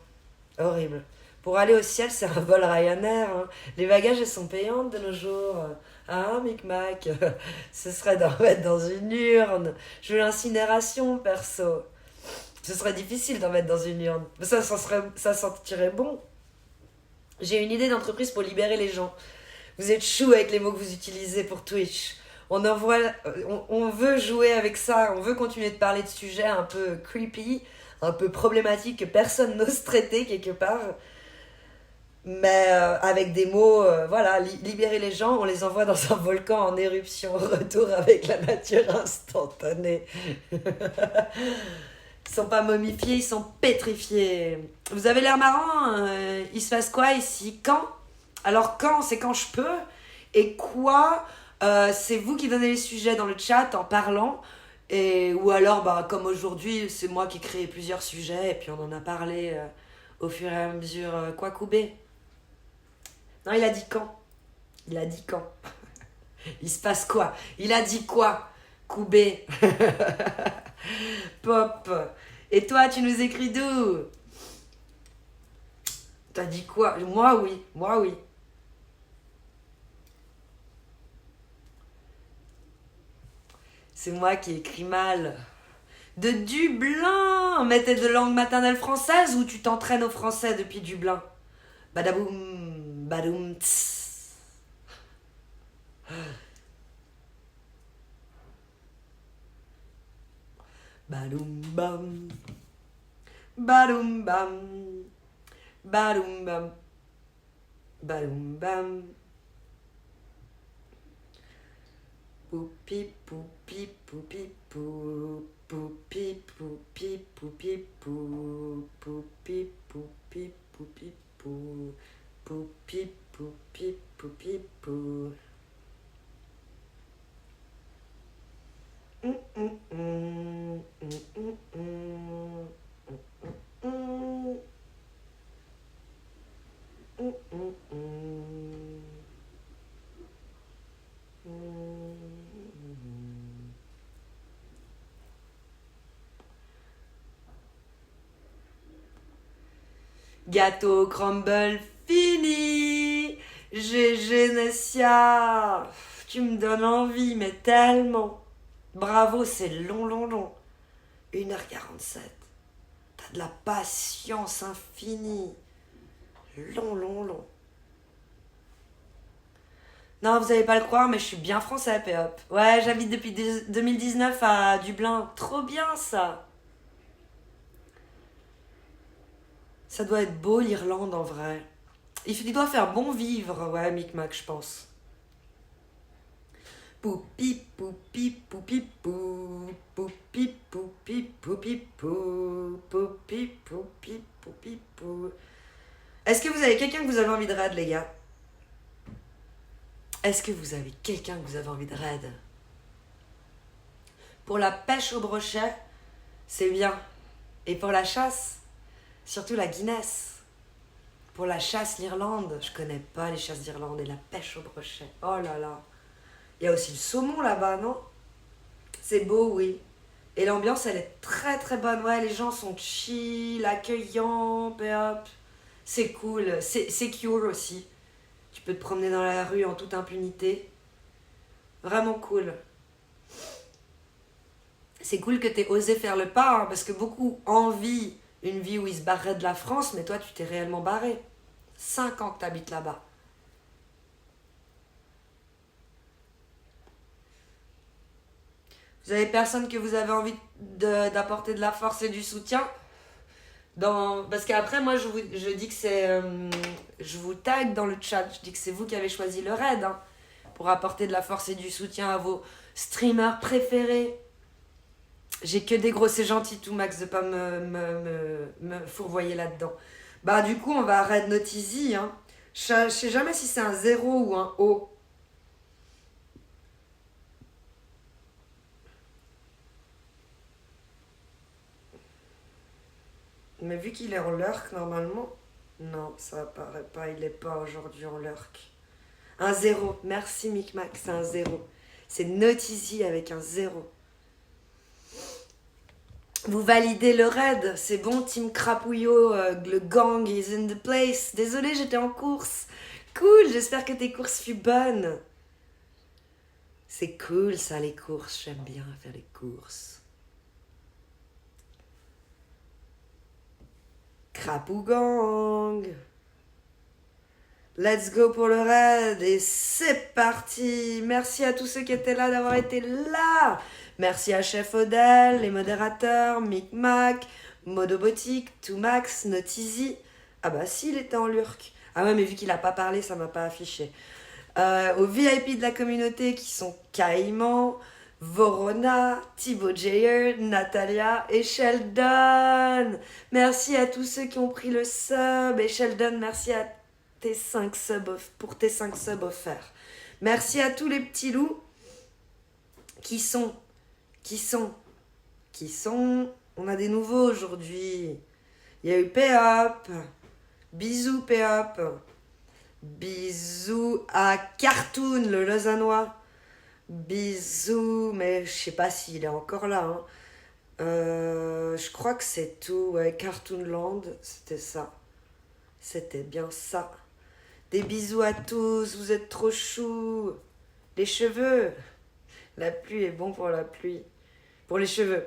Horrible. Pour aller au ciel, c'est un vol Ryanair. Hein. Les bagages, elles sont payantes de nos jours. Hein, Micmac? Ce serait d'en mettre dans une urne. Je veux l'incinération, perso. Ce serait difficile d'en mettre dans une urne. Mais ça sentirait bon. J'ai une idée d'entreprise pour libérer les gens. Vous êtes chou avec les mots que vous utilisez pour Twitch. On veut jouer avec ça. On veut continuer de parler de sujets un peu creepy, un peu problématiques que personne n'ose traiter quelque part. Mais avec des mots, voilà, libérer les gens, on les envoie dans un volcan en éruption. Retour avec la nature instantanée. Ils sont pas momifiés, ils sont pétrifiés. Vous avez l'air marrant, il se passe quoi ici? Quand? Alors quand, c'est quand je peux. Et quoi, c'est vous qui donnez les sujets dans le chat en parlant. Ou alors, comme aujourd'hui, c'est moi qui ai créé plusieurs sujets. Et puis on en a parlé au fur et à mesure. Quoi, Koubé? Non, il a dit quand? Il a dit quand? Il se passe quoi? Il a dit quoi? Koubé. Pop. Et toi, tu nous écris d'où? T'as dit quoi? Moi, oui. C'est moi qui écris mal. De Dublin! Mais t'es de langue maternelle française ou tu t'entraînes au français depuis Dublin? Badaboum, badoum, tss. Badoum bam, badoum bam, badoum bam, badoum bam. Poupi poupi poupi pou, poupi poupi poupi pou, poupi poupi poupi pou, poupi poupi poupi pou. Gâteau crumble fini. GG Nessia. Tu me donnes envie, mais tellement. Bravo, c'est long. 1h47. T'as de la patience infinie. Long. Non, vous allez pas le croire, mais je suis bien français, Péop. Ouais, j'habite depuis 2019 à Dublin. Trop bien, ça. Ça doit être beau, l'Irlande, en vrai. Il doit faire bon vivre, ouais, Micmac, je pense. Poupi poupi poupi pou, poupi poupi poupi pou, poupi poupi poupi pou. Est-ce que vous avez quelqu'un que vous avez envie de raid, les gars? Est-ce que vous avez quelqu'un que vous avez envie de raid? Pour la pêche au brochet, c'est bien. Et pour la chasse, surtout la Guinness. Pour la chasse, l'Irlande, je connais pas les chasses d'Irlande et la pêche au brochet. Oh là là. Il y a aussi le saumon là-bas, non? C'est beau, oui. Et l'ambiance, elle est très bonne. Ouais, les gens sont chill, accueillants, hop. C'est cool. C'est secure aussi. Tu peux te promener dans la rue en toute impunité. Vraiment cool. C'est cool que tu aies osé faire le pas, hein, parce que beaucoup envient une vie où ils se barreraient de la France, mais toi, tu t'es réellement barré. 5 ans que tu habites là-bas. Vous avez personne que vous avez envie d'apporter de la force et du soutien parce qu'après, moi, je dis que c'est... je vous tag dans le chat. Je dis que c'est vous qui avez choisi le raid, hein, pour apporter de la force et du soutien à vos streamers préférés. J'ai que des gros... C'est gentil, tout, Max, de pas me fourvoyer là-dedans. Bah, du coup, on va raid Notizy. Hein. Je sais jamais si c'est un 0 ou un O. Mais vu qu'il est en lurk, normalement... Non, ça apparaît pas. Il est pas aujourd'hui en lurk. Un 0. Merci, Micmac. C'est un 0. C'est Notizy avec un 0. Vous validez le raid. C'est bon, Team Crapouillot. Le gang is in the place. Désolée, j'étais en course. Cool, j'espère que tes courses furent bonnes. C'est cool, ça, les courses. J'aime bien faire les courses. Crapou Gang. Let's go pour le raid. Et c'est parti. Merci à tous ceux qui étaient là d'avoir été là. Merci à Chef Odell, les modérateurs, Micmac, Modobotique, Toumax, Notizy. Ah bah si, il était en lurk. Ah ouais, mais vu qu'il a pas parlé, ça m'a pas affiché. Aux VIP de la communauté qui sont Caïman, Vorona, Thibaut Jayer, Natalia et Sheldon. Merci à tous ceux qui ont pris le sub. Et Sheldon, merci à tes 5 subs pour tes 5 subs offerts. Merci à tous les petits loups qui sont. On a des nouveaux aujourd'hui. Il y a eu P-Up. Bisous P-Up. Bisous à Cartoon, le Lausannois. Bisous, mais je sais pas s'il est encore là. Hein. Je crois que c'est tout. Ouais, Cartoon Land, c'était ça. C'était bien ça. Des bisous à tous, vous êtes trop choux. Les cheveux. La pluie est bon pour la pluie. Pour les cheveux.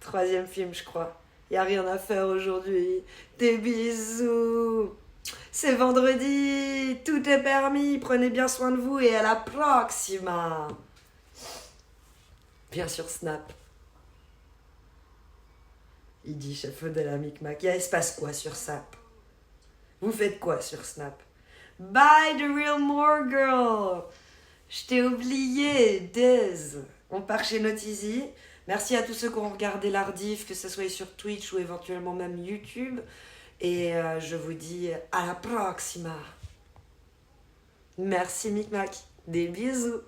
3e film, je crois. Y a rien à faire aujourd'hui. Des bisous. C'est vendredi. Tout est permis. Prenez bien soin de vous et à la proxima. Bien sûr, Snap. Il dit chef de la Micmac. Il se passe quoi sur Snap? Vous faites quoi sur Snap? Bye the real more girl. Je t'ai oublié, Dez. On part chez Notizy. Merci à tous ceux qui ont regardé l'Ardif, que ce soit sur Twitch ou éventuellement même YouTube. Et je vous dis à la proxima. Merci Micmac. Des bisous.